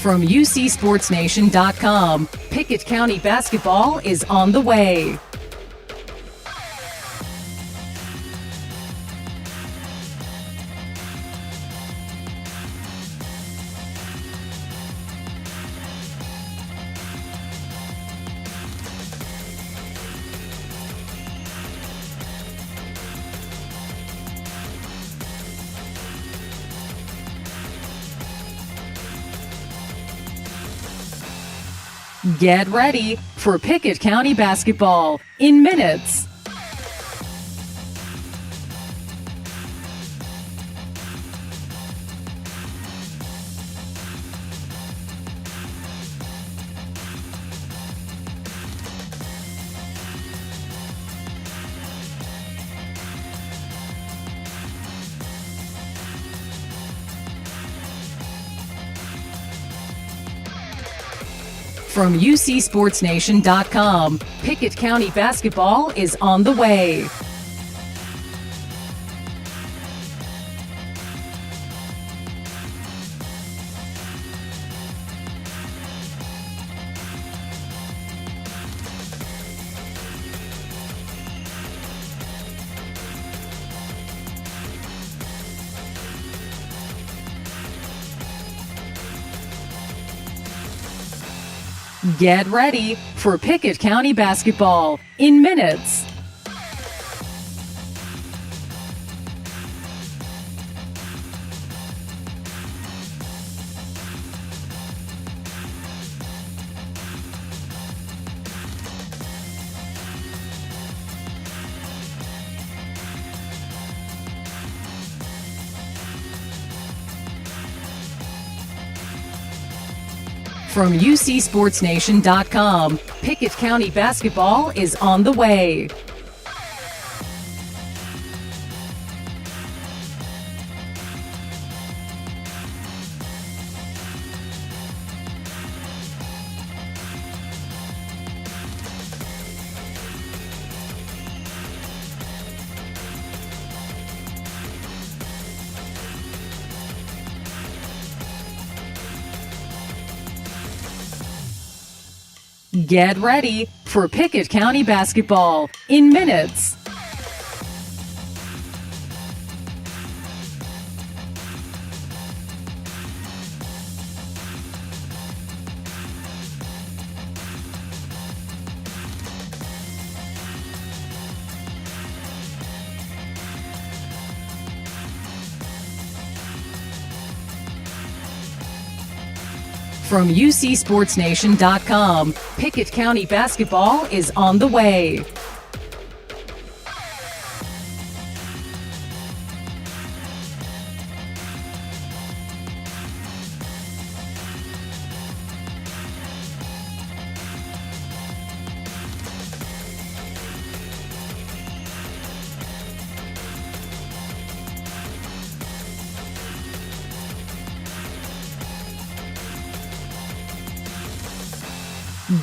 From UCSportsNation.com, Pickett County basketball is on the way. Get ready for Pickett County basketball in minutes. From UCSportsNation.com, Pickett County basketball is on the way. Get ready for Pickett County basketball in minutes. From UCSportsNation.com, Pickett County basketball is on the way. Get ready for Pickett County basketball in minutes. From UCSportsNation.com, Pickett County basketball is on the way.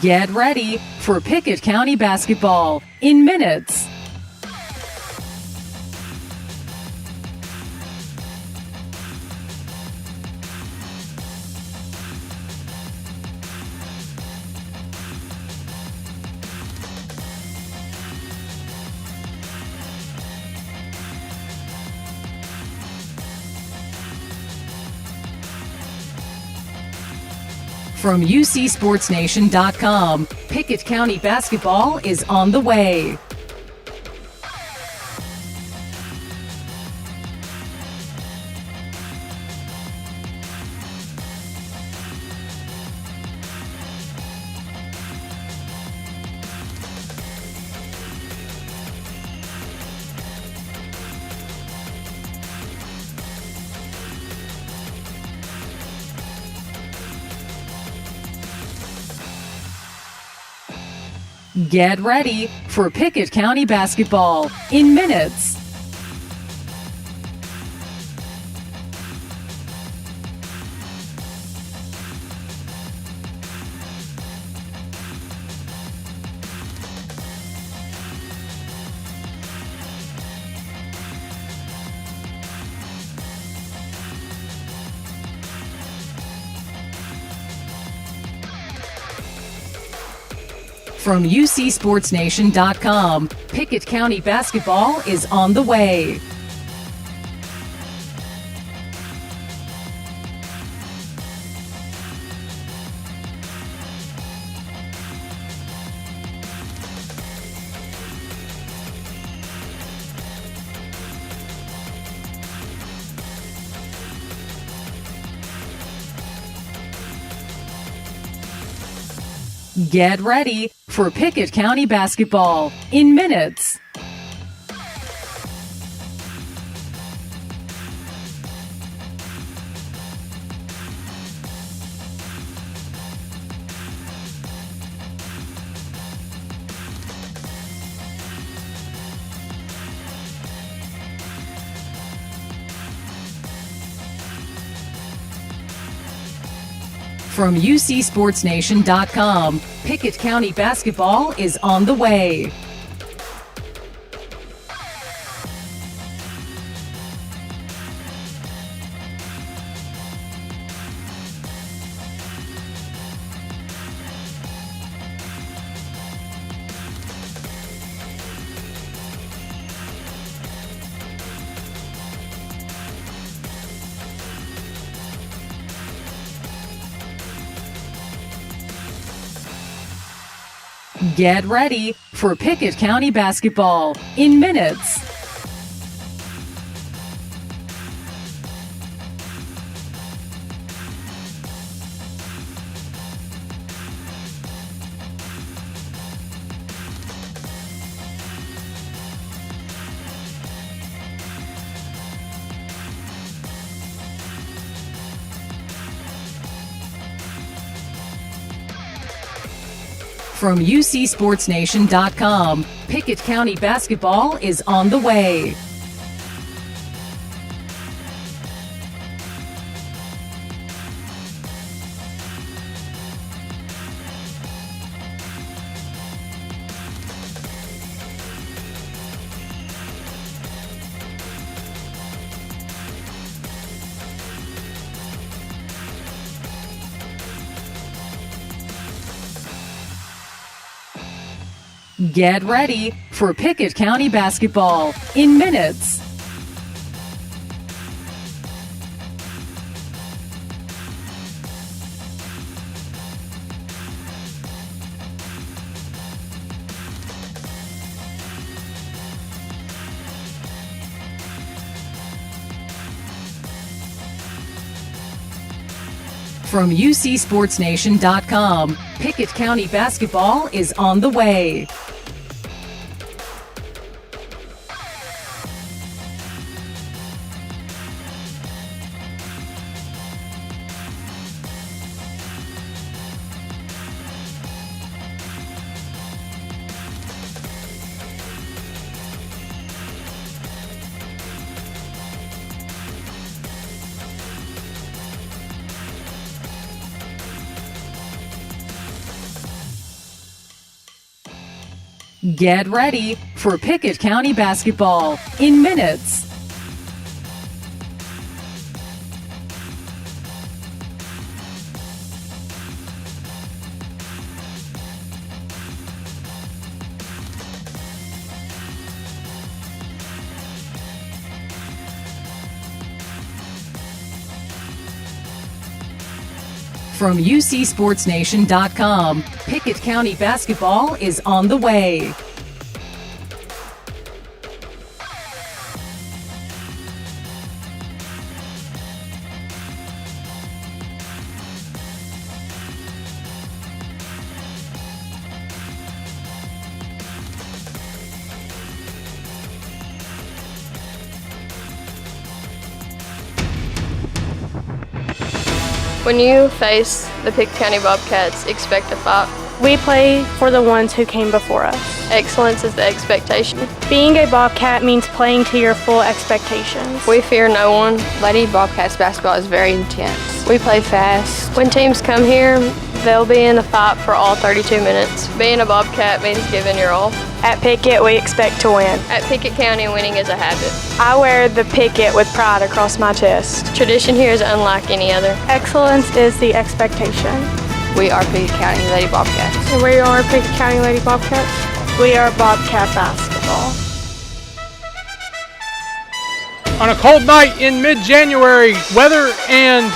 Get ready for Pickett County basketball in minutes. From UCSportsNation.com, Pickett County basketball is on the way. Get ready for Pickett County basketball in minutes. From UCSportsNation.com, Pickett County basketball is on the way. Get ready for Pickett County basketball in minutes. From UCSportsNation.com, Pickett County basketball is on the way. Get ready for Pickett County basketball in minutes. From UCSportsNation.com, Pickett County basketball is on the way. Get ready for Pickett County basketball in minutes. From UCSportsNation.com, Pickett County basketball is on the way. Get ready for Pickett County basketball in minutes. From UCSportsNation.com, Pickett County basketball is on the way. When you face the Pickett County Bobcats, expect a fight. We play for the ones who came before us. Excellence is the expectation. Being a Bobcat means playing to your full expectations. We fear no one. Lady Bobcats basketball is very intense. We play fast. When teams come here, they'll be in a fight for all 32 minutes. Being a Bobcat means giving your all. At Pickett, we expect to win. At Pickett County, winning is a habit. I wear the Pickett with pride across my chest. Tradition here is unlike any other. Excellence is the expectation. We are Pickett County Lady Bobcats. And we are Pickett County Lady Bobcats. We are Bobcat basketball. On a cold night in mid-January, weather and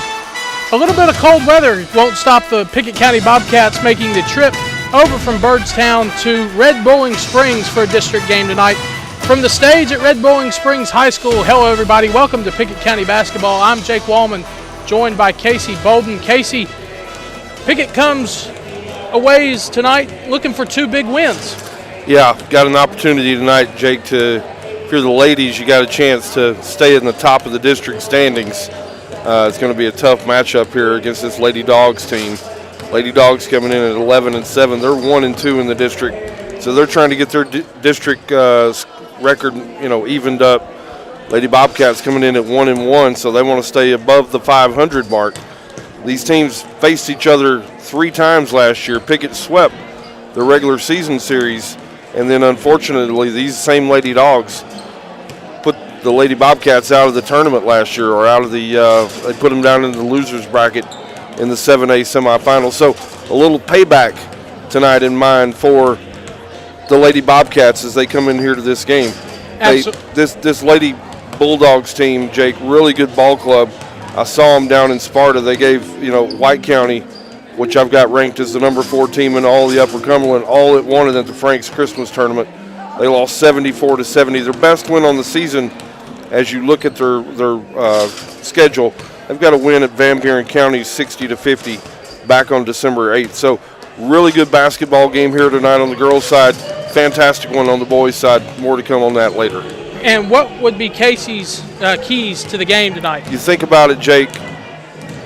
a little bit of cold weather won't stop the Pickett County Bobcats making the trip over from Byrdstown to Red Bowling Springs for a district game tonight. From the stage at Red Bowling Springs High School, hello everybody, welcome to Pickett County Basketball. I'm Jake Wallman, joined by Casey Bolden. Casey, Pickett comes a ways tonight looking for two big wins. Yeah, got an opportunity tonight, Jake, if you're the ladies, you got a chance to stay in the top of the district standings. It's going to be a tough matchup here against this Lady Dogs team. Lady Dogs coming in at 11-7. They're 1-2 in the district, so they're trying to get their district record, evened up. Lady Bobcats coming in at 1-1, so they want to stay above the 500 mark. These teams faced each other 3 times last year. Pickett swept the regular season series, and then unfortunately these same Lady Dogs put the Lady Bobcats out of the tournament last year, or out of the they put them down in the losers bracket in the 7A semifinals. So a little payback tonight in mind for the Lady Bobcats as they come in here to this game. This Lady Bulldogs team, Jake, really good ball club. I saw them down in Sparta. They gave White County, which I've got ranked as the number 4 team in all the Upper Cumberland, all it wanted at the Frank's Christmas tournament. They lost 74-70. Their best win on the season, as you look at their schedule, they've got a win at Van Buren County 60-50 back on December 8th. So really good basketball game here tonight on the girls' side. Fantastic one on the boys' side. More to come on that later. And what would be Casey's keys to the game tonight? You think about it, Jake,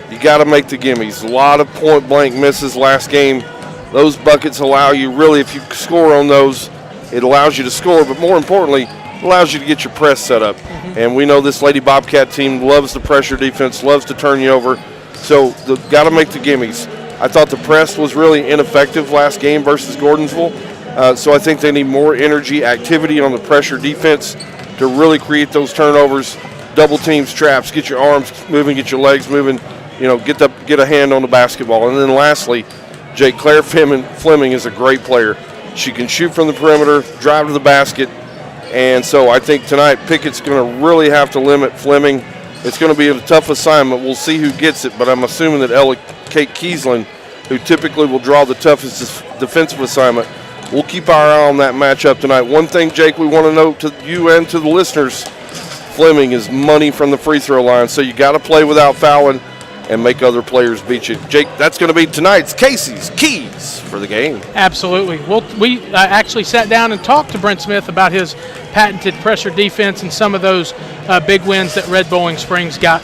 you got to make the gimmies. A lot of point-blank misses last game. Those buckets allow you, really, if you score on those, it allows you to score, but more importantly, it allows you to get your press set up. And we know this Lady Bobcat team loves the pressure defense, loves to turn you over, so got to make the gimmies. I thought the press was really ineffective last game versus Gordonsville, so I think they need more energy, activity on the pressure defense to really create those turnovers, double teams, traps, get your arms moving, get your legs moving, get a hand on the basketball. And then lastly, Jake, Claire Fleming is a great player. She can shoot from the perimeter, drive to the basket, and so I think tonight Pickett's going to really have to limit Fleming. It's going to be a tough assignment. We'll see who gets it, but I'm assuming that Ella Kate Kiesland, who typically will draw the toughest defensive assignment, we'll keep our eye on that matchup tonight. One thing, Jake, we want to note to you and to the listeners, Fleming is money from the free throw line, so you got to play without fouling and make other players beat you. Jake, that's going to be tonight's Casey's Keys for the game. Absolutely. Well, we actually sat down and talked to Brent Smith about his patented pressure defense and some of those big wins that Red Bowling Springs got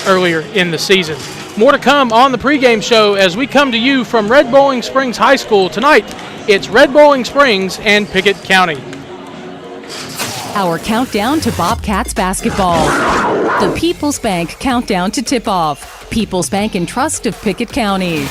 earlier in the season. More to come on the pregame show as we come to you from Red Bowling Springs High School. Tonight, it's Red Bowling Springs and Pickett County. Our countdown to Bobcats basketball. The People's Bank countdown to tip-off. People's Bank and Trust of Pickett County.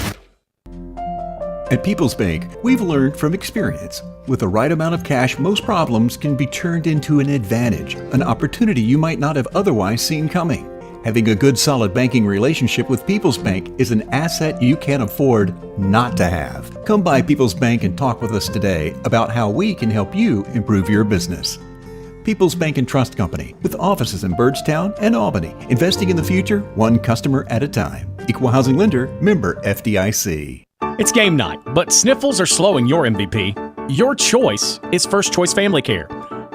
At People's Bank, we've learned from experience. With the right amount of cash, most problems can be turned into an advantage, an opportunity you might not have otherwise seen coming. Having a good, solid banking relationship with People's Bank is an asset you can't afford not to have. Come by People's Bank and talk with us today about how we can help you improve your business. People's Bank and Trust Company, with offices in Byrdstown and Albany, investing in the future, one customer at a time. Equal housing lender, member FDIC. It's game night, but sniffles are slowing your MVP. Your choice is First Choice Family Care.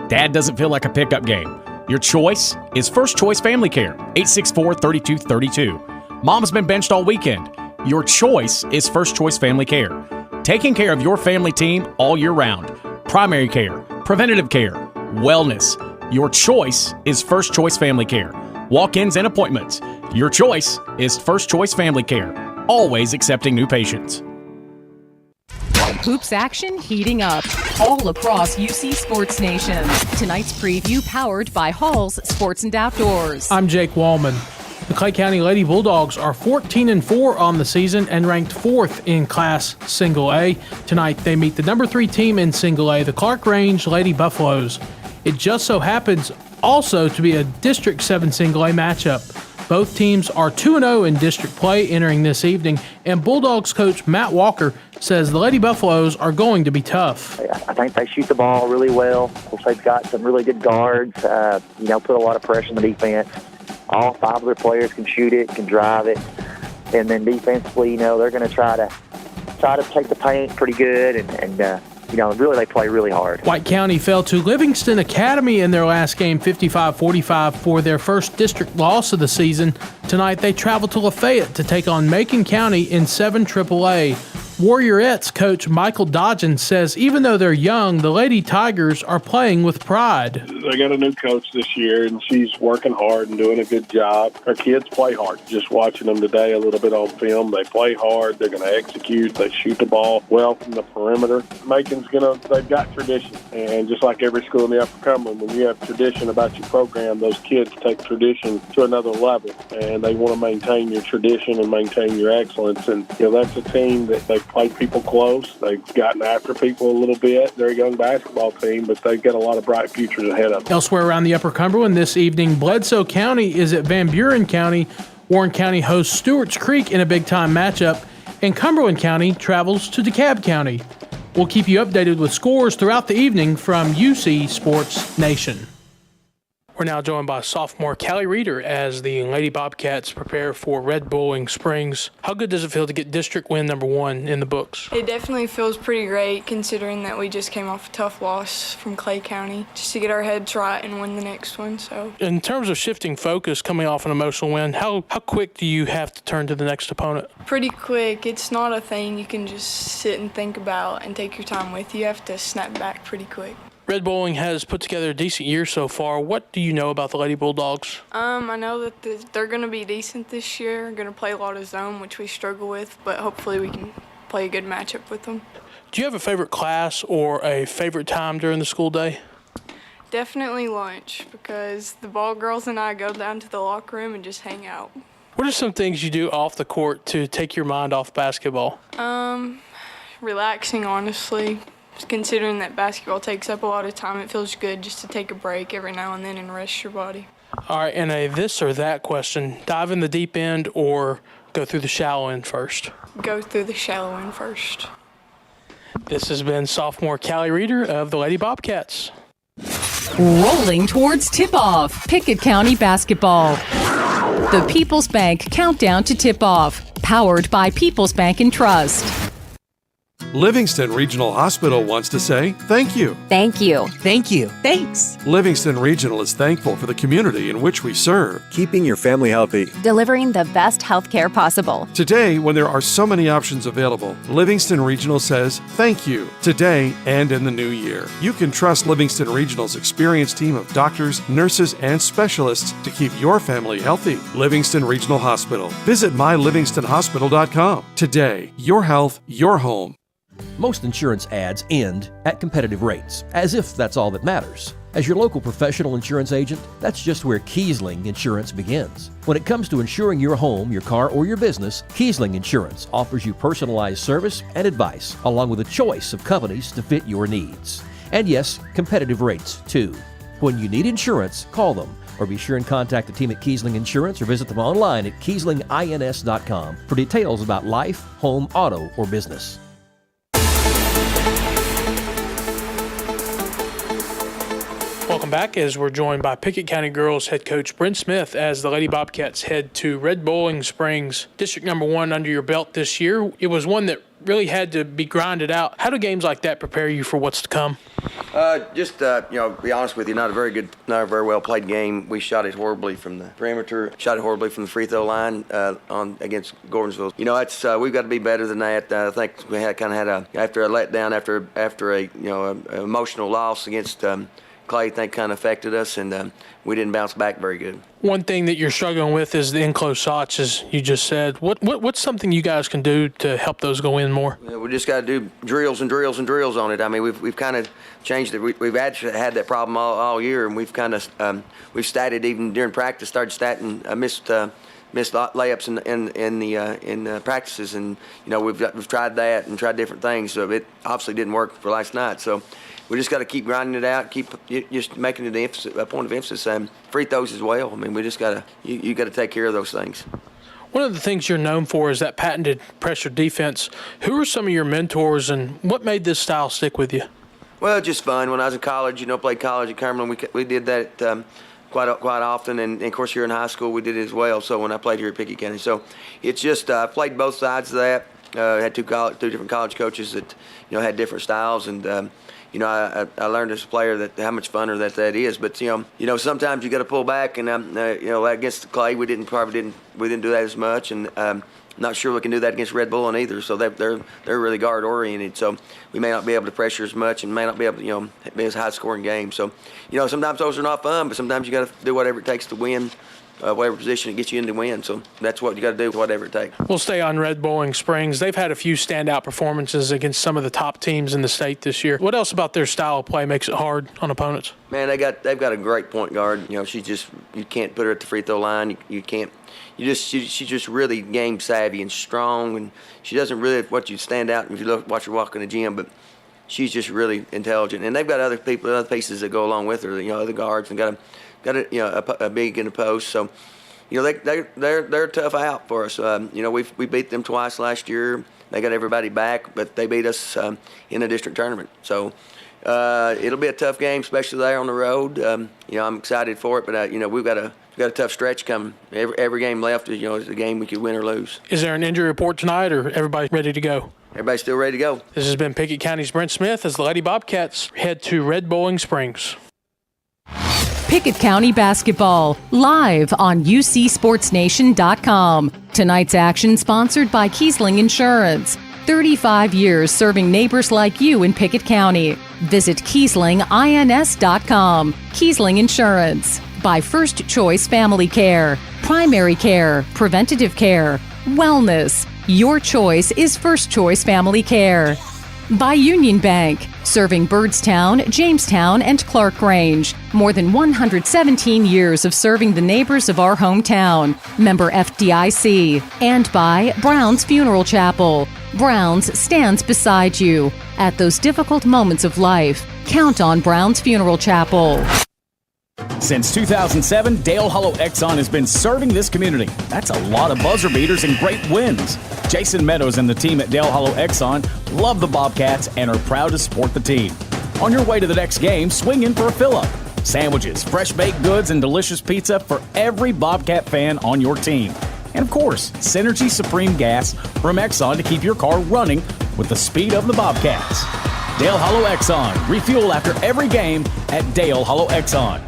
Dad doesn't feel like a pickup game. Your choice is First Choice Family Care, 864-3232. Mom's been benched all weekend. Your choice is First Choice Family Care. Taking care of your family team all year round. Primary care, preventative care, wellness. Your choice is First Choice Family Care. Walk-ins and appointments. Your choice is First Choice Family Care. Always accepting new patients. Hoops action heating up all across UC Sports Nation. Tonight's preview powered by Hall's Sports and Outdoors. I'm Jake Wallman. The Clay County Lady Bulldogs are 14-4 on the season and ranked 4th in Class Single A. Tonight they meet the number 3 team in Single A, the Clark Range Lady Buffaloes. It just so happens also to be a District 7 Single A matchup. Both teams are 2-0 in district play entering this evening, and Bulldogs coach Matt Walker says the Lady Buffaloes are going to be tough. I think they shoot the ball really well. Of course, they've got some really good guards, put a lot of pressure on the defense. All 5 of their players can shoot it, can drive it. And then defensively, they're going to try to take the paint pretty good and really they play really hard. White County fell to Livingston Academy in their last game 55-45 for their first district loss of the season. Tonight they travel to Lafayette to take on Macon County in 7 AAA. Warriorettes coach Michael Dodgen says even though they're young, the Lady Tigers are playing with pride. They got a new coach this year, and she's working hard and doing a good job. Her kids play hard. Just watching them today a little bit on film, they play hard. They're going to execute. They shoot the ball well from the perimeter. Macon's they've got tradition, and just like every school in the Upper Cumberland, when you have tradition about your program, those kids take tradition to another level, and they want to maintain your tradition and maintain your excellence. And that's a team that they played people close. They've gotten after people a little bit. They're a young basketball team, but they've got a lot of bright futures ahead of them. Elsewhere around the Upper Cumberland this evening, Bledsoe County is at Van Buren County. Warren County hosts Stewart's Creek in a big-time matchup, and Cumberland County travels to DeKalb County. We'll keep you updated with scores throughout the evening from UC Sports Nation. We're now joined by sophomore Callie Reeder as the Lady Bobcats prepare for Red Bowling Springs. How good does it feel to get district win number 1 in the books? It definitely feels pretty great considering that we just came off a tough loss from Clay County, just to get our heads right and win the next one. So, in terms of shifting focus coming off an emotional win, how quick do you have to turn to the next opponent? Pretty quick. It's not a thing you can just sit and think about and take your time with. You have to snap back pretty quick. Red Bowling has put together a decent year so far. What do you know about the Lady Bulldogs? I know that they're going to be decent this year, going to play a lot of zone, which we struggle with, but hopefully we can play a good matchup with them. Do you have a favorite class or a favorite time during the school day? Definitely lunch, because the ball girls and I go down to the locker room and just hang out. What are some things you do off the court to take your mind off basketball? Relaxing, honestly. Considering that basketball takes up a lot of time, it feels good just to take a break every now and then and rest your body. All right, and a this or that question. Dive in the deep end or go through the shallow end first? Go through the shallow end first. This has been sophomore Callie Reeder of the Lady Bobcats. Rolling towards tip-off, Pickett County basketball. The People's Bank Countdown to Tip-Off, powered by People's Bank and Trust. Livingston Regional Hospital wants to say thank you. Thank you. Thank you. Thanks. Livingston Regional is thankful for the community in which we serve. Keeping your family healthy. Delivering the best health care possible. Today, when there are so many options available, Livingston Regional says thank you. Today and in the new year. You can trust Livingston Regional's experienced team of doctors, nurses, and specialists to keep your family healthy. Livingston Regional Hospital. Visit mylivingstonhospital.com. Today, your health, your home. Most insurance ads end at competitive rates, as if that's all that matters. As your local professional insurance agent, that's just where Kiesling Insurance begins. When it comes to insuring your home, your car, or your business, Kiesling Insurance offers you personalized service and advice, along with a choice of companies to fit your needs. And yes, competitive rates, too. When you need insurance, call them, or be sure and contact the team at Kiesling Insurance or visit them online at KieslingINS.com for details about life, home, auto, or business. Welcome back as we're joined by Pickett County girls head coach Brent Smith as the Lady Bobcats head to Red Bowling Springs, district number 1 under your belt this year. It was one that really had to be grinded out. How do games like that prepare you for what's to come? Be honest with you, not a very well played game. We shot it horribly from the perimeter, shot it horribly from the free throw line against Gordonsville. We've got to be better than that. I think we had after a letdown, after a emotional loss against Clay, I think kind of affected us, and we didn't bounce back very good. One thing that you're struggling with is the enclosed shots, as you just said. What's something you guys can do to help those go in more? We just got to do drills and drills and drills on it. I mean, we've kind of changed it. We've actually had that problem all year, and we've kind of we've statted even during practice. Started statting missed missed layups in practices, and we've tried that and tried different things. So it obviously didn't work for last night. So we just got to keep grinding it out, keep just making it a point of emphasis. Free throws as well. I mean, we just got to you got to take care of those things. One of the things you're known for is that patented pressure defense. Who are some of your mentors, and what made this style stick with you? Well, just fun. When I was in college, played college at Cumberland, we did that quite often, and of course here in high school we did it as well. So when I played here at Pickett County, so it's just I played both sides of that. Had two different college coaches that had different styles, and I learned as a player how much funner that is. But sometimes you got to pull back, and against Clay we didn't do that as much, and not sure we can do that against Red Bull either. So they're really guard oriented. So we may not be able to pressure as much, and may not be able to be as high scoring game. So sometimes those are not fun, but sometimes you got to do whatever it takes to win. Whatever position it gets you in to win. So that's what you got to do, whatever it takes. We'll stay on Red Bowling Springs. They've had a few standout performances against some of the top teams in the state this year. What else about their style of play makes it hard on opponents? Man, they've got a great point guard. You can't put her at the free throw line. You can't. She's just really game savvy and strong, and she doesn't really what you stand out if you watch her walk in the gym, but she's just really intelligent. And they've got other pieces that go along with her. Other guards, and got a big in the post. So they're a tough out for us. We beat them twice last year. They got everybody back, but they beat us in the district tournament. So it'll be a tough game, especially there on the road. I'm excited for it, but we've got a tough stretch coming. Every game left is a game we could win or lose. Is there an injury report tonight, or everybody ready to go? Everybody's still ready to go. This has been Pickett County's Brent Smith as the Lady Bobcats head to Red Bowling Springs. Pickett County basketball, live on UCSportsNation.com. Tonight's action sponsored by Kiesling Insurance. 35 years serving neighbors like you in Pickett County. Visit KieslingINS.com. Kiesling Insurance. By First Choice Family Care. Primary care, preventative care, wellness. Your choice is First Choice Family Care. By Union Bank, serving Byrdstown, Jamestown, and Clark Grange. More than 117 years of serving the neighbors of our hometown. Member FDIC. And by Brown's Funeral Chapel. Brown's stands beside you. At those difficult moments of life, count on Brown's Funeral Chapel. Since 2007, Dale Hollow Exxon has been serving this community. That's a lot of buzzer beaters and great wins. Jason Meadows and the team at Dale Hollow Exxon love the Bobcats and are proud to support the team. On your way to the next game, swing in for a fill-up. Sandwiches, fresh baked goods, and delicious pizza for every Bobcat fan on your team. And of course, Synergy Supreme Gas from Exxon to keep your car running with the speed of the Bobcats. Dale Hollow Exxon. Refuel after every game at Dale Hollow Exxon.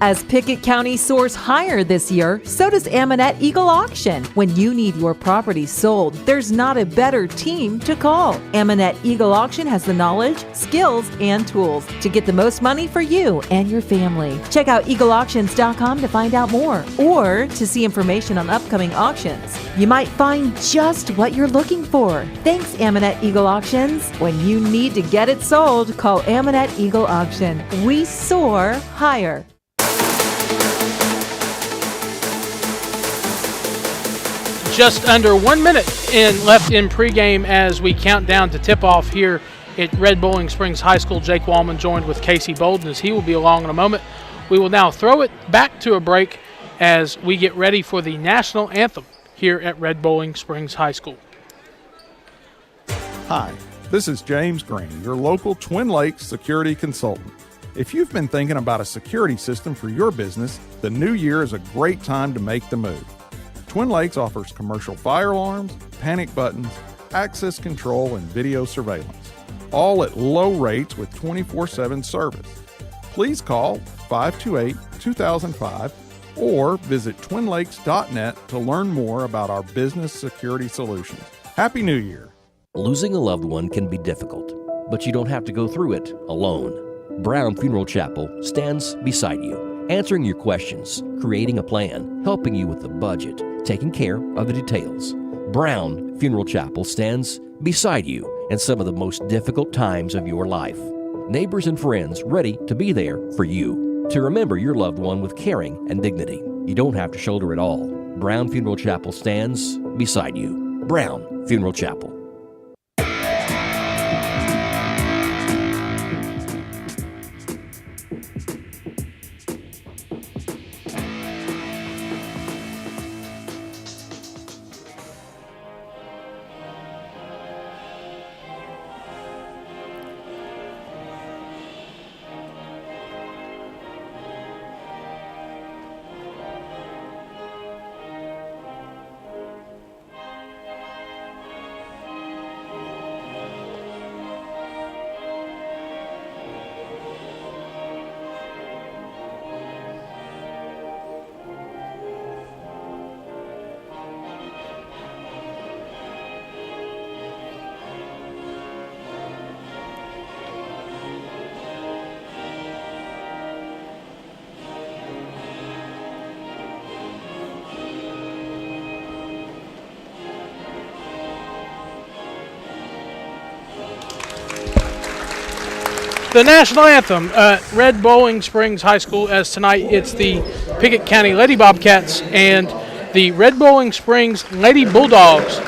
As Pickett County soars higher this year, so does Amonette Eagle Auction. When you need your property sold, there's not a better team to call. Amonette Eagle Auction has the knowledge, skills, and tools to get the most money for you and your family. Check out eagleauctions.com to find out more or to see information on upcoming auctions. You might find just what you're looking for. Thanks, Amonette Eagle Auctions. When you need to get it sold, call Amonette Eagle Auction. We soar higher. Just under 1 minute left in pregame as we count down to tip-off here at Red Bowling Springs High School. Jake Wallman joined with Casey Bolden as he will be along in a moment. We will now throw it back to a break as we get ready for the national anthem here at Red Bowling Springs High School. Hi, this is James Green, your local Twin Lakes security consultant. If you've been thinking about a security system for your business, the new year is a great time to make the move. Twin Lakes offers commercial fire alarms, panic buttons, access control, and video surveillance, all at low rates with 24/7 service. Please call 528-2005 or visit twinlakes.net to learn more about our business security solutions. Happy New Year! Losing a loved one can be difficult, but you don't have to go through it alone. Brown Funeral Chapel stands beside you, answering your questions, creating a plan, helping you with the budget, taking care of the details. Brown Funeral Chapel stands beside you in some of the most difficult times of your life. Neighbors and friends ready to be there for you, to remember your loved one with caring and dignity. You don't have to shoulder it all. Brown Funeral Chapel stands beside you. Brown Funeral Chapel. The national anthem at Red Bowling Springs High School, as tonight it's the Pickett County Lady Bobcats and the Red Bowling Springs Lady Bulldogs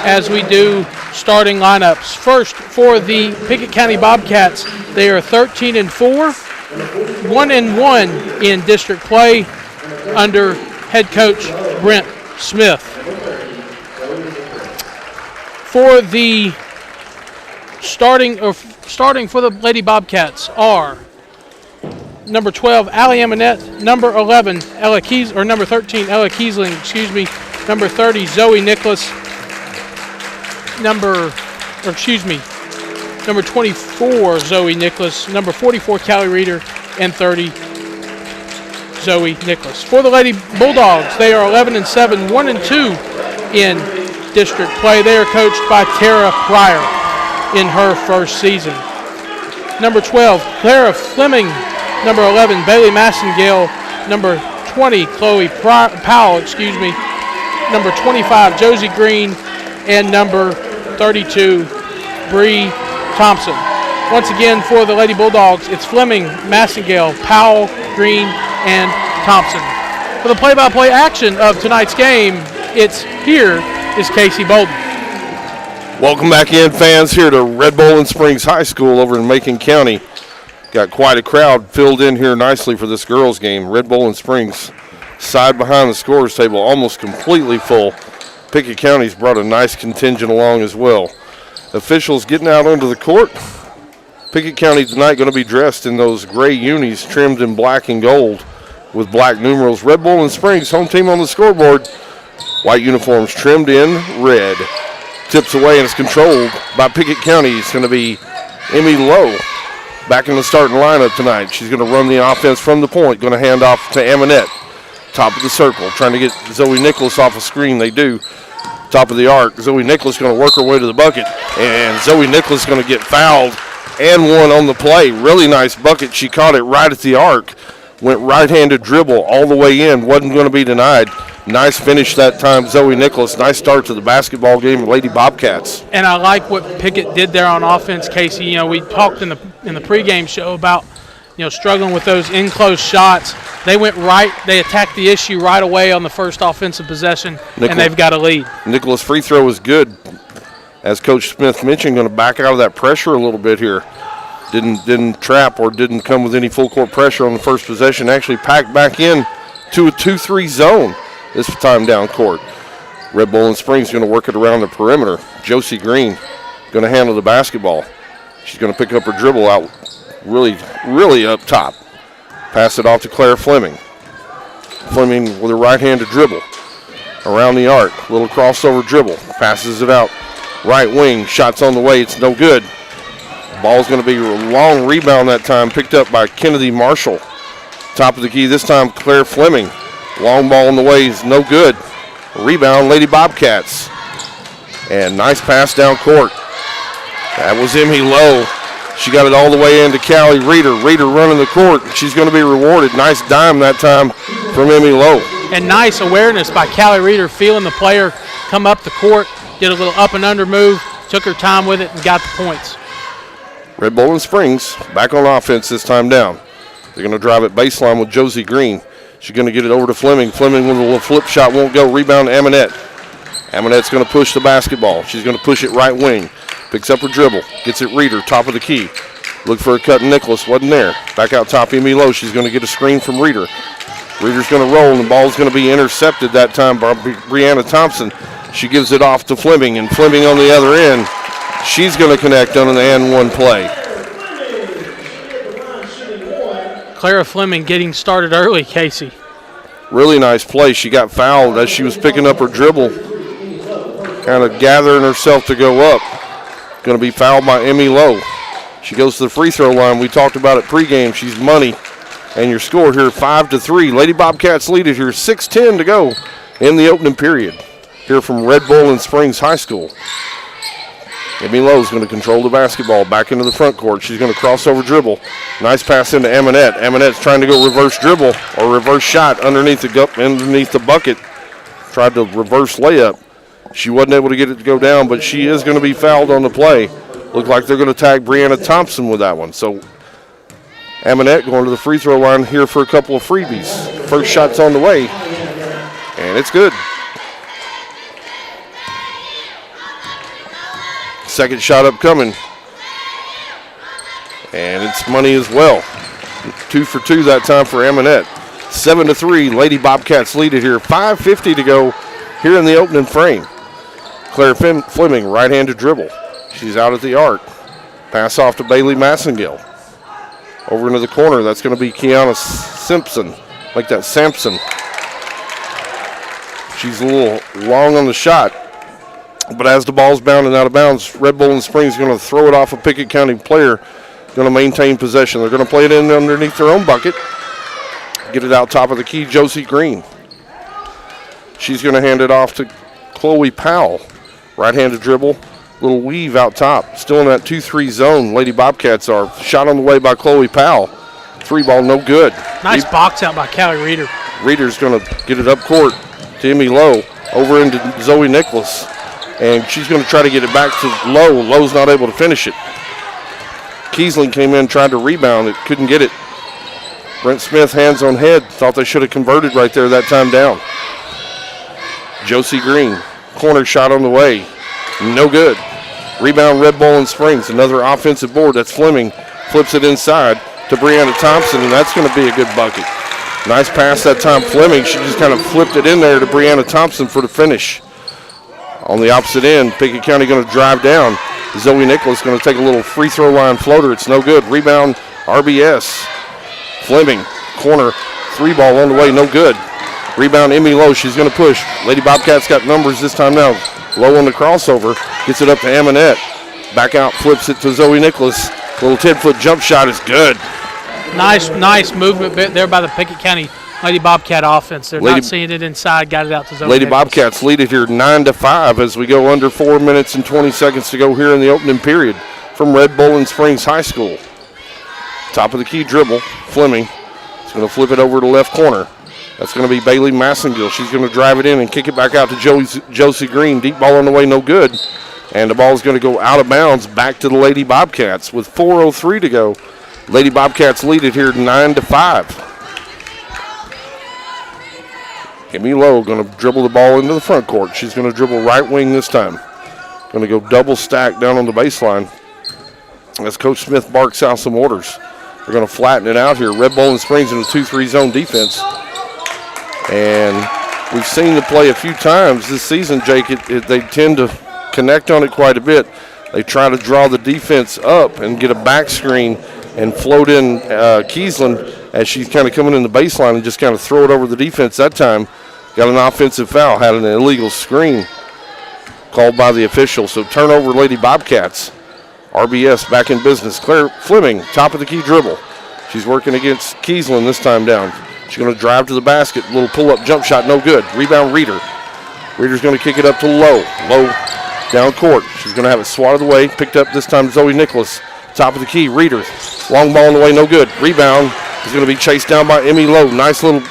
as we do starting lineups. First, for the Pickett County Bobcats, they are 13-4, 1-1 in district play under head coach Brent Smith. For the starting for the Lady Bobcats are number 12, Allie Eminette, number 11, number 13, Ella Kiesling, number 30, Zoe Nicholas, number 24, Zoe Nicholas, number 44, Callie Reeder, and 30, Zoe Nicholas. For the Lady Bulldogs, they are 11-7, 1-2 in district play. They are coached by Tara Pryor in her first season. Number 12, Clara Fleming. Number 11, Bailey Massengale. Number 20, Chloe Powell. Number 25, Josie Green. And number 32, Bree Thompson. Once again, for the Lady Bulldogs, it's Fleming, Massengale, Powell, Green, and Thompson. For the play-by-play action of tonight's game, here is Casey Bolden. Welcome back in, fans, here to Red Bowling Springs High School over in Macon County. Got quite a crowd filled in here nicely for this girls' game. Red Bowling Springs side behind the scorers table, almost completely full. Pickett County's brought a nice contingent along as well. Officials getting out onto the court. Pickett County tonight going to be dressed in those gray unis trimmed in black and gold with black numerals. Red Bowling Springs, home team on the scoreboard. White uniforms trimmed in red. Tips away and is controlled by Pickett County. It's going to be Emmy Lowe back in the starting lineup tonight. She's going to run the offense from the point. Going to hand off to Aminette. Top of the circle. Trying to get Zoe Nicholas off a screen. They do. Top of the arc. Zoe Nicholas going to work her way to the bucket. And Zoe Nicholas going to get fouled and one on the play. Really nice bucket. She caught it right at the arc. Went right-handed dribble all the way in. Wasn't going to be denied. Nice finish that time, Zoe Nicholas. Nice start to the basketball game of Lady Bobcats. And I like what Pickett did there on offense, Casey. You know, we talked in the pregame show about, struggling with those in-close shots. They went right. They attacked the issue right away on the first offensive possession, and they've got a lead. Nicholas' free throw was good. As Coach Smith mentioned, going to back out of that pressure a little bit here. Didn't trap or didn't come with any full-court pressure on the first possession. Actually packed back in to a 2-3 zone. This time down court. Red Bowling Springs going to work it around the perimeter. Josie Green going to handle the basketball. She's going to pick up her dribble out really up top. Pass it off to Claire Fleming. Fleming with a right-handed dribble. Around the arc. Little crossover dribble. Passes it out. Right wing. Shots on the way. It's no good. Ball's going to be a long rebound that time. Picked up by Kennedy Marshall. Top of the key this time, Claire Fleming. Long ball on the way is no good. Rebound, Lady Bobcats. And nice pass down court. That was Emmy Lowe. She got it all the way into Callie Reeder. Reeder running the court. She's going to be rewarded. Nice dime that time from Emmy Lowe. And nice awareness by Callie Reeder, feeling the player come up the court, did a little up and under move, took her time with it, and got the points. Red Bowling Springs back on offense this time down. They're going to drive it baseline with Josie Green. She's going to get it over to Fleming. Fleming with a little flip shot won't go. Rebound to Amonette. Amonette's going to push the basketball. She's going to push it right wing. Picks up her dribble. Gets it Reeder, top of the key. Look for a cut. Nicholas wasn't there. Back out top, Emmy Lowe. She's going to get a screen from Reeder. Reeder's going to roll, and the ball's going to be intercepted that time by Brianna Thompson. She gives it off to Fleming, and Fleming on the other end. She's going to connect on an and one play. Clara Fleming getting started early, Casey. Really nice play. She got fouled as she was picking up her dribble, kind of gathering herself to go up. Going to be fouled by Emmy Lowe. She goes to the free throw line. We talked about it pregame. She's money. And your score here, 5-3. Lady Bobcats lead it here, 6:10 to go in the opening period. Here from Red Bull and Springs High School. Emmy Lowe's going to control the basketball back into the front court. She's going to cross over dribble. Nice pass into Amonette. Amonette's trying to go reverse dribble or reverse shot underneath the bucket. Tried to reverse layup. She wasn't able to get it to go down, but she is going to be fouled on the play. Look like they're going to tag Brianna Thompson with that one. So Amonette going to the free throw line here for a couple of freebies. First shot's on the way, and it's good. Second shot upcoming, and it's money as well. 2 for 2 that time for Amonette. 7-3, Lady Bobcats lead it here. 5:50 to go here in the opening frame. Claire Fleming, right-handed dribble. She's out at the arc. Pass off to Bailey Massengill. Over into the corner, that's going to be Kiana Simpson. Like that, Sampson. She's a little long on the shot. But as the ball's bounding out of bounds, Red Bull and Springs is going to throw it off a Pickett County player. Going to maintain possession. They're going to play it in underneath their own bucket. Get it out top of the key, Josie Green. She's going to hand it off to Chloe Powell. Right-handed dribble. Little weave out top. Still in that 2-3 zone. Lady Bobcats are. Shot on the way by Chloe Powell. 3-ball, no good. Nice box out by Callie Reeder. Reeder's going to get it up court to Emmy Lowe. Over into Zoe Nicholas. And she's going to try to get it back to Lowe. Lowe's not able to finish it. Kiesling came in, tried to rebound it. Couldn't get it. Brent Smith, hands on head. Thought they should have converted right there that time down. Josie Green. Corner shot on the way. No good. Rebound Red Bull and Springs. Another offensive board. That's Fleming. Flips it inside to Brianna Thompson, and that's going to be a good bucket. Nice pass that time, Fleming. She just kind of flipped it in there to Brianna Thompson for the finish. On the opposite end, Pickett County going to drive down. Zoe Nicholas going to take a little free throw line floater. It's no good. Rebound RBS. Fleming, corner, 3-ball on the way, no good. Rebound Emmy Lowe. She's going to push. Lady Bobcats got numbers this time now. Low on the crossover. Gets it up to Amonette. Back out, flips it to Zoe Nicholas. Little 10-foot jump shot is good. Nice movement there by the Pickett County Lady Bobcat offense. They're not seeing it inside. Got it out to Zoe Lady Nicholas. Bobcats lead it here 9-5 as we go under 4 minutes and 20 seconds to go here in the opening period from Red Bull and Springs High School. Top of the key dribble, Fleming. She's going to flip it over to left corner. That's going to be Bailey Massengill. She's going to drive it in and kick it back out to Josie Green. Deep ball on the way, no good. And the ball is going to go out of bounds back to the Lady Bobcats with 4:03 to go. Lady Bobcats lead it here 9-5. Emmy Lowe going to dribble the ball into the front court. She's going to dribble right wing this time. Going to go double stack down on the baseline as Coach Smith barks out some orders. They're going to flatten it out here. Red Bull and Springs in a 2-3 zone defense. And we've seen the play a few times this season, Jake. They tend to connect on it quite a bit. They try to draw the defense up and get a back screen and float in Kiesling as she's kind of coming in the baseline and just kind of throw it over the defense. That time got an offensive foul, had an illegal screen called by the official. So turnover, Lady Bobcats. RBS back in business. Claire Fleming, top of the key dribble. She's working against Kiesling this time down. She's going to drive to the basket. Little pull-up jump shot, no good. Rebound Reeder. Reeder's going to kick it up to Lowe. Lowe down court. She's going to have it swatted away. Picked up this time Zoe Nicholas. Top of the key, Reeder. Long ball on the way, no good. Rebound is going to be chased down by Emmy Lowe. Nice little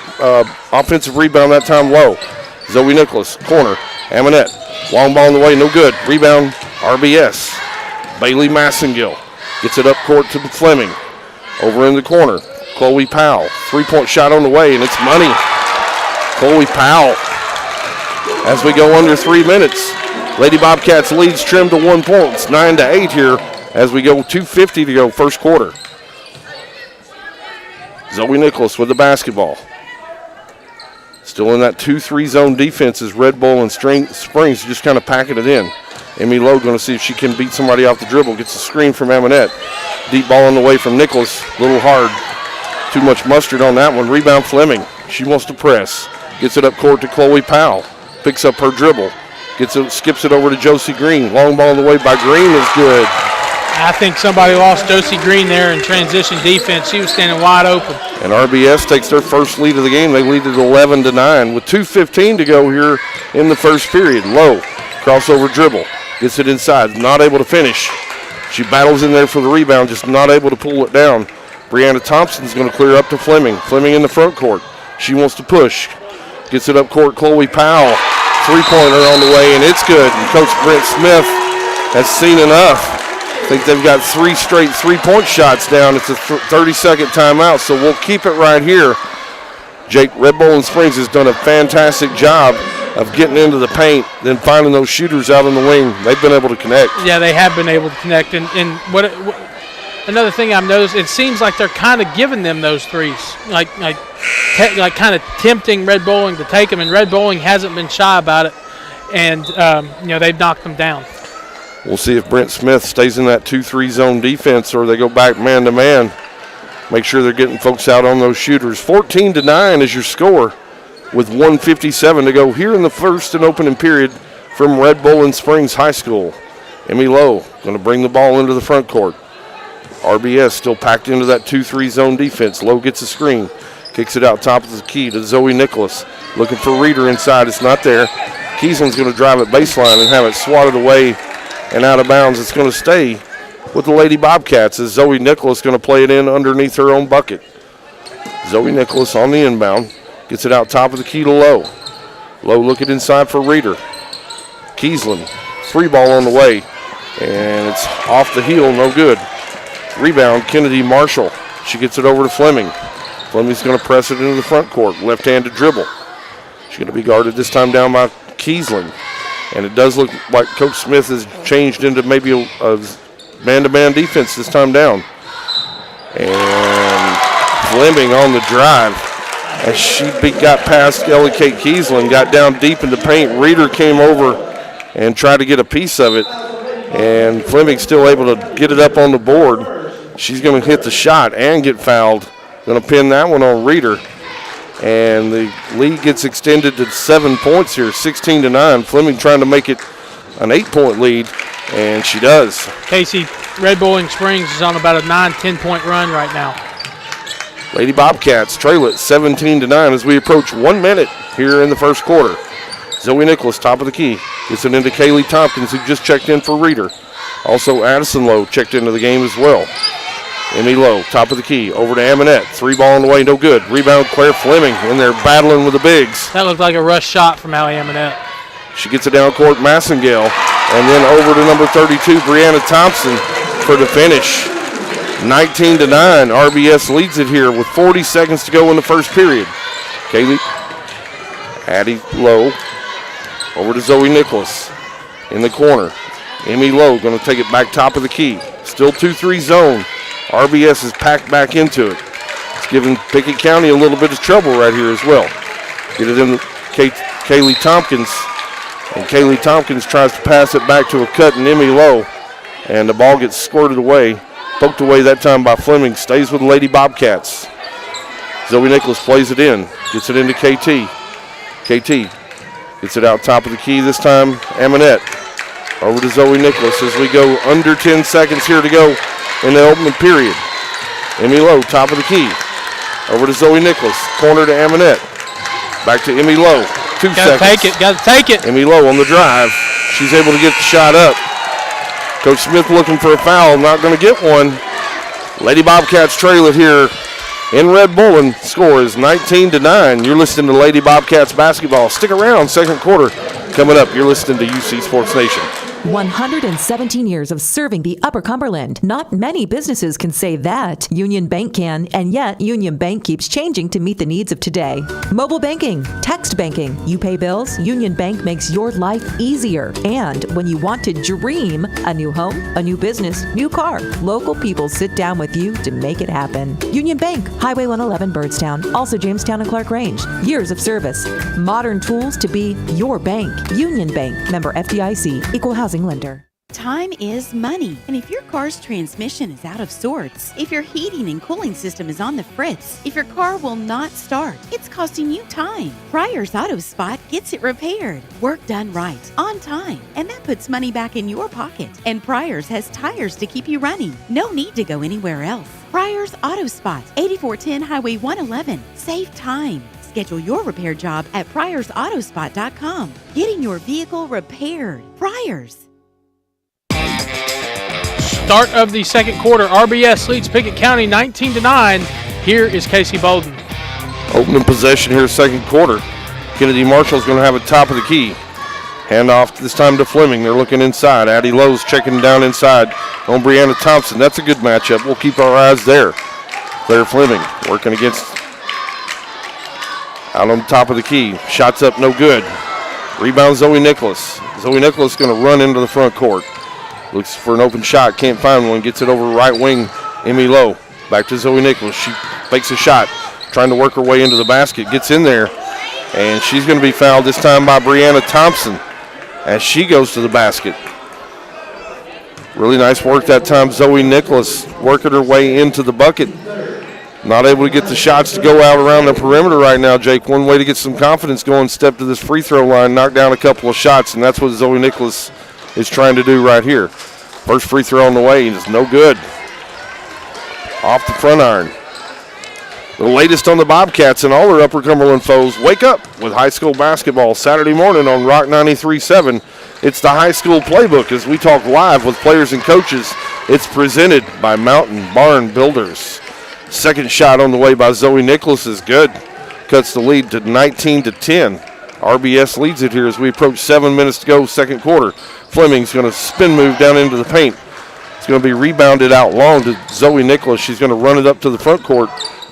offensive rebound that time, Lowe. Zoe Nicholas, corner. Amonette. Long ball on the way, no good. Rebound, RBS. Bailey Massengill gets it up court to Fleming. Over in the corner. Chloe Powell, 3-point shot on the way, and it's money. Chloe Powell. As we go under 3 minutes, Lady Bobcats leads Trim to 1 point. It's 9-8 here as we go 2:50 to go first quarter. Zoe Nicholas with the basketball. Still in that 2-3 zone defense as Red Bull and Springs just kind of packing it in. Emmy Lowe going to see if she can beat somebody off the dribble. Gets a screen from Amonette. Deep ball on the way from Nicholas. A little hard. Too much mustard on that one. Rebound Fleming. She wants to press. Gets it up court to Chloe Powell. Picks up her dribble. Skips it over to Josie Green. Long ball on the way by Green is good. I think somebody lost Josie Green there in transition defense. She was standing wide open. And RBS takes their first lead of the game. They lead it 11-9 with 2:15 to go here in the first period. Lowe, crossover dribble. Gets it inside. Not able to finish. She battles in there for the rebound, just not able to pull it down. Brianna Thompson's going to clear up to Fleming. Fleming in the front court. She wants to push. Gets it up court. Chloe Powell. Three-pointer on the way, and it's good. And Coach Brent Smith has seen enough. I think they've got 3 straight three-point shots down. It's a 30-second timeout, so we'll keep it right here. Jake, Red Bull and Springs has done a fantastic job of getting into the paint, then finding those shooters out on the wing. They've been able to connect. Yeah, they have been able to connect. And what another thing I've noticed, it seems like they're kind of giving them those threes, like kind of tempting Red Bowling to take them, and Red Bowling hasn't been shy about it, and they've knocked them down. We'll see if Brent Smith stays in that 2-3 zone defense or they go back man-to-man. Make sure they're getting folks out on those shooters. 14-9 is your score with 1:57 to go here in the first and opening period from Red Bull and Springs High School. Emmy Lowe going to bring the ball into the front court. RBS still packed into that 2-3 zone defense. Lowe gets a screen. Kicks it out top of the key to Zoe Nicholas. Looking for Reeder inside. It's not there. Kieslin's going to drive it baseline and have it swatted away and out of bounds. It's going to stay with the Lady Bobcats as Zoe Nicholas going to play it in underneath her own bucket. Zoe Nicholas on the inbound. Gets it out top of the key to Lowe. Lowe looking inside for Reeder. Kieslin, 3 ball on the way. And it's off the heel, no good. Rebound, Kennedy Marshall. She gets it over to Fleming. Fleming's going to press it into the front court. Left-handed dribble. She's going to be guarded this time down by Kieslin. And it does look like Coach Smith has changed into maybe a man-to-man defense this time down. And Fleming on the drive. As she got past Ellie Kate Kieslin, got down deep in the paint. Reeder came over and tried to get a piece of it. And Fleming still able to get it up on the board. She's going to hit the shot and get fouled. Going to pin that one on Reeder. And the lead gets extended to 7 points here, 16-9. Fleming trying to make it an 8-point lead, and she does. Casey, Red Bowling Springs is on about a 9-10 point run right now. Lady Bobcats trail it 17-9 as we approach 1 minute here in the first quarter. Zoe Nicholas, top of the key, gets it into Kaylee Tompkins, who just checked in for Reeder. Also, Addison Lowe checked into the game as well. Emmy Lowe, top of the key, over to Amonette. 3 ball on the way, no good. Rebound, Claire Fleming, in there battling with the bigs. That looked like a rush shot from Allie Amonette. She gets it down court, Massengale, and then over to number 32, Brianna Thompson, for the finish. 19-9, RBS leads it here with 40 seconds to go in the first period. Kaylee, Addie Lowe, over to Zoe Nicholas in the corner. Emmy Lowe going to take it back top of the key. Still 2-3 zone. RBS is packed back into it. It's giving Pickett County a little bit of trouble right here as well. Get it in Kaylee Tompkins. And Kaylee Tompkins tries to pass it back to a cut in Emmy Lowe. And the ball gets squirted away. Poked away that time by Fleming. Stays with the Lady Bobcats. Zoe Nicholas plays it in. Gets it into KT. KT gets it out top of the key this time. Amonette. Over to Zoe Nicholas as we go under 10 seconds here to go in the opening period. Emmy Lowe, top of the key. Over to Zoe Nicholas. Corner to Amonette. Back to Emmy Lowe. 2 seconds. Gotta take it. Emmy Lowe on the drive. She's able to get the shot up. Coach Smith looking for a foul. Not going to get one. Lady Bobcats trail it here in Red Bull. Score is 19-9. You're listening to Lady Bobcats basketball. Stick around. Second quarter coming up. You're listening to UC Sports Nation. 117 years of serving the Upper Cumberland. Not many businesses can say that. Union Bank can, and yet Union Bank keeps changing to meet the needs of today. Mobile banking, text banking. You pay bills, Union Bank makes your life easier. And when you want to dream a new home, a new business, new car, local people sit down with you to make it happen. Union Bank, Highway 111 Birdstown, also Jamestown and Clark Range. Years of service. Modern tools to be your bank. Union Bank, member FDIC, equal housing lender. Time is money, and if your car's transmission is out of sorts, if your heating and cooling system is on the fritz, if your car will not start, it's costing you time. Pryor's Auto Spot gets it repaired, work done right, on time, and that puts money back in your pocket. And Pryor's has tires to keep you running. No need to go anywhere else. Pryor's Auto Spot, 8410 Highway 111. Save time. Schedule your repair job at pryorsautospot.com. Getting your vehicle repaired. Pryor's. Start of the second quarter. RBS leads Pickett County 19-9. Here is Casey Bolden. Opening possession here, second quarter. Kennedy Marshall's going to have it top of the key. Handoff this time to Fleming. They're looking inside. Addie Lowe's checking down inside on Brianna Thompson. That's a good matchup. We'll keep our eyes there. Claire Fleming working against out on top of the key. Shots up, no good. Rebound Zoe Nicholas. Zoe Nicholas going to run into the front court. Looks for an open shot, can't find one. Gets it over right wing, Emmy Lowe. Back to Zoe Nicholas. She fakes a shot, trying to work her way into the basket. Gets in there, and she's going to be fouled this time by Brianna Thompson as she goes to the basket. Really nice work that time. Zoe Nicholas working her way into the bucket. Not able to get the shots to go out around the perimeter right now, Jake. One way to get some confidence going, step to this free throw line, knock down a couple of shots, and that's what Zoe Nicholas is trying to do right here. First free throw on the way is no good. Off the front iron. The latest on the Bobcats and all their Upper Cumberland foes. Wake up with high school basketball Saturday morning on Rock 93.7. It's the high school playbook as we talk live with players and coaches. It's presented by Mountain Barn Builders. Second shot on the way by Zoe Nicholas is good. Cuts the lead to 19-10. RBS leads it here as we approach 7 minutes to go, second quarter. Fleming's going to spin move down into the paint. It's going to be rebounded out long to Zoe Nicholas. She's going to run it up to the front court.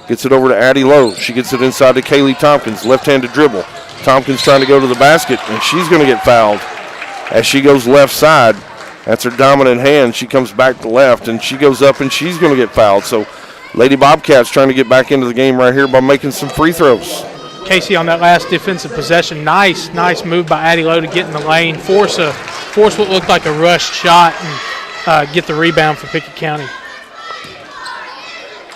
Gets it over to Addie Lowe. She gets it inside to Kaylee Tompkins, left-handed dribble. Tompkins trying to go to the basket, and she's going to get fouled as she goes left side. That's her dominant hand. She comes back to left, and she goes up, and she's going to get fouled. So Lady Bobcats trying to get back into the game right here by making some free throws. Casey on that last defensive possession. Nice move by Addie Lowe to get in the lane, force what looked like a rushed shot, and get the rebound for Pickett County.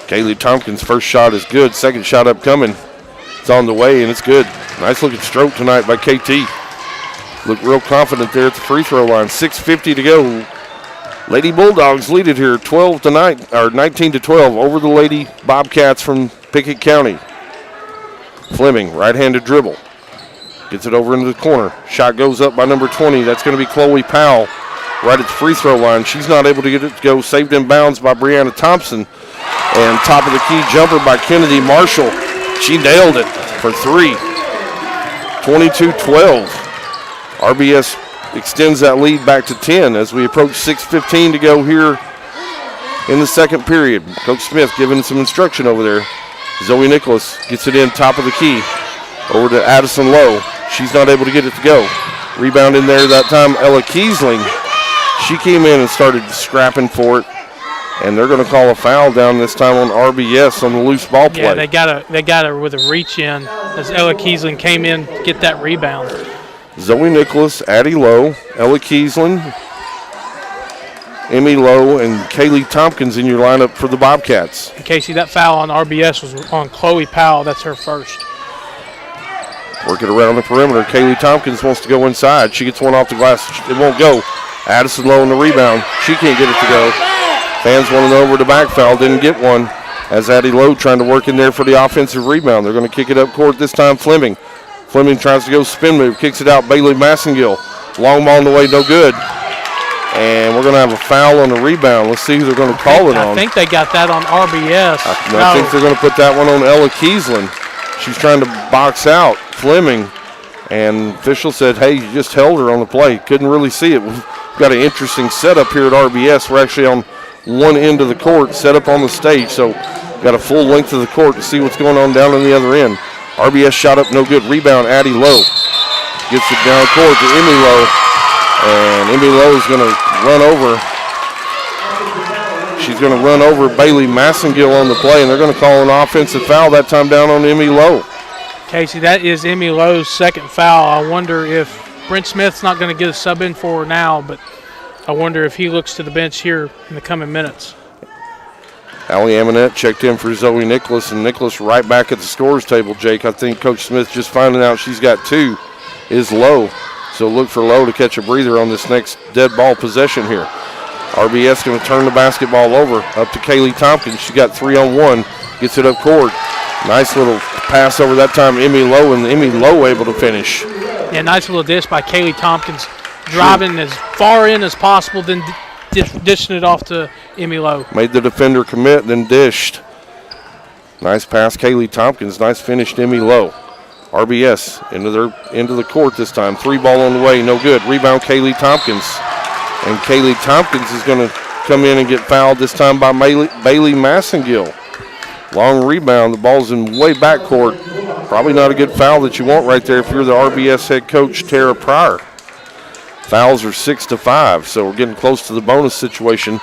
Kaylee Tompkins' first shot is good. Second shot upcoming. It's on the way, and it's good. Nice looking stroke tonight by KT. Look real confident there at the free throw line. 6:50 to go. Lady Bulldogs lead it here 19-12 over the Lady Bobcats from Pickett County. Fleming, right-handed dribble. Gets it over into the corner. Shot goes up by number 20. That's going to be Chloe Powell right at the free throw line. She's not able to get it to go. Saved in bounds by Brianna Thompson. And top of the key jumper by Kennedy Marshall. She nailed it for three. 22-12. RBS extends that lead back to 10 as we approach 6:15 to go here in the second period. Coach Smith giving some instruction over there. Zoe Nicholas gets it in top of the key over to Addison Lowe. She's not able to get it to go. Rebound in there that time, Ella Kiesling. She came in and started scrapping for it, and they're going to call a foul down this time on RBS on the loose ball play. Yeah, they got her with a reach in as Ella Kiesling came in to get that rebound. Zoe Nicholas, Addie Lowe, Ella Kiesling, Emmy Lowe, and Kaylee Tompkins in your lineup for the Bobcats. And Casey, that foul on RBS was on Chloe Powell. That's her first. Working around the perimeter. Kaylee Tompkins wants to go inside. She gets one off the glass. It won't go. Addison Lowe on the rebound. She can't get it to go. Fans wanted over the back foul. Didn't get one. As Addie Lowe trying to work in there for the offensive rebound. They're going to kick it up court this time. Fleming. Fleming tries to go spin move. Kicks it out. Bailey Massengill. Long ball on the way. No good. And we're going to have a foul on the rebound. Let's see who they're going to call it on. I think they got that on RBS. I think they're going to put that one on Ella Kiesling. She's trying to box out Fleming. And official said, hey, you just held her on the play. Couldn't really see it. got an interesting setup here at RBS. We're actually on one end of the court, set up on the stage, so got a full length of the court to see what's going on down on the other end. RBS shot up, no good. Rebound, Addie Lowe. Gets it down court to Emmy Lowe, and Emmy Lowe is going to run over. She's going to run over Bailey Massengill on the play, and they're going to call an offensive foul, that time down on Emmy Lowe. Casey, that is Emmy Lowe's second foul. I wonder if Brent Smith's not going to get a sub in for her now, but I wonder if he looks to the bench here in the coming minutes. Allie Amonette checked in for Zoe Nicholas, and Nicholas right back at the scorer's table, Jake. I think Coach Smith just finding out she's got 2 is Lowe. So look for Lowe to catch a breather on this next dead ball possession here. RBS going to turn the basketball over up to Kaylee Tompkins. She got 3-on-1, gets it up court. Nice little pass over that time, Emmy Lowe, and Emmy Lowe able to finish. Yeah, nice little dish by Kaylee Tompkins, driving as far in as possible, then dishing it off to Emmy Lowe. Made the defender commit, then dished. Nice pass, Kaylee Tompkins. Nice finish to Emmy Lowe. RBS into the court this time. 3 ball on the way, no good. Rebound, Kaylee Tompkins. And Kaylee Tompkins is going to come in and get fouled this time by Bailey Massengill. Long rebound. The ball's in way back court. Probably not a good foul that you want right there if you're the RBS head coach, Tara Pryor. Fouls are 6-5, so we're getting close to the bonus situation.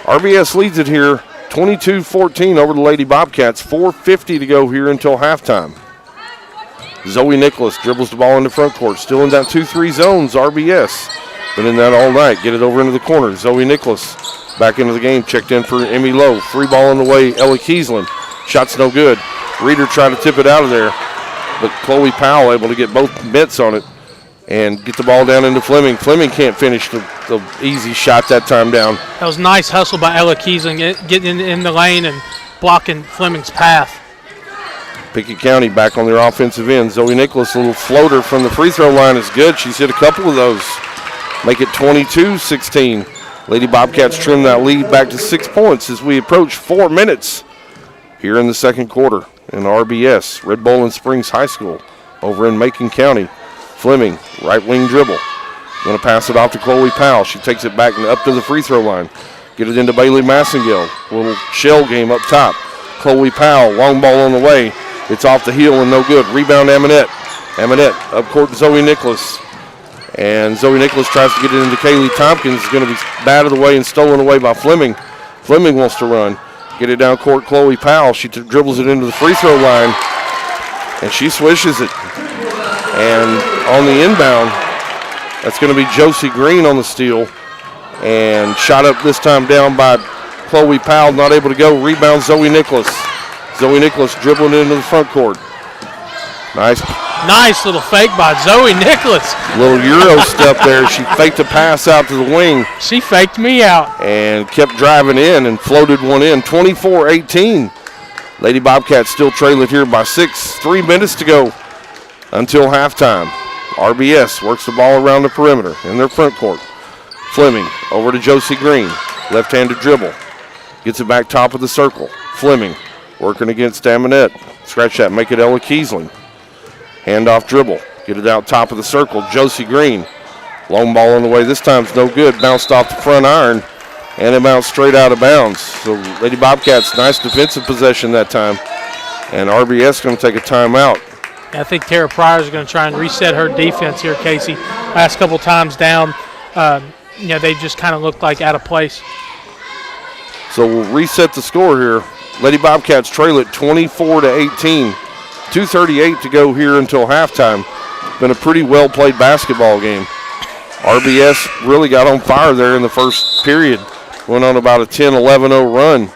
RBS leads it here 22-14 over the Lady Bobcats. 4:50 to go here until halftime. Zoe Nicholas dribbles the ball in the front court. Still in that 2-3 zones, RBS. Been in that all night. Get it over into the corner. Zoe Nicholas back into the game. Checked in for Emmy Lowe. 3 ball on the way, Ella Kiesland. Shot's no good. Reeder trying to tip it out of there, but Chloe Powell able to get both mitts on it and get the ball down into Fleming. Fleming can't finish the easy shot that time down. That was nice hustle by Ella Kiesling, getting in the lane and blocking Fleming's path. Pickett County back on their offensive end. Zoe Nicholas, a little floater from the free throw line is good. She's hit a couple of those. Make it 22-16. Lady Bobcats trim that lead back to 6 points as we approach 4 minutes here in the second quarter in RBS, Red Bowling Springs High School over in Macon County. Fleming, right wing dribble. Going to pass it off to Chloe Powell. She takes it back and up to the free throw line. Get it into Bailey Massengill. Little shell game up top. Chloe Powell, long ball on the way. It's off the heel and no good. Rebound, Amonette. Amonette up court to Zoe Nicholas. And Zoe Nicholas tries to get it into Kaylee Tompkins. It's going to be batted away and stolen away by Fleming. Fleming wants to run. Get it down court, Chloe Powell. She dribbles it into the free throw line, and she swishes it. And on the inbound, that's going to be Josie Green on the steal. And shot up this time down by Chloe Powell, not able to go. Rebound, Zoe Nicholas. Zoe Nicholas dribbling into the front court. Nice little fake by Zoe Nicholas. Little Euro step there. She faked a pass out to the wing. She faked me out. And kept driving in and floated one in. 24-18. Lady Bobcats still trail it here by 6. 3 minutes to go until halftime. RBS works the ball around the perimeter in their front court. Fleming over to Josie Green. Left-handed dribble. Gets it back top of the circle. Fleming working against Amonette. Scratch that. Make it Ella Kiesling. Handoff dribble. Get it out top of the circle. Josie Green. Long ball on the way. This time's no good. Bounced off the front iron. And it bounced straight out of bounds. So Lady Bobcats, nice defensive possession that time. And RBS going to take a timeout. I think Tara Pryor is going to try and reset her defense here, Casey. Last couple times down, they just kind of looked like out of place. So we'll reset the score here. Lady Bobcats trail it 24-18. 2:38 to go here until halftime. Been a pretty well-played basketball game. RBS really got on fire there in the first period. Went on about a 10-11-0 run.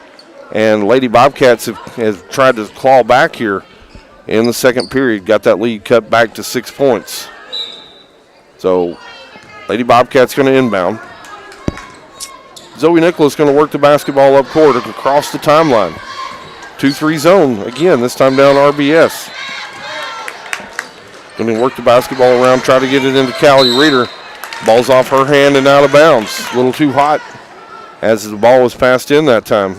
And Lady Bobcats have tried to claw back here in the second period. Got that lead cut back to 6 points. So Lady Bobcats going to inbound. Zoe Nicholas going to work the basketball up court across the timeline. 2-3 zone again, this time down RBS. Going to work the basketball around, try to get it into Callie Reeder. Ball's off her hand and out of bounds. A little too hot as the ball was passed in that time.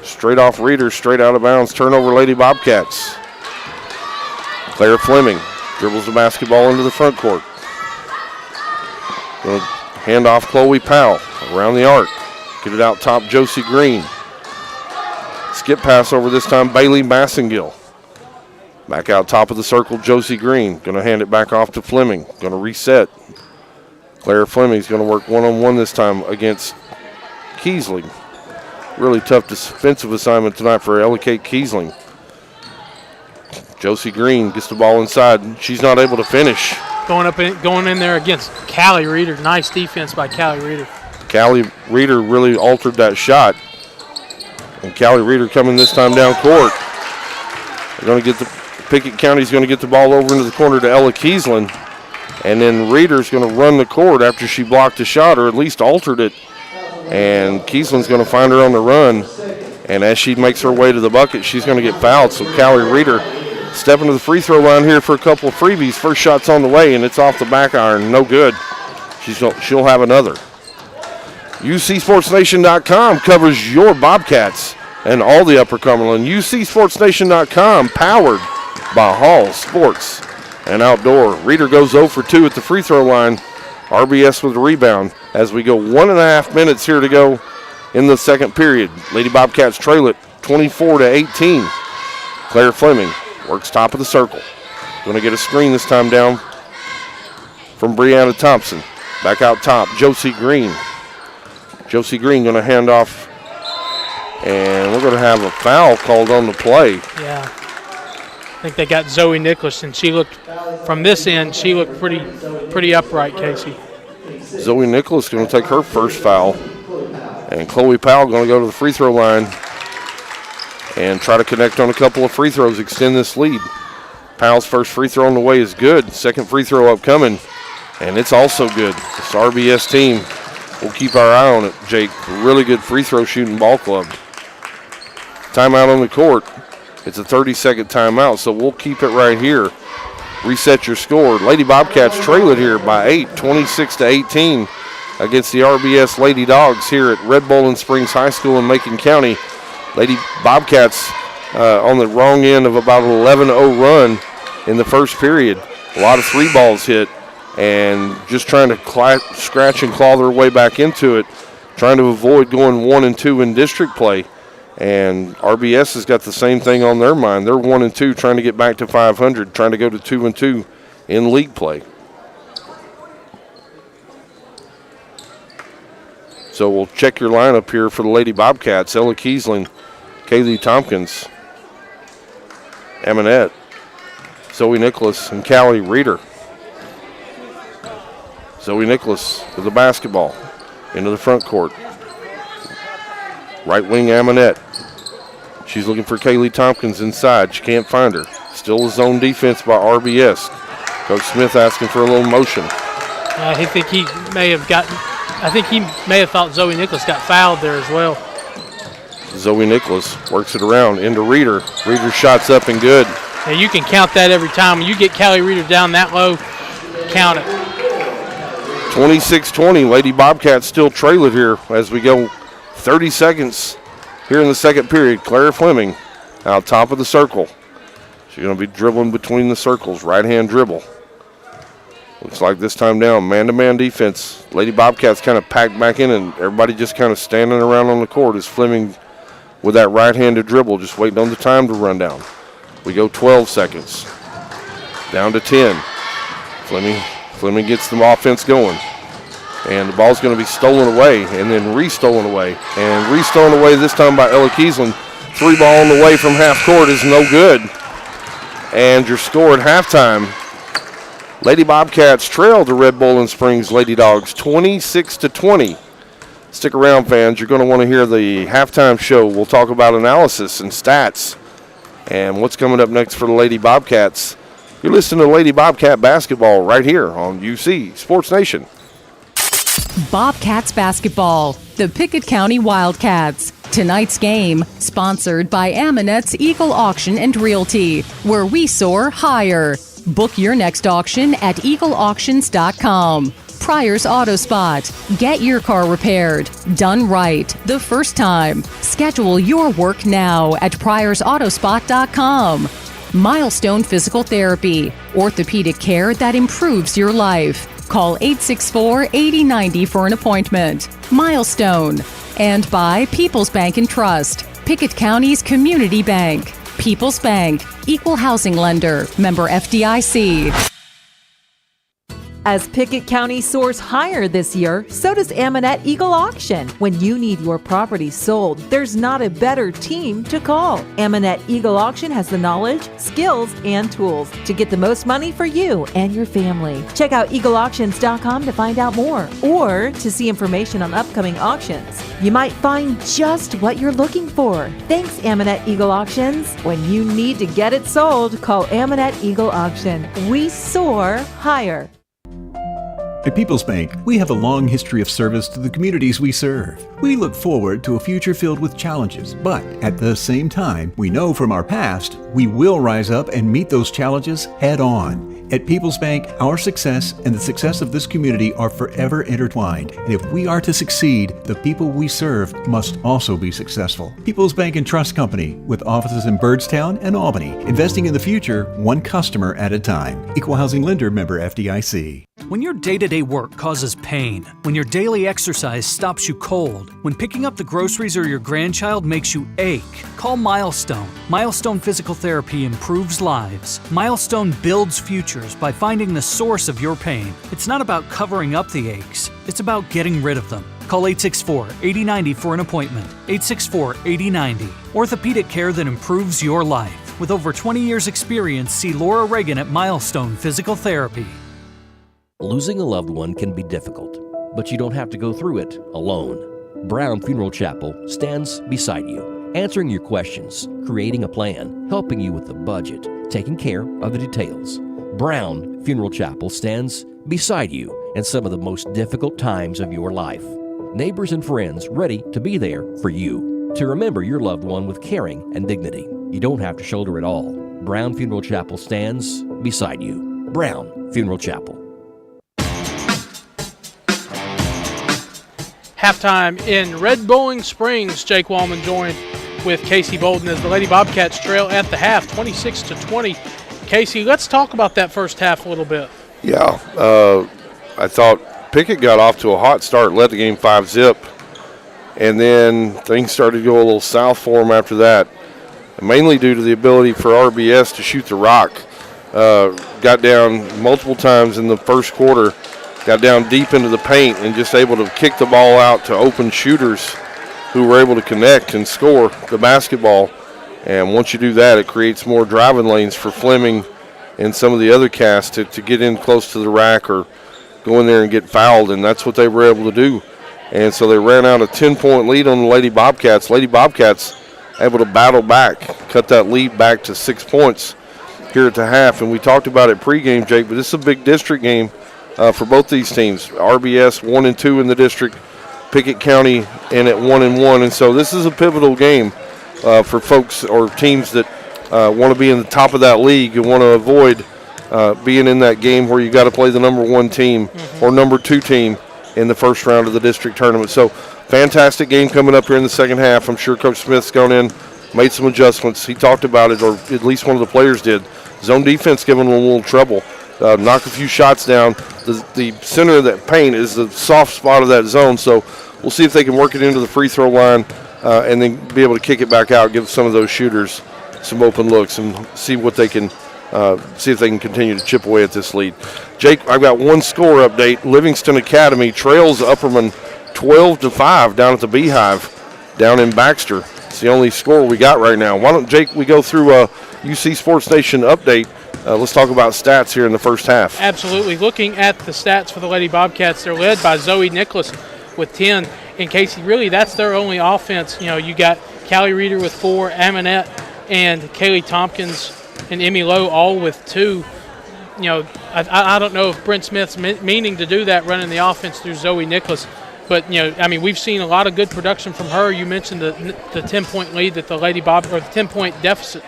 Straight off Reeder, straight out of bounds. Turnover, Lady Bobcats. Claire Fleming dribbles the basketball into the front court. Going to Hand off Chloe Powell around the arc. Get it out top, Josie Green. Skip pass over this time, Bailey Massengill. Back out top of the circle, Josie Green. Going to hand it back off to Fleming. Going to reset. Claire Fleming's going to work one-on-one this time against Kiesling. Really tough defensive assignment tonight for Ella Kate Kiesling. Josie Green gets the ball inside. She's not able to finish. Going in there against Callie Reeder. Nice defense by Callie Reeder. Callie Reeder really altered that shot. And Callie Reeder coming this time down court. They're going to get Pickett County's going to get the ball over into the corner to Ella Kiesling. And then Reeder's going to run the court after she blocked a shot, or at least altered it. And Kiesling's going to find her on the run. And as she makes her way to the bucket, she's going to get fouled. So Callie Reeder stepping to the free throw line here for a couple of freebies. First shot's on the way, and it's off the back iron. No good. She'll have another. UCSportsNation.com covers your Bobcats and all the Upper Cumberland. UCSportsNation.com powered by Hall Sports and Outdoor. Reeder goes 0 for 2 at the free throw line. RBS with a rebound as we go 1.5 minutes here to go in the second period. Lady Bobcats trail it 24-18. Claire Fleming works top of the circle. Going to get a screen this time down from Brianna Thompson. Back out top, Josie Green. Josie Green going to hand off, and we're going to have a foul called on the play. Yeah. I think they got Zoe Nicholas, and she looked, from this end, she looked pretty upright, Casey. Zoe Nicholas going to take her first foul. And Chloe Powell going to go to the free throw line and try to connect on a couple of free throws, extend this lead. Powell's first free throw on the way is good. Second free throw upcoming, and it's also good. This RBS team, we'll keep our eye on it, Jake. Really good free throw shooting ball club. Timeout on the court. It's a 30-second timeout, so we'll keep it right here. Reset your score. Lady Bobcats trail it here by 8, 26-18 against the RBS Lady Dogs here at Red Bowling Springs High School in Macon County. Lady Bobcats on the wrong end of about an 11-0 run in the first period. A lot of three balls hit and just trying to scratch and claw their way back into it, trying to avoid going 1 and 2 in district play. And RBS has got the same thing on their mind. They're 1 and 2, trying to get back to 500, trying to go to 2 and 2 in league play. So we'll check your lineup here for the Lady Bobcats. Ella Kiesling, Kaylee Tompkins, Eminette, Zoe Nicholas, and Callie Reeder. Zoe Nicholas with the basketball into the front court. Right wing Aminette. She's looking for Kaylee Tompkins inside. She can't find her. Still a zone defense by RBS. Coach Smith asking for a little motion. I think he may have thought Zoe Nicholas got fouled there as well. Zoe Nicholas works it around into Reeder. Reeder shots up and good. Now you can count that every time. When you get Callie Reeder down that low, count it. 26-20. Lady Bobcats still trail it here as we go 30 seconds here in the second period. Claire Fleming out top of the circle. She's going to be dribbling between the circles. Right-hand dribble. Looks like this time down, man-to-man defense. Lady Bobcats kind of packed back in, and everybody just kind of standing around on the court as Fleming with that right-handed dribble, just waiting on the time to run down. We go 12 seconds. Down to 10. Fleming gets the offense going. And the ball's going to be stolen away and then re-stolen away. And re-stolen away this time by Ella Kiesling. Three ball on the way from half court is no good. And your score at halftime, Lady Bobcats trail the Red Bowling Springs Lady Dogs 26-20. Stick around, fans. You're going to want to hear the halftime show. We'll talk about analysis and stats and what's coming up next for the Lady Bobcats. You're listening to Lady Bobcat basketball right here on UC Sports Nation. Bobcats basketball, the Pickett County Wildcats. Tonight's game, sponsored by Aminette's Eagle Auction and Realty, where we soar higher. Book your next auction at eagleauctions.com. Pryor's Auto Spot. Get your car repaired. Done right the first time. Schedule your work now at pryorsautospot.com. Milestone Physical Therapy. Orthopedic care that improves your life. Call 864-8090 for an appointment. Milestone. And by People's Bank and Trust, Pickett County's community bank. People's Bank, Equal Housing Lender, member FDIC. As Pickett County soars higher this year, so does Amonette Eagle Auction. When you need your property sold, there's not a better team to call. Amonette Eagle Auction has the knowledge, skills, and tools to get the most money for you and your family. Check out eagleauctions.com to find out more or to see information on upcoming auctions. You might find just what you're looking for. Thanks, Amonette Eagle Auctions. When you need to get it sold, call Amonette Eagle Auction. We soar higher. At People's Bank, we have a long history of service to the communities we serve. We look forward to a future filled with challenges, but at the same time, we know from our past, we will rise up and meet those challenges head on. At People's Bank, our success and the success of this community are forever intertwined. And if we are to succeed, the people we serve must also be successful. People's Bank and Trust Company, with offices in Byrdstown and Albany, investing in the future, one customer at a time. Equal Housing Lender, member FDIC. When your day-to-day work causes pain, when your daily exercise stops you cold, when picking up the groceries or your grandchild makes you ache, call Milestone. Milestone Physical Therapy improves lives. Milestone builds futures by finding the source of your pain. It's not about covering up the aches, it's about getting rid of them. Call 864-8090 for an appointment. 864-8090. Orthopedic care that improves your life. With over 20 years experience, see Laura Reagan at Milestone Physical Therapy. Losing a loved one can be difficult, but you don't have to go through it alone. Brown Funeral Chapel stands beside you, answering your questions, creating a plan, helping you with the budget, taking care of the details. Brown Funeral Chapel stands beside you in some of the most difficult times of your life. Neighbors and friends ready to be there for you, to remember your loved one with caring and dignity. You don't have to shoulder it all. Brown Funeral Chapel stands beside you. Brown Funeral Chapel. Halftime in Red Bowling Springs. Jake Wallman joined with Casey Bolden as the Lady Bobcats trail at the half, 26-20. Casey, let's talk about that first half a little bit. Yeah, I thought Pickett got off to a hot start, led the game 5-zip, and then things started to go a little south for them after that, mainly due to the ability for RBS to shoot the rock. Got down multiple times in the first quarter, got down deep into the paint and just able to kick the ball out to open shooters who were able to connect and score the basketball. And once you do that, it creates more driving lanes for Fleming and some of the other casts to get in close to the rack or go in there and get fouled, and that's what they were able to do. And so they ran out a 10-point lead on the Lady Bobcats. Lady Bobcats able to battle back, cut that lead back to 6 points here at the half. And we talked about it pregame, Jake, but this is a big district game for both these teams. RBS 1-2 in the district, Pickett County in at 1-1, and so this is a pivotal game for folks or teams that want to be in the top of that league and want to avoid being in that game where you got to play the number one team or number two team in the first round of the district tournament. So fantastic game coming up here in the second half. I'm sure Coach Smith's gone in, made some adjustments. He talked about it, or at least one of the players did. Zone defense giving them a little trouble. Knock a few shots down. The center of that paint is the soft spot of that zone, so we'll see if they can work it into the free throw line and then be able to kick it back out, give some of those shooters some open looks, and see what they can see if they can continue to chip away at this lead. Jake, I've got one score update. Livingston Academy trails Upperman 12-5 down at the Beehive down in Baxter. It's the only score we got right now. Why don't, Jake, we go through a UC Sports Nation update. Let's talk about stats here in the first half. Absolutely. Looking at the stats for the Lady Bobcats, they're led by Zoe Nicholas with 10. And Casey, really, that's their only offense. You know, you got Callie Reeder with 4, Amonette and Kaylee Tompkins and Emmy Lowe all with 2. You know, I don't know if Brent Smith's meaning to do that, running the offense through Zoe Nicholas. But, you know, I mean, we've seen a lot of good production from her. You mentioned the 10-point lead that the Lady Bob, or the 10-point deficit,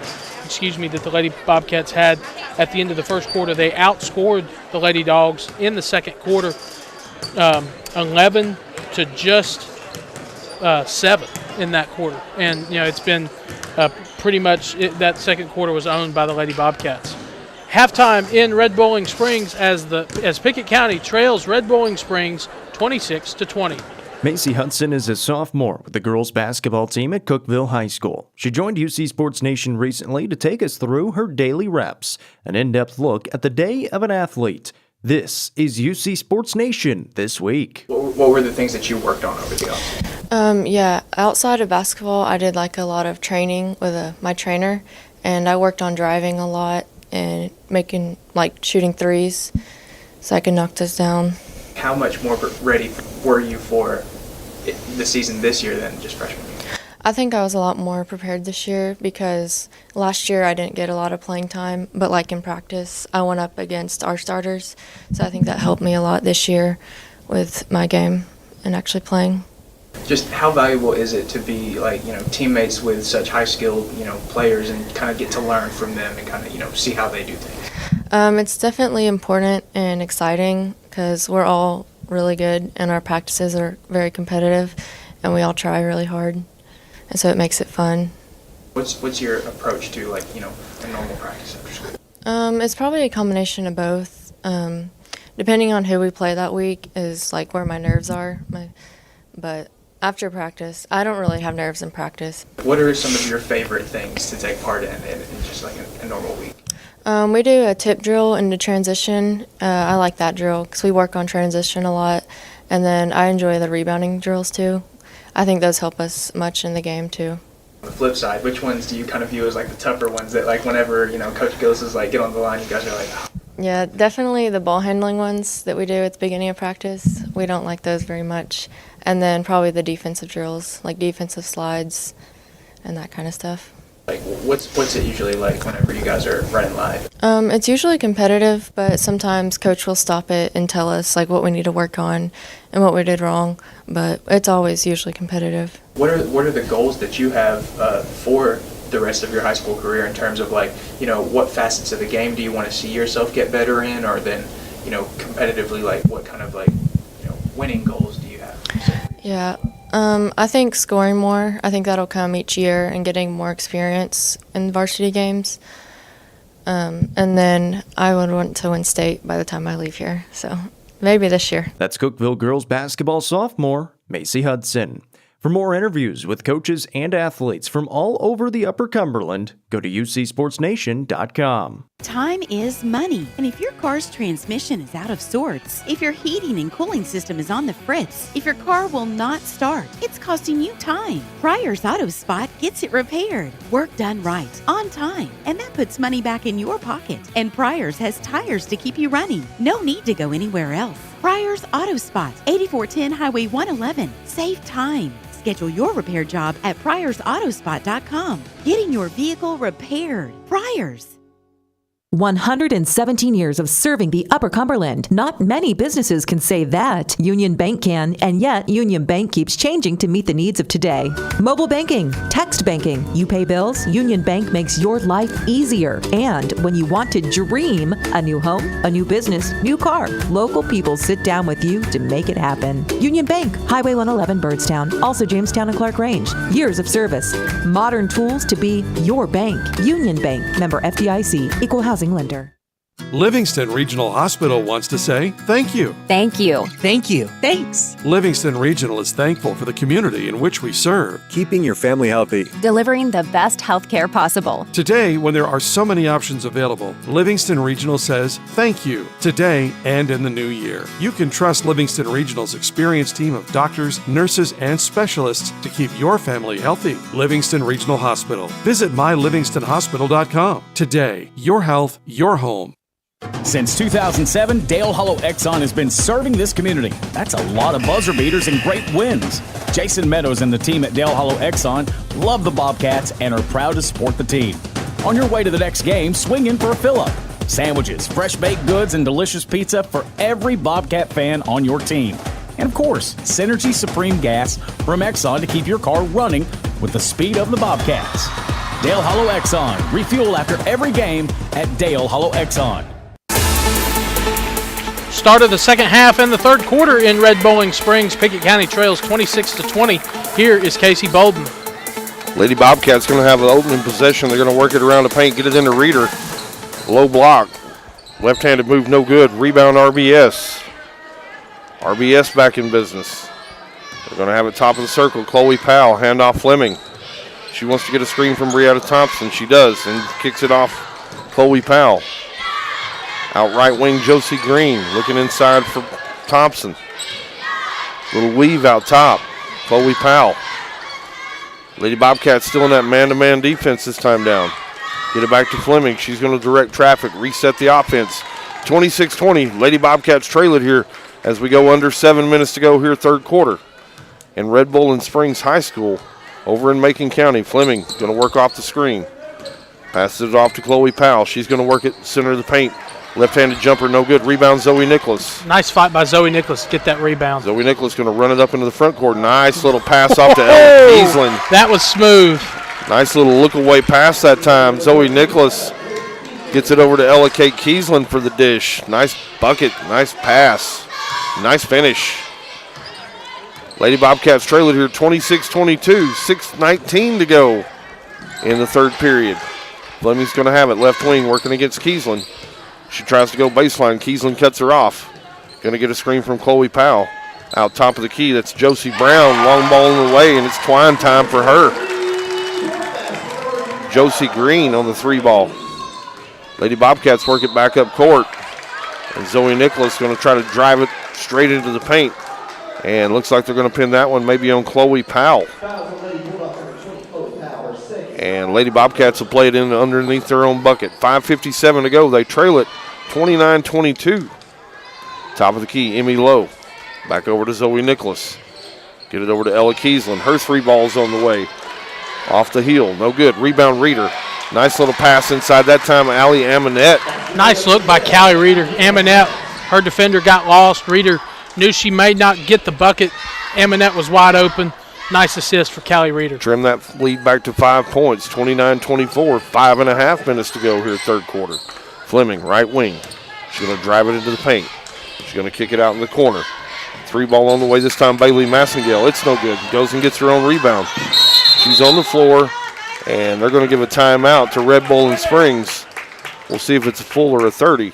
that the Lady Bobcats had at the end of the first quarter. They outscored the Lady Dogs in the second quarter, 11 to just 7 in that quarter. And, you know, it's been pretty much that second quarter was owned by the Lady Bobcats. Halftime in Red Bowling Springs as Pickett County trails Red Bowling Springs 26-20. Macy Hudson is a sophomore with the girls basketball team at Cookeville High School. She joined UC Sports Nation recently to take us through her daily reps, an in-depth look at the day of an athlete. This is UC Sports Nation This Week. What were the things that you worked on over the offseason? Outside of basketball, I did like a lot of training with my trainer, and I worked on driving a lot and shooting threes so I could knock those down. How much more ready were you for the season this year than just freshman year? I think I was a lot more prepared this year because last year I didn't get a lot of playing time, but like in practice, I went up against our starters, so I think that helped me a lot this year with my game and actually playing. Just how valuable is it to be teammates with such high-skilled players and kind of get to learn from them and kind of see how they do things? It's definitely important and exciting because we're all really good and our practices are very competitive and we all try really hard, and so it makes it fun. What's your approach to a normal practice after school? It's probably a combination of both. Depending on who we play that week is where my nerves are. But after practice, I don't really have nerves in practice. What are some of your favorite things to take part in just a normal week? We do a tip drill into transition. I like that drill because we work on transition a lot. And then I enjoy the rebounding drills too. I think those help us much in the game too. On the flip side, which ones do you kind of view as the tougher ones that whenever Coach Gillis is get on the line, you guys are oh. Yeah, definitely the ball handling ones that we do at the beginning of practice. We don't like those very much. And then probably the defensive drills, like defensive slides and that kind of stuff. What's it usually like whenever you guys are running live? It's usually competitive, but sometimes Coach will stop it and tell us what we need to work on and what we did wrong. But it's always usually competitive. What are the goals that you have for the rest of your high school career in terms of what facets of the game do you want to see yourself get better in, or then competitively what kind of winning goals do you have? Yeah. I think scoring more. I think that'll come each year and getting more experience in varsity games. And then I would want to win state by the time I leave here. So maybe this year. That's Cookeville girls basketball sophomore Macy Hudson. For more interviews with coaches and athletes from all over the Upper Cumberland, go to UCSportsNation.com. Time is money, and if your car's transmission is out of sorts, if your heating and cooling system is on the fritz, if your car will not start, it's costing you time. Pryor's Auto Spot gets it repaired. Work done right, on time, and that puts money back in your pocket. And Pryor's has tires to keep you running. No need to go anywhere else. Pryor's Auto Spot, 8410 Highway 111. Save time. Schedule your repair job at pryorsautospot.com. Getting your vehicle repaired. Pryor's. 117 years of serving the Upper Cumberland. Not many businesses can say that. Union Bank can, and yet Union Bank keeps changing to meet the needs of today. Mobile banking, text banking, you pay bills, Union Bank makes your life easier. And when you want to dream a new home, a new business, new car, local people sit down with you to make it happen. Union Bank, Highway 111 Birdstown, also Jamestown and Clark Range. Years of service, modern tools to be your bank. Union Bank, member FDIC, equal housing lender. Livingston Regional Hospital wants to say thank you. Thank you. Thank you. Thanks. Livingston Regional is thankful for the community in which we serve. Keeping your family healthy. Delivering the best health care possible. Today, when there are so many options available, Livingston Regional says thank you today and in the new year. You can trust Livingston Regional's experienced team of doctors, nurses, and specialists to keep your family healthy. Livingston Regional Hospital. Visit mylivingstonhospital.com. Today, your health, your home. Since 2007, Dale Hollow Exxon has been serving this community. That's a lot of buzzer beaters and great wins. Jason Meadows and the team at Dale Hollow Exxon love the Bobcats and are proud to support the team. On your way to the next game, swing in for a fill-up. Sandwiches, fresh baked goods, and delicious pizza for every Bobcat fan on your team. And of course, Synergy Supreme Gas from Exxon to keep your car running with the speed of the Bobcats. Dale Hollow Exxon. Refuel after every game at Dale Hollow Exxon. Start of the second half and the third quarter in Red Bowling Springs. Pickett County trails 26-20. Here is Casey Bolden. Lady Bobcats going to have an opening possession. They're going to work it around the paint, get it into Reeder. Low block. Left-handed move, no good. Rebound, RBS. RBS back in business. They're going to have it top of the circle. Chloe Powell, handoff Fleming. She wants to get a screen from Brianna Thompson. She does, and kicks it off Chloe Powell. Out right wing, Josie Green looking inside for Thompson. Little weave out top. Chloe Powell. Lady Bobcats still in that man-to-man defense this time down. Get it back to Fleming. She's going to direct traffic, reset the offense. 26-20. Lady Bobcats trail it here as we go under 7 minutes to go here, third quarter. In Red Bull and Springs High School over in Macon County. Fleming going to work off the screen. Passes it off to Chloe Powell. She's going to work it center of the paint. Left-handed jumper, no good. Rebound, Zoe Nicholas. Nice fight by Zoe Nicholas to get that rebound. Zoe Nicholas going to run it up into the front court. Nice little pass off to Ella Kiesling. That was smooth. Nice little look-away pass that time. Zoe Nicholas gets it over to Ella Kate Kiesling for the dish. Nice bucket, nice pass, nice finish. Lady Bobcats trail it here 26-22, 6:19 to go in the third period. Fleming's going to have it. Left wing working against Kiesling. She tries to go baseline. Kiesling cuts her off. Going to get a screen from Chloe Powell. Out top of the key, that's Josie Brown. Long ball in the way, and it's twine time for her. Josie Green on the three ball. Lady Bobcats work it back up court. And Zoe Nicholas going to try to drive it straight into the paint. And looks like they're going to pin that one maybe on Chloe Powell. And Lady Bobcats will play it in underneath their own bucket. 5:57 to go. They trail it 29-22. Top of the key, Emmy Lowe. Back over to Zoe Nicholas. Get it over to Ella Kiesling. Her three ball's on the way. Off the heel, no good. Rebound, Reeder. Nice little pass inside that time, Allie Amonette. Nice look by Callie Reeder. Amonette, her defender got lost. Reeder knew she may not get the bucket. Amonette was wide open. Nice assist for Callie Reeder. Trim that lead back to 5 points, 29-24. 5.5 minutes to go here, third quarter. Fleming, right wing. She's going to drive it into the paint. She's going to kick it out in the corner. Three ball on the way this time, Bailey Massengale. It's no good. Goes and gets her own rebound. She's on the floor, and they're going to give a timeout to Red Bull and Springs. We'll see if it's a full or a 30.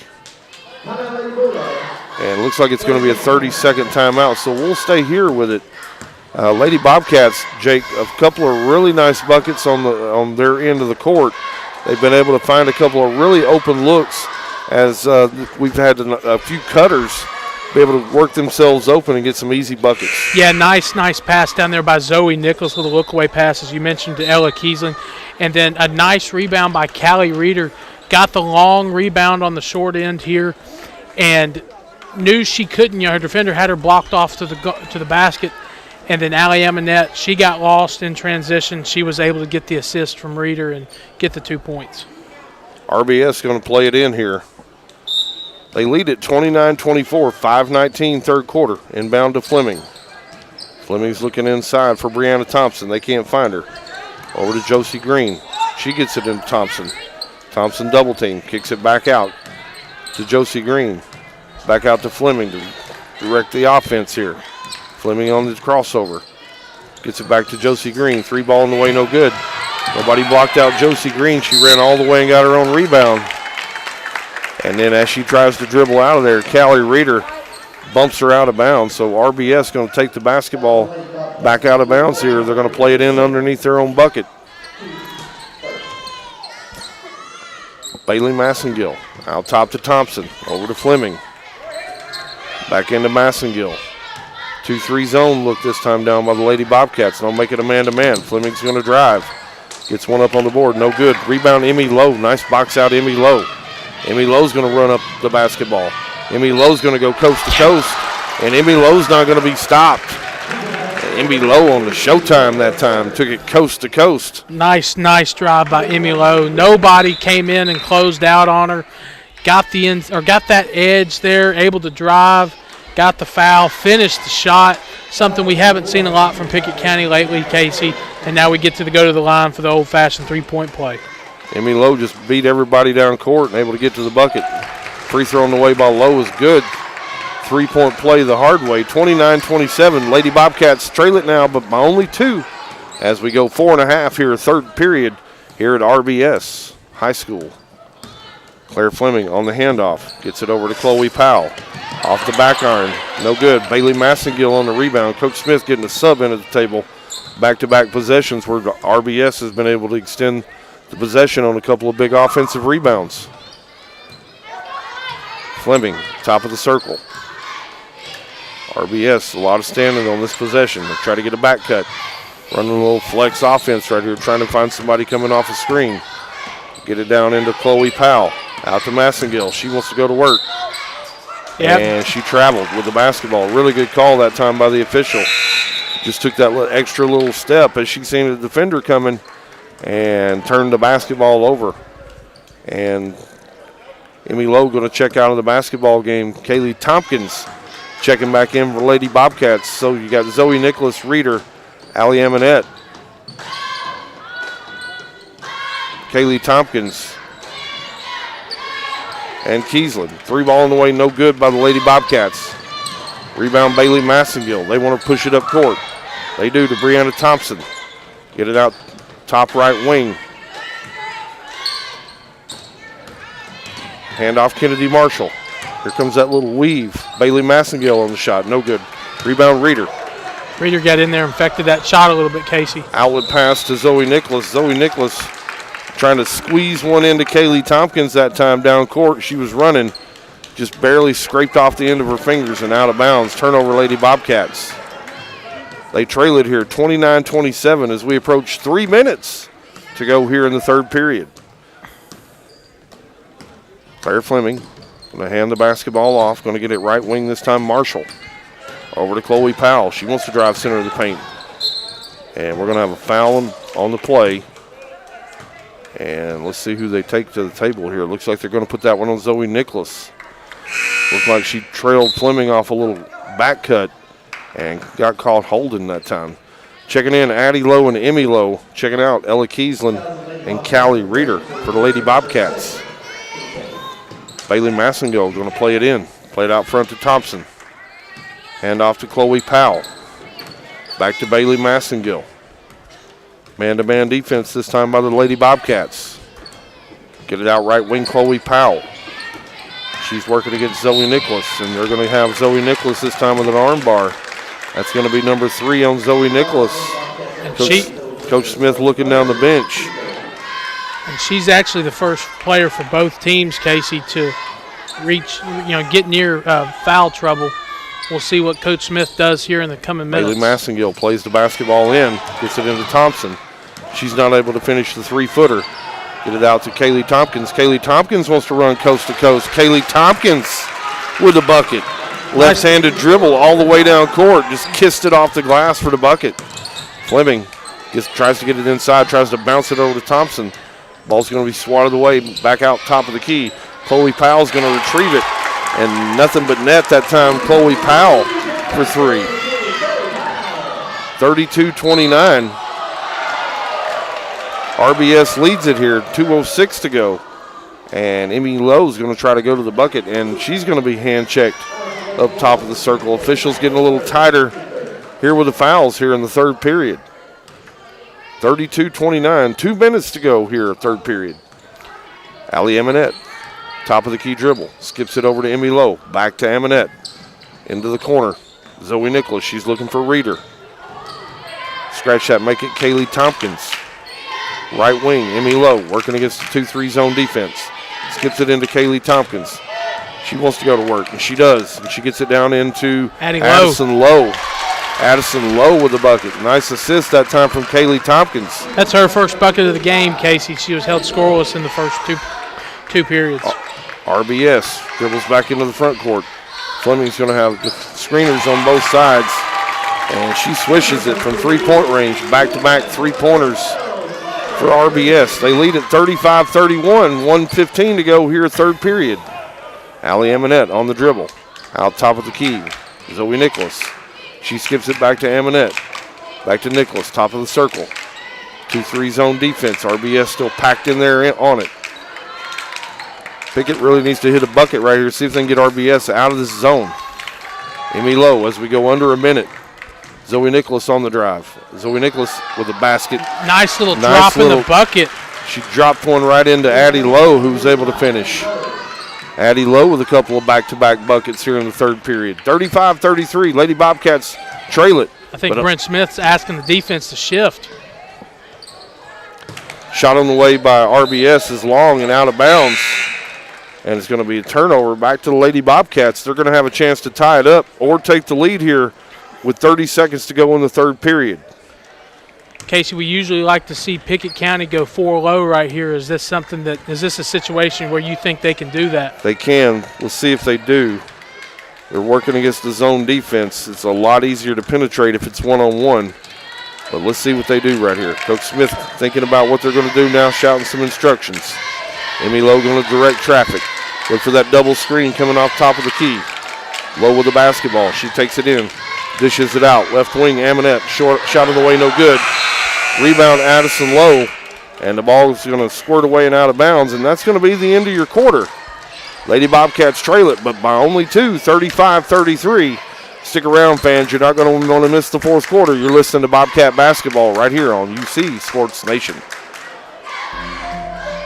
And it looks like it's going to be a 30-second timeout, so we'll stay here with it. Lady Bobcats, Jake, a couple of really nice buckets on their end of the court. They've been able to find a couple of really open looks as we've had a few cutters be able to work themselves open and get some easy buckets. Yeah, nice pass down there by Zoe Nichols with a look-away pass, as you mentioned, to Ella Kiesling. And then a nice rebound by Callie Reeder. Got the long rebound on the short end here and knew she couldn't. Her defender had her blocked off to the basket. And then Allie Amonette, she got lost in transition. She was able to get the assist from Reeder and get the 2 points. RBS going to play it in here. They lead at 29-24, 5:19 third quarter. Inbound to Fleming. Fleming's looking inside for Brianna Thompson. They can't find her. Over to Josie Green. She gets it into Thompson. Thompson double team, kicks it back out to Josie Green. Back out to Fleming to direct the offense here. Fleming on the crossover. Gets it back to Josie Green. Three ball in the way, no good. Nobody blocked out Josie Green. She ran all the way and got her own rebound. And then as she tries to dribble out of there, Callie Reeder bumps her out of bounds. So RBS going to take the basketball back out of bounds here. They're going to play it in underneath their own bucket. Bailey Massengill out top to Thompson. Over to Fleming. Back into Massengill. 2-3 zone look this time down by the Lady Bobcats. They'll make it a man-to-man. Fleming's going to drive. Gets one up on the board. No good. Rebound, Emmy Lowe. Nice box out, Emmy Lowe. Emmy Lowe's going to run up the basketball. Emmy Lowe's going to go coast to coast. And Emmy Lowe's not going to be stopped. Emmy Lowe on the showtime that time. Took it coast to coast. Nice drive by Emmy Lowe. Nobody came in and closed out on her. Got that edge there, able to drive. Got the foul, finished the shot, something we haven't seen a lot from Pickett County lately, Casey. And now we get to go to the line for the old-fashioned three-point play. Emmy Lowe just beat everybody down court and able to get to the bucket. Free throw on the way by Lowe is good. Three-point play the hard way, 29-27. Lady Bobcats trail it now, but by only 2 as we go 4.5 here, third period here at RBS High School. Claire Fleming on the handoff. Gets it over to Chloe Powell. Off the back iron. No good. Bailey Massengill on the rebound. Coach Smith getting a sub in at the table. Back-to-back possessions where RBS has been able to extend the possession on a couple of big offensive rebounds. Fleming, top of the circle. RBS, a lot of standing on this possession. They try to get a back cut. Running a little flex offense right here, trying to find somebody coming off a screen. Get it down into Chloe Powell. Out to Massengill. She wants to go to work. Yep. And she traveled with the basketball. Really good call that time by the official. Just took that extra little step as she seen the defender coming and turned the basketball over. And Emmy Lowe going to check out of the basketball game. Kaylee Tompkins checking back in for Lady Bobcats. So you got Zoe Nicholas, Reeder, Allie Amonette, Kaylee Tompkins, and Kiesland. 3 ball in the way, no good by the Lady Bobcats. Rebound Bailey Massengill. They want to push it up court. They do to Brianna Thompson. Get it out top right wing. Handoff Kennedy Marshall. Here comes that little weave. Bailey Massengill on the shot. No good. Rebound Reeder. Reeder got in there and affected that shot a little bit, Casey. Outlet pass to Zoe Nicholas. Zoe Nicholas trying to squeeze one into Kaylee Tompkins that time down court. She was running. Just barely scraped off the end of her fingers and out of bounds. Turnover Lady Bobcats. They trail it here 29-27 as we approach 3 minutes to go here in the third period. Claire Fleming going to hand the basketball off. Going to get it right wing this time, Marshall. Over to Chloe Powell. She wants to drive center of the paint. And we're going to have a foul on the play. And let's see who they take to the table here. Looks like they're going to put that one on Zoe Nicholas. Looks like she trailed Fleming off a little back cut and got caught holding that time. Checking in Addie Lowe and Emmy Lowe. Checking out Ella Kiesland and Callie Reeder for the Lady Bobcats. Bailey Massengill going to play it in. Play it out front to Thompson. Hand off to Chloe Powell. Back to Bailey Massengill. Man-to-man defense this time by the Lady Bobcats. Get it out right wing, Chloe Powell. She's working against Zoe Nicholas, and they're going to have Zoe Nicholas this time with an arm bar. That's going to be number 3 on Zoe Nicholas. Coach Smith looking down the bench. And she's actually the first player for both teams, Casey, to reach, get near foul trouble. We'll see what Coach Smith does here in the coming minutes. Bailey Massengill plays the basketball in, gets it into Thompson. She's not able to finish the 3-footer. Get it out to Kaylee Tompkins. Kaylee Tompkins wants to run coast to coast. Kaylee Tompkins with the bucket. Left-handed dribble all the way down court. Just kissed it off the glass for the bucket. Fleming tries to get it inside, tries to bounce it over to Thompson. Ball's going to be swatted away back out top of the key. Chloe Powell's going to retrieve it. And nothing but net that time, Chloe Powell for 3. 32-29. RBS leads it here, 2:06 to go. And Emmy Lowe's going to try to go to the bucket, and she's going to be hand-checked up top of the circle. Officials getting a little tighter here with the fouls here in the third period. 32-29, 2 minutes to go here, third period. Allie Amonette, top of the key dribble, skips it over to Emmy Lowe, back to Amonette, into the corner. Zoe Nicholas, she's looking for Reeder. Scratch that, make it Kaylee Tompkins. Right wing, Emmy Lowe, working against the 2-3 zone defense. Skips it into Kaylee Tompkins. She wants to go to work, and she does. And she gets it down into Addison Lowe. Addison Lowe with the bucket. Nice assist that time from Kaylee Tompkins. That's her first bucket of the game, Casey. She was held scoreless in the first two periods. RBS dribbles back into the front court. Fleming's going to have the screeners on both sides, and she swishes it from three-point range. Back-to-back three-pointers for RBS. They lead at 35-31, 1:15 to go here, third period. Allie Amonette on the dribble. Out top of the key. Zoe Nicholas. She skips it back to Amonette. Back to Nicholas, top of the circle. 2-3 zone defense. RBS still packed in there on it. Pickett really needs to hit a bucket right here, see if they can get RBS out of this zone. Emmy Lowe as we go under a minute. Zoe Nicholas on the drive. Zoe Nicholas with a basket. Nice little drop in the bucket. She dropped one right into Addie Lowe, who was able to finish. Addie Lowe with a couple of back-to-back buckets here in the third period. 35-33, Lady Bobcats trail it. I think Brent Smith's asking the defense to shift. Shot on the way by RBS is long and out of bounds. And it's going to be a turnover back to the Lady Bobcats. They're going to have a chance to tie it up or take the lead here with 30 seconds to go in the third period. Casey, we usually like to see Pickett County go 4 low right here. Is this a situation where you think they can do that? They can. We'll see if they do. They're working against the zone defense. It's a lot easier to penetrate if it's one-on-one. But let's see what they do right here. Coach Smith thinking about what they're going to do now, shouting some instructions. Emmy Lowe going to direct traffic. Look for that double screen coming off top of the key. Lowe with the basketball. She takes it in. Dishes it out. Left wing, Amonette. Shot in the way, no good. Rebound, Addison Lowe. And the ball is going to squirt away and out of bounds, and that's going to be the end of your quarter. Lady Bobcats trail it, but by only 2, 35-33. Stick around, fans. You're not going to want to miss the fourth quarter. You're listening to Bobcat basketball right here on UC Sports Nation.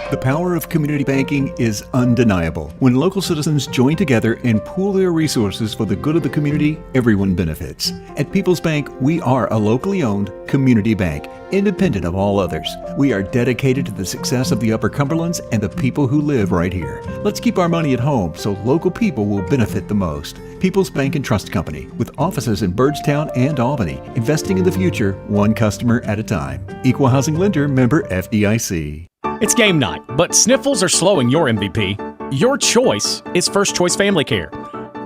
The power of community banking is undeniable. When local citizens join together and pool their resources for the good of the community, everyone benefits. At People's Bank, we are a locally owned community bank, independent of all others. We are dedicated to the success of the Upper Cumberlands and the people who live right here. Let's keep our money at home so local people will benefit the most. People's Bank and Trust Company, with offices in Byrdstown and Albany, investing in the future, one customer at a time. Equal Housing Lender, member FDIC. It's game night, but sniffles are slowing your MVP. Your choice is First Choice Family Care.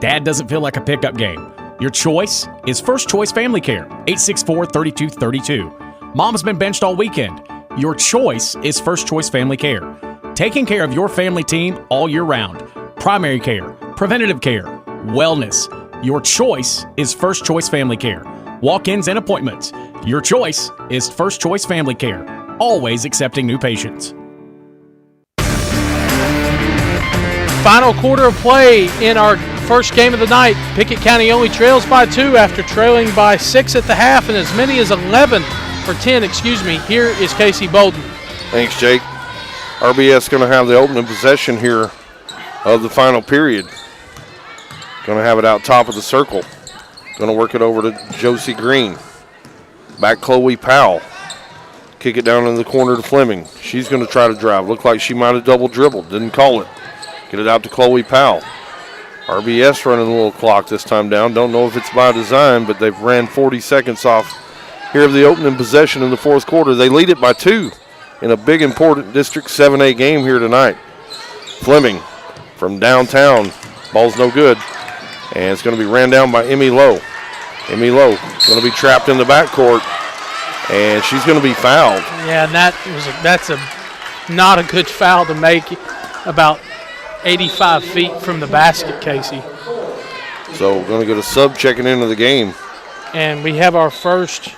Dad doesn't feel like a pickup game. Your choice is First Choice Family Care, 864-3232. Mom's been benched all weekend. Your choice is First Choice Family Care. Taking care of your family team all year round. Primary care, preventative care, wellness. Your choice is First Choice Family Care. Walk-ins and appointments. Your choice is First Choice Family Care. Always accepting new patients. Final quarter of play in our first game of the night. Pickett County only trails by 2 after trailing by 6 at the half and as many as 10. Here is Casey Bolden. Thanks, Jake. RBS going to have the opening possession here of the final period. Going to have it out top of the circle. Going to work it over to Josie Green. Back Chloe Powell. Kick it down in the corner to Fleming. She's going to try to drive. Looked like she might have double dribbled. Didn't call it. Get it out to Chloe Powell. RBS running a little clock this time down. Don't know if it's by design, but they've ran 40 seconds off here of the opening possession in the fourth quarter. They lead it by 2 in a big, important District 7A game here tonight. Fleming from downtown. Ball's no good. And it's going to be ran down by Emmy Lowe. Emmy Lowe going to be trapped in the backcourt. And she's going to be fouled. Yeah, and that's not a good foul to make about 85 feet from the basket, Casey. So we're going to get a sub checking into the game. And we have our first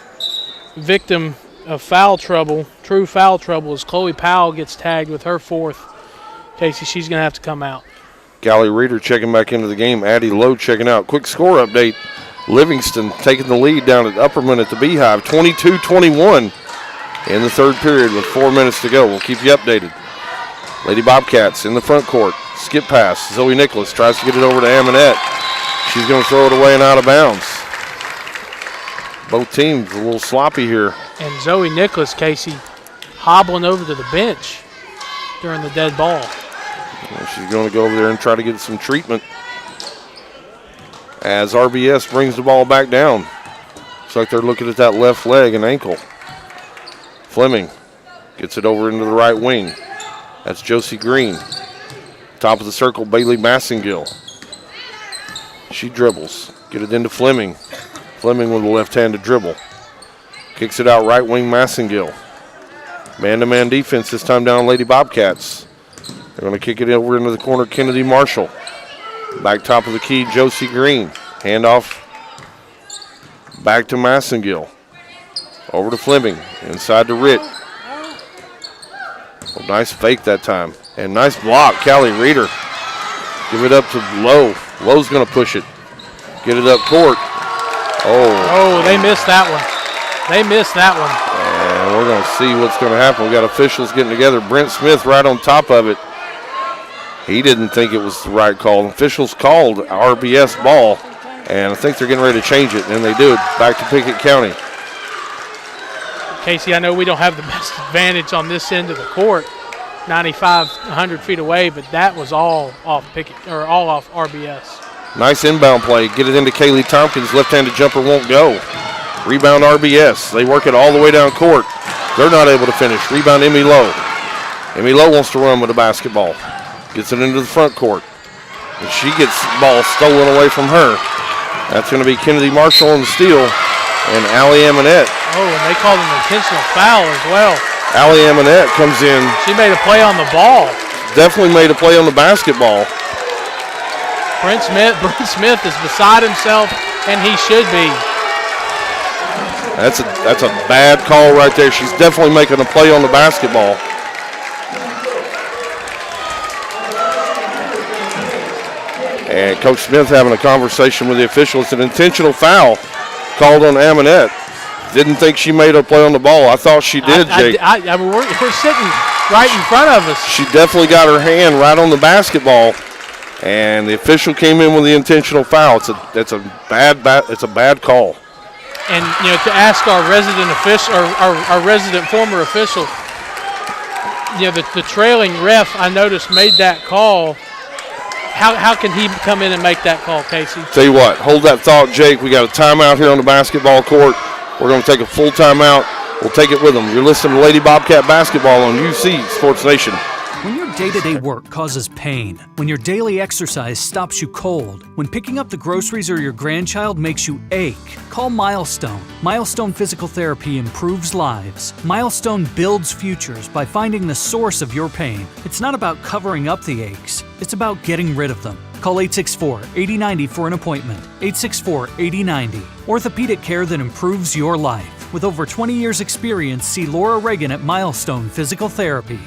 victim of foul trouble, true foul trouble, as Chloe Powell gets tagged with her 4th. Casey, she's going to have to come out. Callie Reeder checking back into the game. Addie Lowe checking out. Quick score update. Livingston taking the lead down at Upperman at the Beehive, 22-21 in the third period with 4 minutes to go. We'll keep you updated. Lady Bobcats in the front court. Skip pass. Zoe Nicholas tries to get it over to Amonette. She's going to throw it away and out of bounds. Both teams a little sloppy here. And Zoe Nicholas, Casey, hobbling over to the bench during the dead ball. She's going to go over there and try to get some treatment as RBS brings the ball back down. Looks like they're looking at that left leg and ankle. Fleming gets it over into the right wing. That's Josie Green. Top of the circle, Bailey Massengill. She dribbles. Get it into Fleming. Fleming with a left-handed dribble. Kicks it out right wing, Massengill. Man-to-man defense this time down Lady Bobcats. They're going to kick it over into the corner, Kennedy Marshall. Back top of the key, Josie Green. Handoff back to Massengill. Over to Fleming. Inside to Ritt. Oh, nice fake that time. And nice block, Callie Reeder. Give it up to Lowe. Lowe's going to push it. Get it up court. Oh, they missed that one. They missed that one. And we're going to see what's going to happen. We got officials getting together. Brent Smith right on top of it. He didn't think it was the right call. Officials called RBS ball, and I think they're getting ready to change it, and they do. Back to Pickett County. Casey, I know we don't have the best advantage on this end of the court, 95, 100 feet away, but that was all off Pickett, or all off RBS. Nice inbound play. Get it into Kaylee Tompkins. Left-handed jumper won't go. Rebound RBS. They work it all the way down court. They're not able to finish. Rebound Emmy Lowe. Emmy Lowe wants to run with the basketball. Gets it into the front court. And she gets the ball stolen away from her. That's going to be Kennedy Marshall on the steal. And Allie Amonette. Oh, and they called an intentional foul as well. Allie Amonette comes in. She made a play on the ball. Definitely made a play on the basketball. Brent Smith is beside himself, and he should be. That's a bad call right there. She's definitely making a play on the basketball. And Coach Smith having a conversation with the official. It's an intentional foul called on Amonette. Didn't think she made a play on the ball. I thought she did, Jake. We're sitting right in front of us. She definitely got her hand right on the basketball, and the official came in with the intentional foul. It's a bad call. And to ask our resident official, or our resident former official, the trailing ref, I noticed, made that call. How can he come in and make that call, Casey? Tell you what, hold that thought, Jake. We got a timeout here on the basketball court. We're going to take a full timeout. We'll take it with them. You're listening to Lady Bobcat Basketball on UC Sports Nation. When your day-to-day work causes pain, when your daily exercise stops you cold, when picking up the groceries or your grandchild makes you ache, call Milestone. Milestone Physical Therapy improves lives. Milestone builds futures by finding the source of your pain. It's not about covering up the aches. It's about getting rid of them. Call 864-8090 for an appointment. 864-8090. Orthopedic care that improves your life. With over 20 years' experience, see Laura Reagan at Milestone Physical Therapy.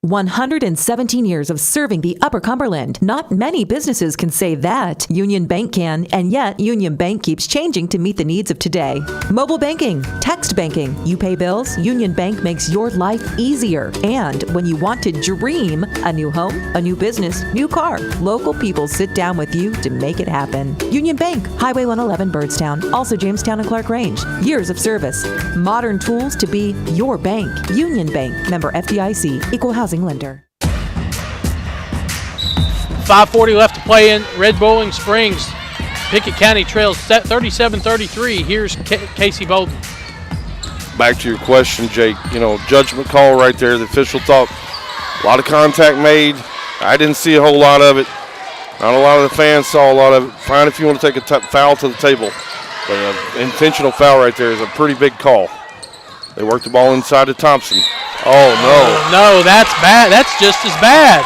117 years of serving the Upper Cumberland. Not many businesses can say that. Union Bank can, and yet Union Bank keeps changing to meet the needs of today. Mobile banking, text banking, you pay bills, Union Bank makes your life easier. And when you want to dream a new home, a new business, new car, local people sit down with you to make it happen. Union Bank, Highway 111 Birdstown, also Jamestown and Clark Range. Years of service, modern tools to be your bank. Union Bank, member FDIC, equal housing lender. 5:40 left to play in Red Bowling Springs. Pickett County trails 37-33. Here's Casey Bolden. Back to your question, Jake. Judgment call right there. The official thought a lot of contact made. I didn't see a whole lot of it. Not a lot of the fans saw a lot of it. Fine if you want to take a foul to the table. But an intentional foul right there is a pretty big call. They work the ball inside to Thompson. Oh, no. No, that's bad. That's just as bad.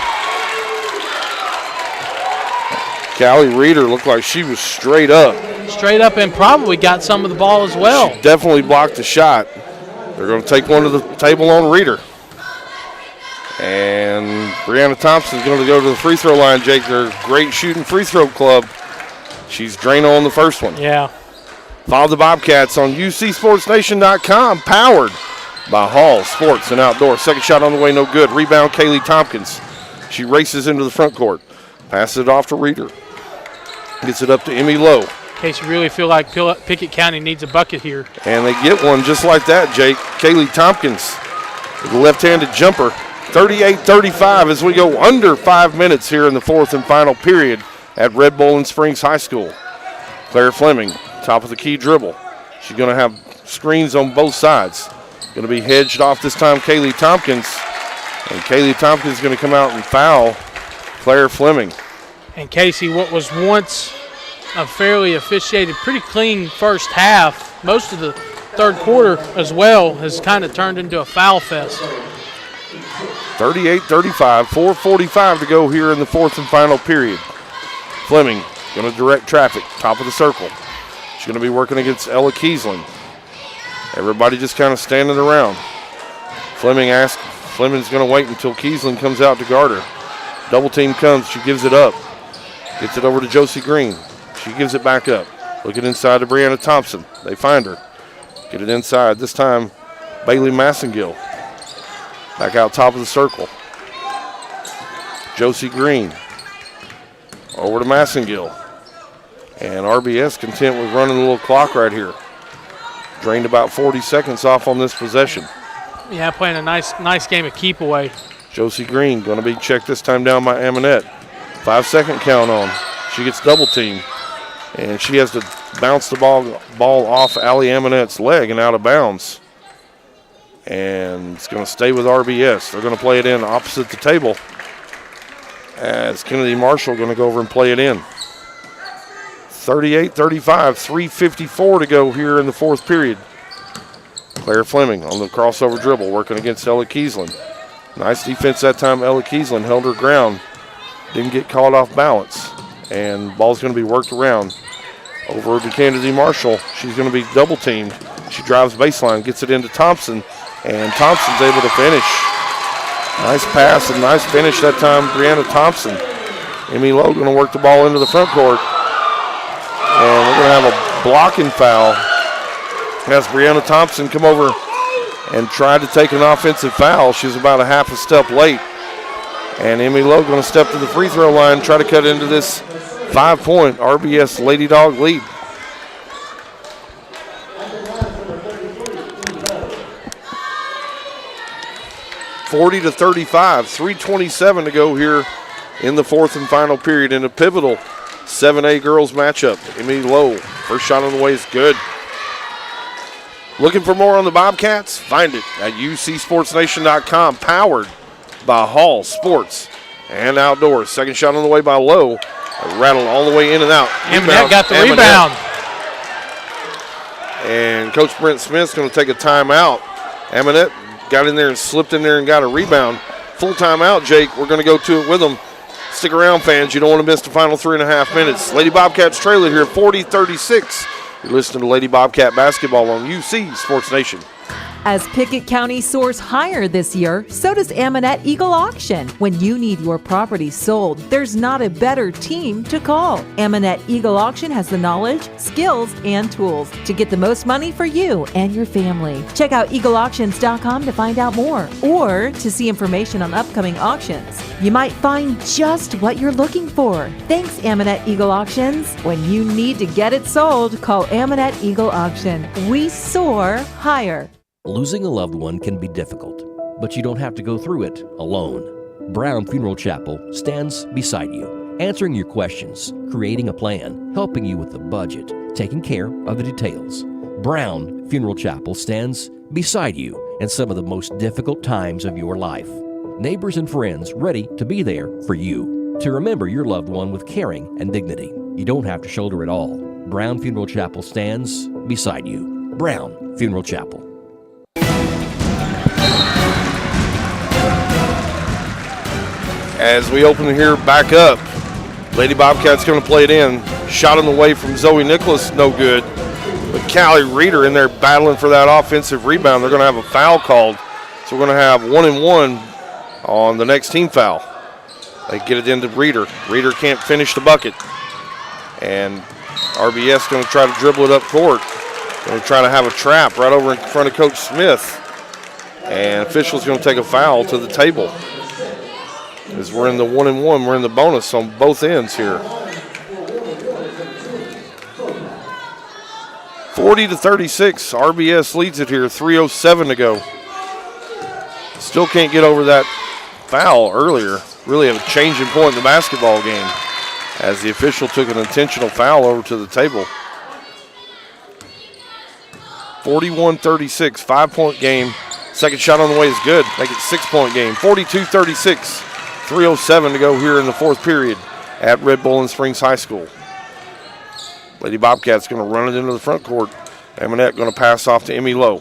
Callie Reeder looked like she was straight up. Straight up, and probably got some of the ball as well. She definitely blocked the shot. They're going to take one to the table on Reeder. And Brianna Thompson is going to go to the free throw line, Jake. They're a great shooting free throw club. She's Drano on the first one. Yeah. Follow the Bobcats on UCSportsNation.com, powered by Hall Sports and Outdoors. Second shot on the way, no good. Rebound, Kaylee Tompkins. She races into the front court. Passes it off to Reeder. Gets it up to Emmy Lowe. In case you really feel like Pickett County needs a bucket here. And they get one just like that, Jake. Kaylee Tompkins with a left-handed jumper. 38-35 as we go under 5 minutes here in the fourth and final period at Red Bowling Springs High School. Claire Fleming, top of the key dribble. She's going to have screens on both sides. Going to be hedged off this time, Kaylee Tompkins. And Kaylee Tompkins is going to come out and foul Claire Fleming. And Casey, what was once a fairly officiated, pretty clean first half, most of the third quarter as well, has kind of turned into a foul fest. 38-35, 4:45 to go here in the fourth and final period. Fleming going to direct traffic, top of the circle. She's going to be working against Ella Kiesling. Everybody just kind of standing around. Fleming's going to wait until Kiesling comes out to guard her. Double team comes, she gives it up. Gets it over to Josie Green. She gives it back up. Looking inside to Brianna Thompson. They find her. Get it inside. This time Bailey Massengill. Back out top of the circle. Josie Green. Over to Massengill. And RBS content with running a little clock right here. Drained about 40 seconds off on this possession. Yeah, playing a nice game of keep away. Josie Green going to be checked this time down by Amonette. 5-second count on. She gets double teamed. And she has to bounce the ball off Allie Amonette's leg and out of bounds. And it's going to stay with RBS. They're going to play it in opposite the table. As Kennedy Marshall going to go over and play it in. 38-35, 3:54 to go here in the fourth period. Claire Fleming on the crossover dribble working against Ella Kiesland. Nice defense that time. Ella Kiesland held her ground. Didn't get caught off balance. And ball's going to be worked around. Over to Kennedy Marshall. She's going to be double teamed. She drives baseline, gets it into Thompson. And Thompson's able to finish. Nice pass and nice finish that time, Brianna Thompson. Emmy Lowe going to work the ball into the front court. And we're going to have a blocking foul as Brianna Thompson come over and try to take an offensive foul. She was about a half a step late. And Emmy Lowe going to step to the free throw line, try to cut into this 5-point RBS Lady Dog lead. (40-35), 3:27 to go here in the fourth and final period in a pivotal 7A girls matchup. Emmy Lowe, first shot on the way is good. Looking for more on the Bobcats? Find it at ucsportsnation.com, powered by Hall Sports and Outdoors. Second shot on the way by Lowe. Rattled all the way in and out. Amonette got the rebound. And Coach Brent Smith's going to take a timeout. Amonette got in there and slipped in there and got a rebound. Full timeout, Jake. We're going to go to it with them. Stick around, fans. You don't want to miss the final 3.5 minutes. Lady Bobcats trail it here 40-36. You're listening to Lady Bobcat basketball on UC Sports Nation. As Pickett County soars higher this year, so does Amonette Eagle Auction. When you need your property sold, there's not a better team to call. Amonette Eagle Auction has the knowledge, skills, and tools to get the most money for you and your family. Check out eagleauctions.com to find out more or to see information on upcoming auctions. You might find just what you're looking for. Thanks, Amonette Eagle Auctions. When you need to get it sold, call Amonette Eagle Auction. We soar higher. Losing a loved one can be difficult, but you don't have to go through it alone. Brown Funeral Chapel stands beside you, answering your questions, creating a plan, helping you with the budget, taking care of the details. Brown Funeral Chapel stands beside you in some of the most difficult times of your life. Neighbors and friends ready to be there for you, to remember your loved one with caring and dignity. You don't have to shoulder it all. Brown Funeral Chapel stands beside you. Brown Funeral Chapel. As we open here back up, Lady Bobcats going to play it in. Shot on the way from Zoe Nicholas, no good. But Callie Reeder in there battling for that offensive rebound. They're going to have a foul called. So we're going to have 1-and-1 on the next team foul. They get it into Reeder. Reeder can't finish the bucket. And RBS going to try to dribble it up court. Going to try to have a trap right over in front of Coach Smith. And officials going to take a foul to the table. As we're in the 1-and-1, we're in the bonus on both ends here. 40-36, RBS leads it here, 3:07 to go. Still can't get over that foul earlier. Really a changing point in the basketball game as the official took an intentional foul over to the table. 41-36, 5-point game. Second shot on the way is good. Make it 6-point game. 42-36. 3:07 to go here in the fourth period at Red Bull and Springs High School. Lady Bobcats going to run it into the front court. Amonette going to pass off to Emmy Lowe.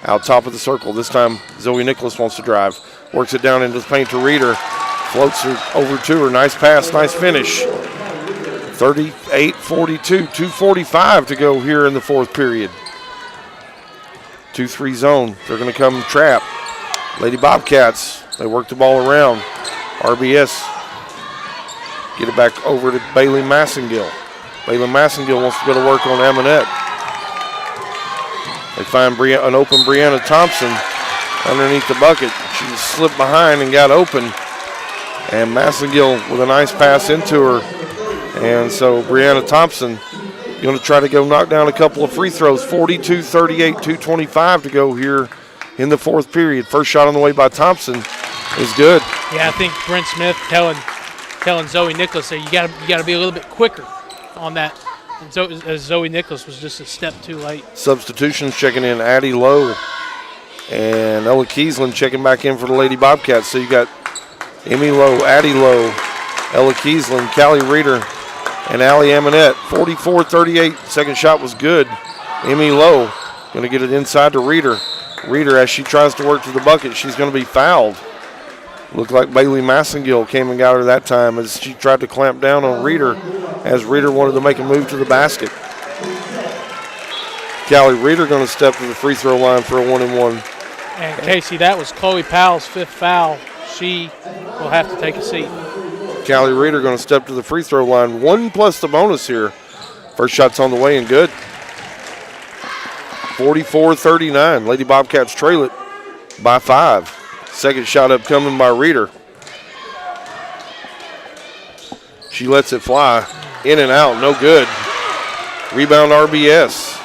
Out top of the circle. This time Zoe Nicholas wants to drive. Works it down into the paint to Reeder. Floats her over to her. Nice pass, nice finish. 38-42, 2:45 to go here in the fourth period. 2-3 zone. They're going to come trap. Lady Bobcats, they work the ball around. RBS get it back over to Bailey Massengill. Bailey Massengill wants to go to work on Amonette. They find an open Brianna Thompson underneath the bucket. She slipped behind and got open. And Massengill with a nice pass into her. And so Brianna Thompson going to try to go knock down a couple of free throws. 42-38, 2:25 to go here in the fourth period. First shot on the way by Thompson is good. Yeah, I think Brent Smith telling Zoe Nicholas that you got to be a little bit quicker on that. And Zoe Nicholas was just a step too late. Substitutions checking in Addie Lowe and Ella Kiesland checking back in for the Lady Bobcats. So you got Emmy Lowe, Addie Lowe, Ella Kiesland, Callie Reeder, and Allie Amonette. 44-38. Second shot was good. Emmy Lowe going to get it inside to Reeder. Reeder, as she tries to work to the bucket, she's going to be fouled. Looked like Bailey Massengill came and got her that time as she tried to clamp down on Reeder as Reeder wanted to make a move to the basket. Callie Reeder going to step to the free throw line for a 1-and-1. And Casey, that was Chloe Powell's fifth foul. She will have to take a seat. Callie Reeder going to step to the free throw line. 1 plus the bonus here. First shot's on the way and good. 44-39. Lady Bobcats trail it by 5. Second shot upcoming by Reeder. She lets it fly. In and out, no good. Rebound RBS.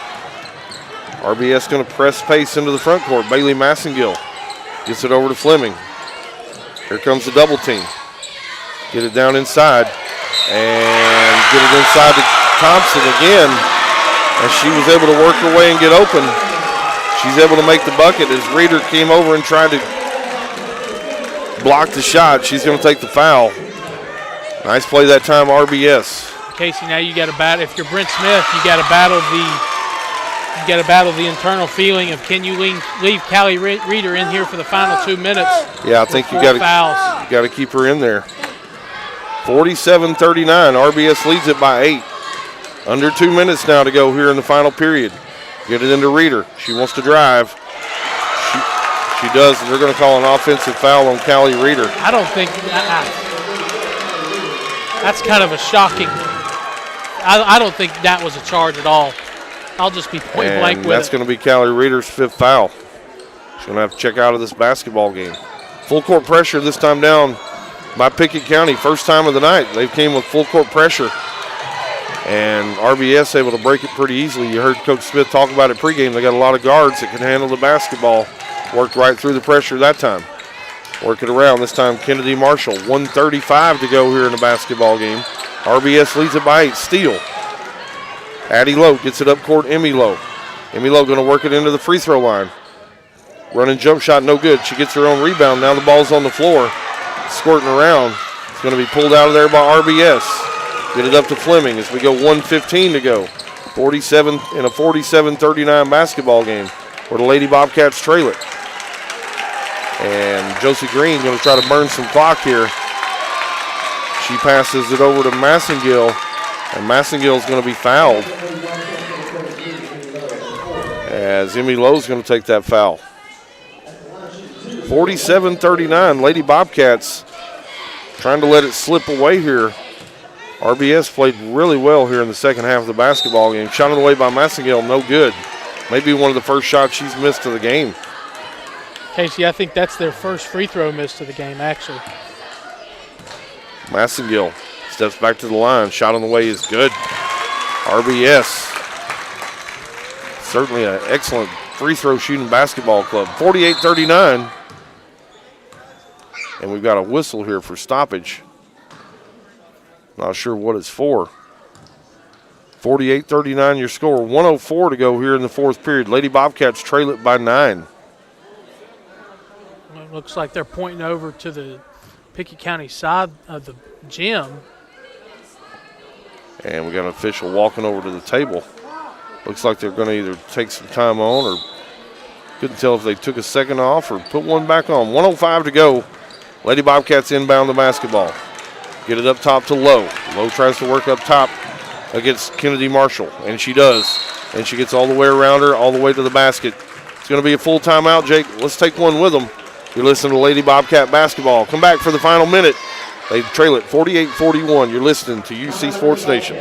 RBS going to press pace into the front court. Bailey Massengill gets it over to Fleming. Here comes the double team. Get it down inside. And get it inside to Thompson again. As she was able to work her way and get open. She's able to make the bucket as Reeder came over and tried to block the shot. She's going to take the foul. Nice play that time, RBS. Casey, now you got to battle. If you're Brent Smith, you got to battle the internal feeling of can you leave Callie Reeder in here for the final 2 minutes? Yeah, I think you got to keep her in there. 47-39. RBS leads it by 8. Under 2 minutes now to go here in the final period. Get it into Reeder. She wants to drive. She does, and they're going to call an offensive foul on Callie Reeder. I don't think that's kind of a shocking. I don't think that was a charge at all. I'll just be point blank with that's going to be Callie Reeder's 5th foul. She's going to have to check out of this basketball game. Full court pressure this time down by Pickett County. First time of the night. They came with full court pressure. And RBS able to break it pretty easily. You heard Coach Smith talk about it pregame. They got a lot of guards that can handle the basketball. Worked right through the pressure that time. Work it around. This time Kennedy Marshall. 1:35 to go here in the basketball game. RBS leads it by 8. Steal. Addie Lowe gets it up court. Emmy Lowe. Emmy Lowe going to work it into the free throw line. Running jump shot, no good. She gets her own rebound. Now the ball's on the floor. Squirting around. It's going to be pulled out of there by RBS. Get it up to Fleming as we go 1:15 to go. 47-39 basketball game where the Lady Bobcats trail it. And Josie Green going to try to burn some clock here. She passes it over to Massengill, and Massengill's going to be fouled. As Emmy Lowe's going to take that foul. 47-39, Lady Bobcats trying to let it slip away here. RBS played really well here in the second half of the basketball game. Shot on the way by Massengill, no good. Maybe one of the first shots she's missed of the game. Casey, I think that's their first free throw miss of the game, actually. Massengill steps back to the line. Shot on the way is good. RBS, certainly an excellent free throw shooting basketball club. 48-39. And we've got a whistle here for stoppage. Not sure what it's for. 48-39 your score. 1:04 to go here in the fourth period. Lady Bobcats trail it by 9. Well, it looks like they're pointing over to the Pickett County side of the gym. And we got an official walking over to the table. Looks like they're going to either take some time on or couldn't tell if they took a second off or put one back on. 1:05 to go. Lady Bobcats inbound the basketball. Get it up top to Lowe. Lowe tries to work up top against Kennedy Marshall, and she does. And she gets all the way around her, all the way to the basket. It's going to be a full timeout, Jake. Let's take one with them. You're listening to Lady Bobcat basketball. Come back for the final minute. They trail it 48-41. You're listening to UC Sports Nation.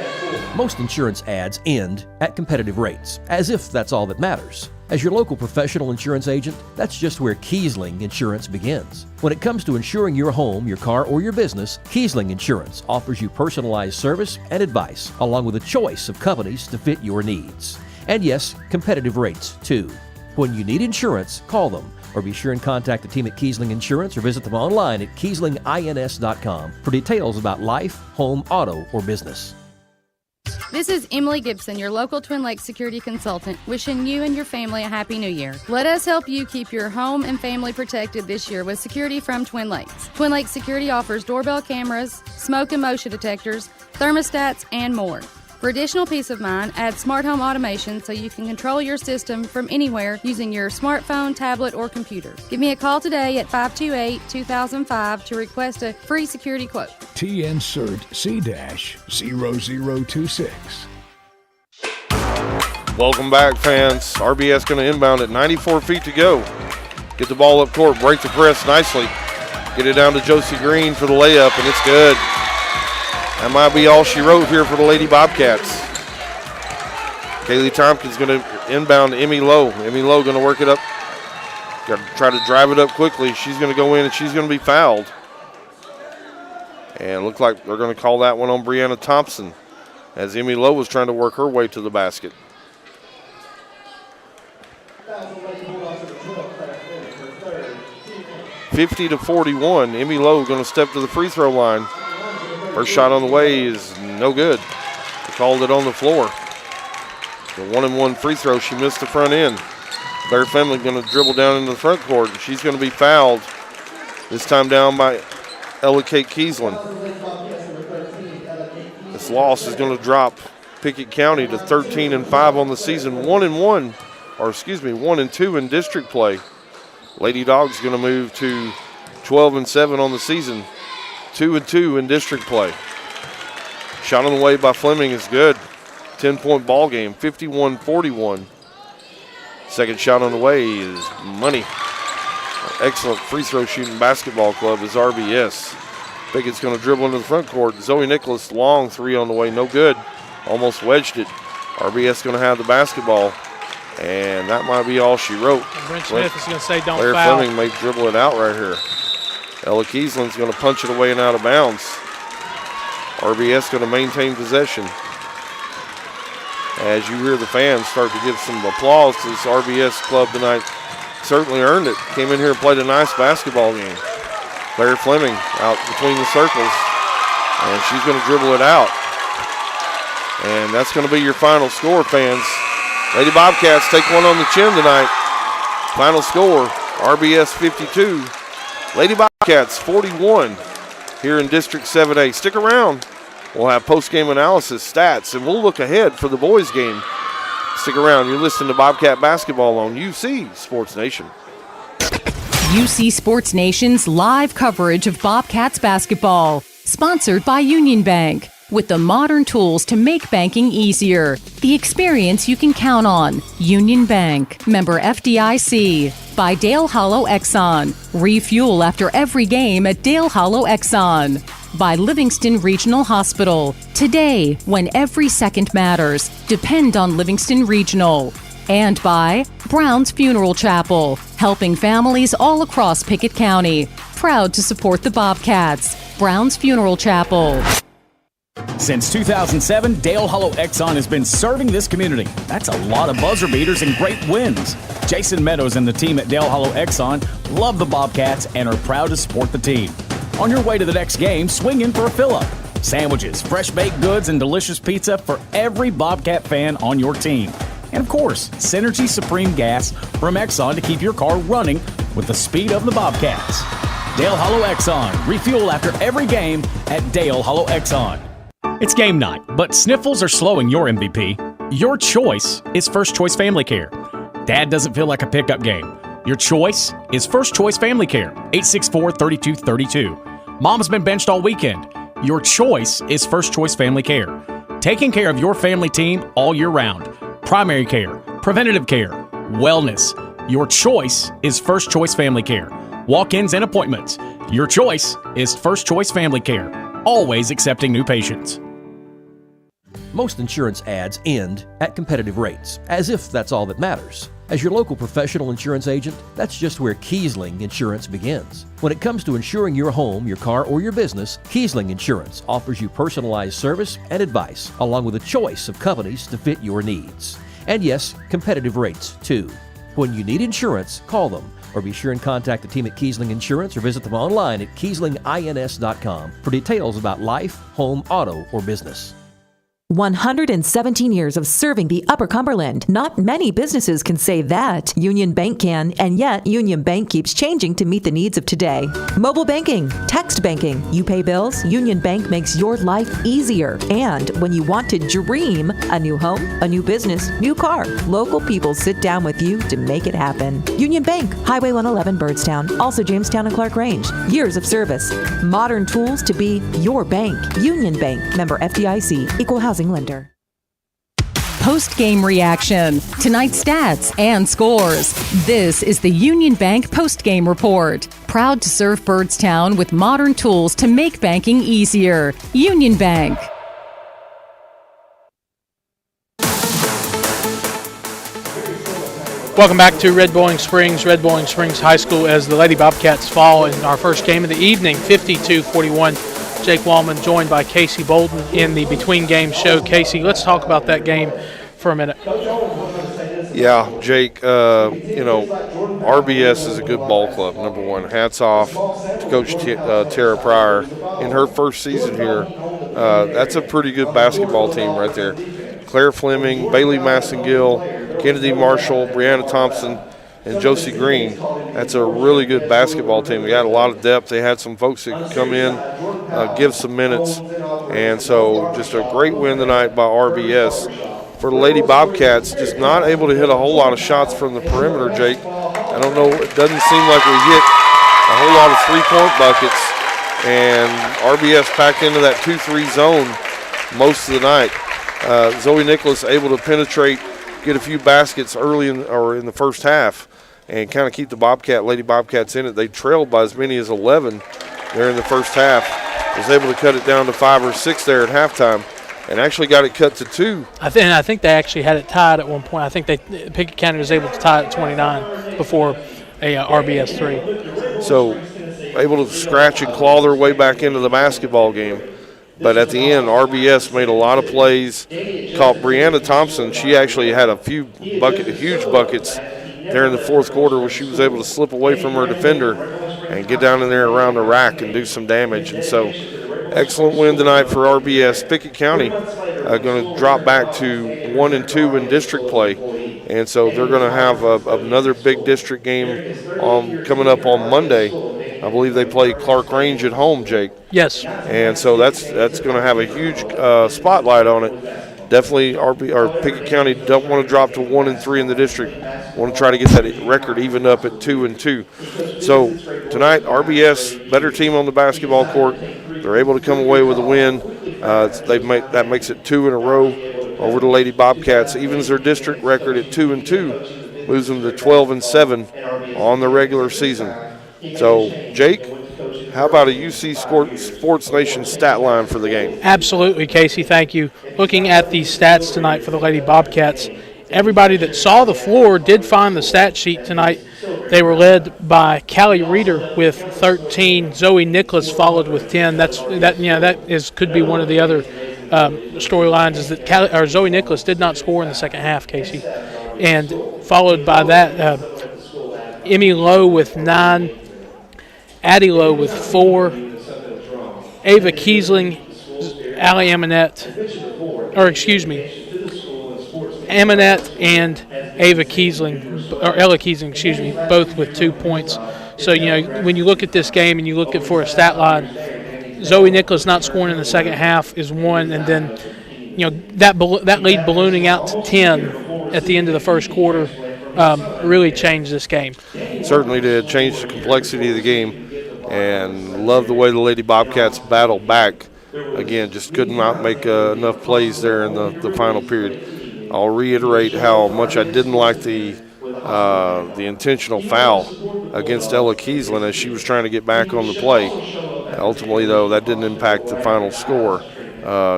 Most insurance ads end at competitive rates, as if that's all that matters. As your local professional insurance agent, that's just where Kiesling Insurance begins. When it comes to insuring your home, your car, or your business, Kiesling Insurance offers you personalized service and advice, along with a choice of companies to fit your needs. And yes, competitive rates, too. When you need insurance, call them, or be sure and contact the team at Kiesling Insurance or visit them online at KieslingINS.com for details about life, home, auto, or business. This is Emily Gibson, your local Twin Lakes security consultant, wishing you and your family a Happy New Year. Let us help you keep your home and family protected this year with security from Twin Lakes. Twin Lakes Security offers doorbell cameras, smoke and motion detectors, thermostats, and more. For additional peace of mind, add smart home automation so you can control your system from anywhere using your smartphone, tablet, or computer. Give me a call today at 528-2005 to request a free security quote. TN Cert C-0026. Welcome back, fans. RBS going to inbound at 94 feet to go. Get the ball up court, break the press nicely. Get it down to Josie Green for the layup, and it's good. That might be all she wrote here for the Lady Bobcats. Kaylee Tompkins going to inbound to Emmy Lowe. Emmy Lowe going to work it up. Got to try to drive it up quickly. She's going to go in and she's going to be fouled. And it looked like they're going to call that one on Brianna Thompson as Emmy Lowe was trying to work her way to the basket. (50-41). Emmy Lowe going to step to the free throw line. First shot on the way is no good. They called it on the floor. The 1-and-1 free throw, she missed the front end. Claire Finley going to dribble down into the front court, and she's going to be fouled. This time down by Ella Kate Kiesling. This loss is going to drop Pickett County to 13-5 on the season. 1-2 in district play. Lady Dogs going to move to 12-7 on the season. 2-2 in district play. Shot on the way by Fleming is good. 10-point ball game, 51-41. Second shot on the way is money. Excellent free throw shooting basketball club is RBS. Pickett's going to dribble into the front court. Zoe Nicholas, long three on the way, no good. Almost wedged it. RBS going to have the basketball, and that might be all she wrote. And Brent Smith is going to say don't Claire foul. Fleming may dribble it out right here. Ella Kiesling's going to punch it away and out of bounds. RBS going to maintain possession. As you hear the fans start to give some applause to this RBS club tonight, certainly earned it. Came in here and played a nice basketball game. Claire Fleming out between the circles, and she's going to dribble it out. And that's going to be your final score, fans. Lady Bobcats take one on the chin tonight. Final score, RBS 52. Lady Bobcats 41 here in District 7A. Stick around. We'll have post-game analysis, stats, and we'll look ahead for the boys' game. Stick around. You're listening to Bobcat Basketball on UC Sports Nation. UC Sports Nation's live coverage of Bobcats basketball. Sponsored by Union Bank. With the modern tools to make banking easier. The experience you can count on. Union Bank. Member FDIC. By Dale Hollow Exxon. Refuel after every game at Dale Hollow Exxon. By Livingston Regional Hospital. Today, when every second matters, depend on Livingston Regional. And by Brown's Funeral Chapel, helping families all across Pickett County. Proud to support the Bobcats. Brown's Funeral Chapel. Since 2007, Dale Hollow Exxon has been serving this community. That's a lot of buzzer beaters and great wins. Jason Meadows and the team at Dale Hollow Exxon love the Bobcats and are proud to support the team. On your way to the next game, swing in for a fill-up. Sandwiches, fresh baked goods, and delicious pizza for every Bobcat fan on your team. And of course, Synergy Supreme Gas from Exxon to keep your car running with the speed of the Bobcats. Dale Hollow Exxon. Refuel after every game at Dale Hollow Exxon. It's game night, but sniffles are slowing your MVP. Your choice is First Choice Family Care. Dad doesn't feel like a pickup game. Your choice is First Choice Family Care, 864-3232. Mom's been benched all weekend. Your choice is First Choice Family Care. Taking care of your family team all year round. Primary care, preventative care, wellness. Your choice is First Choice Family Care. Walk-ins and appointments. Your choice is First Choice Family Care. Always accepting new patients. Most insurance ads end at competitive rates, as if that's all that matters. As your local professional insurance agent, that's just where Kiesling Insurance begins. When it comes to insuring your home, your car, or your business, Kiesling Insurance offers you personalized service and advice, along with a choice of companies to fit your needs. And yes, competitive rates, too. When you need insurance, call them, or be sure and contact the team at Kiesling Insurance or visit them online at KieslingINS.com for details about life, home, auto, or business. 117 years of serving the Upper Cumberland. Not many businesses can say that. Union Bank can, and yet Union Bank keeps changing to meet the needs of today. Mobile banking, text banking, you pay bills, Union Bank makes your life easier. And when you want to dream a new home, a new business, new car, local people sit down with you to make it happen. Union Bank, Highway 111 Birdstown, also Jamestown and Clark Range. Years of service, modern tools to be your bank. Union Bank, member FDIC, equal housing lender. Post-game reaction, tonight's stats and scores. This is the Union Bank post-game report. Proud to serve Birdstown with modern tools to make banking easier. Union Bank. Welcome back to Red Bowling Springs High School as the Lady Bobcats fall in our first game of the evening, 52-41. Jake Wallman joined by Casey Bolden in the Between Games show. Casey, let's talk about that game for a minute. Yeah, Jake, RBS is a good ball club, number one. Hats off to Coach Tara Pryor. In her first season here, that's a pretty good basketball team right there. Claire Fleming, Bailey Massengill, Kennedy Marshall, Brianna Thompson, and Josie Green. That's a really good basketball team. They got a lot of depth. They had some folks that could come in, give some minutes. And so just a great win tonight by RBS. For the Lady Bobcats, just not able to hit a whole lot of shots from the perimeter, Jake. I don't know, it doesn't seem like we hit a whole lot of three-point buckets. And RBS packed into that 2-3 zone most of the night. Zoe Nicholas able to penetrate, get a few baskets early in the first half, and kind of keep the Lady Bobcats in it. They trailed by as many as 11 there in the first half. Was able to cut it down to 5 or 6 there at halftime, and actually got it cut to 2. I think they actually had it tied at one point. I think Pickett County was able to tie it at 29 before a RBS 3. So able to scratch and claw their way back into the basketball game. But at the end, RBS made a lot of plays. Caught Brianna Thompson. She actually had a few huge buckets there in the fourth quarter where she was able to slip away from her defender and get down in there around the rack and do some damage. And so excellent win tonight for RBS. Pickett County going to drop back to 1-2 in district play. And so they're going to have another big district game coming up on Monday. I believe they play Clark Range at home, Jake. Yes. And so that's going to have a huge spotlight on it. Definitely Pickett County don't want to drop to 1-3 in the district. Want to try to get that record evened up at 2-2. So tonight, RBS, better team on the basketball court. They're able to come away with a win. That makes it 2 in a row over the Lady Bobcats. Evens their district record at 2-2, moves them to 12-7 on the regular season. So, Jake, how about a UC Sports Nation stat line for the game? Absolutely, Casey, thank you. Looking at the stats tonight for the Lady Bobcats, everybody that saw the floor did find the stat sheet tonight. They were led by Callie Reeder with 13. Zoe Nicholas followed with 10. Could be one of the other storylines is that Zoe Nicholas did not score in the second half, Casey. And followed by that, Emmy Lowe with 9. Addie Lowe with 4, Ava Kiesling, Allie Amonette and Ava Kiesling, or Ella Kiesling, both with 2 points. So, when you look at this game and you look at for a stat line, Zoe Nicholas not scoring in the second half is 1, and then, that lead ballooning out to 10 at the end of the first quarter really changed this game. Certainly did, change the complexity of the game. And love the way the Lady Bobcats battled back. Again, just could not make enough plays there in the final period. I'll reiterate how much I didn't like the intentional foul against Ella Kiesling as she was trying to get back on the play. Ultimately, though, that didn't impact the final score.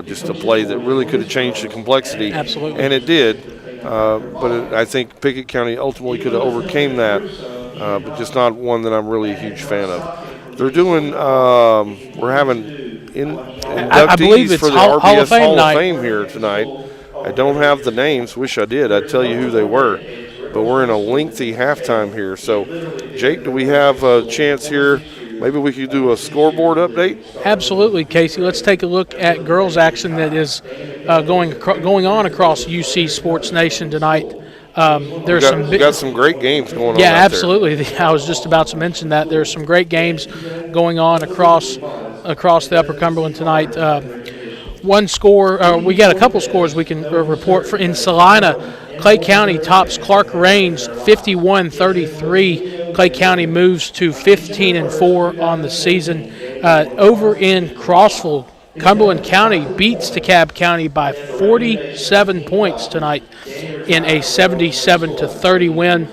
Just a play that really could have changed the complexity. Absolutely. And it did. but I think Pickett County ultimately could have overcame that, but just not one that I'm really a huge fan of. They're doing, we're having I believe inductees it's for the Hall RBS of Fame Hall night. of Fame here tonight. I don't have the names. Wish I did. I'd tell you who they were. But we're in a lengthy halftime here. So, Jake, do we have a chance here? Maybe we could do a scoreboard update? Absolutely, Casey. Let's take a look at girls action that is going on across UC Sports Nation tonight. We got some great games going on. Yeah, out absolutely. There. I was just about to mention that. There's some great games going on across the Upper Cumberland tonight. One score, we got a couple scores we can report for in Salina. Clay County tops Clark Range 51-33. Clay County moves to 15-4 on the season. Over in Crossville, Cumberland County beats DeKalb County by 47 points tonight in a 77-30 win.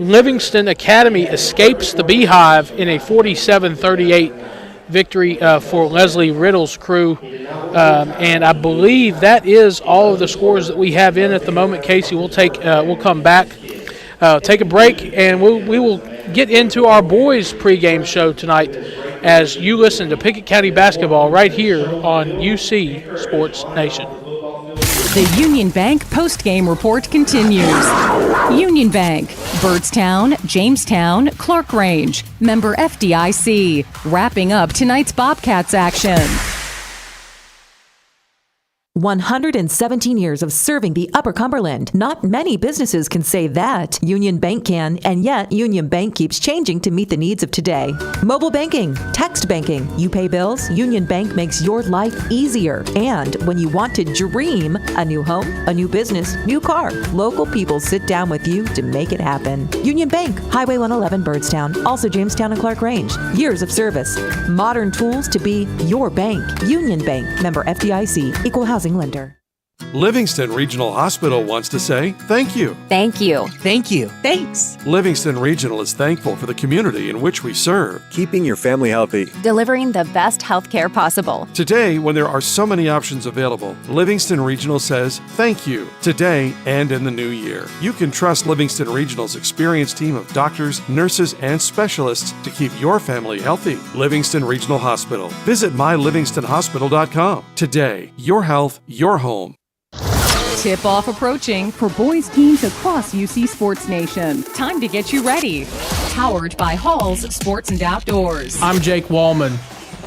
Livingston Academy escapes the Beehive in a 47-38 victory for Leslie Riddle's crew. And I believe that is all of the scores that we have in at the moment. Casey, we'll come back, take a break, and we will get into our boys pregame show tonight as you listen to Pickett County basketball right here on UC Sports Nation. The Union Bank postgame report continues. Union Bank, Byrdstown, Jamestown, Clark Range, member FDIC. Wrapping up tonight's Bobcats action. 117 years of serving the Upper Cumberland. Not many businesses can say that. Union Bank can, and yet Union Bank keeps changing to meet the needs of today. Mobile banking, text banking, you pay bills, Union Bank makes your life easier. And when you want to dream a new home, a new business, new car, local people sit down with you to make it happen. Union Bank, Highway 111 Byrdstown, also Jamestown and Clark Range. Years of service, modern tools to be your bank. Union Bank, member FDIC, equal housing lender. Livingston Regional Hospital wants to say thank you. Thank you. Thank you. Thanks. Livingston Regional is thankful for the community in which we serve, keeping your family healthy, delivering the best health care possible. Today, when there are so many options available, Livingston Regional says thank you today and in the new year. You can trust Livingston Regional's experienced team of doctors, nurses, and specialists to keep your family healthy. Livingston Regional Hospital. Visit mylivingstonhospital.com. Today, your health, your home. Tip-off approaching for boys teams across UC Sports Nation. Time to get you ready. Powered by Hall's Sports and Outdoors. I'm Jake Wallman.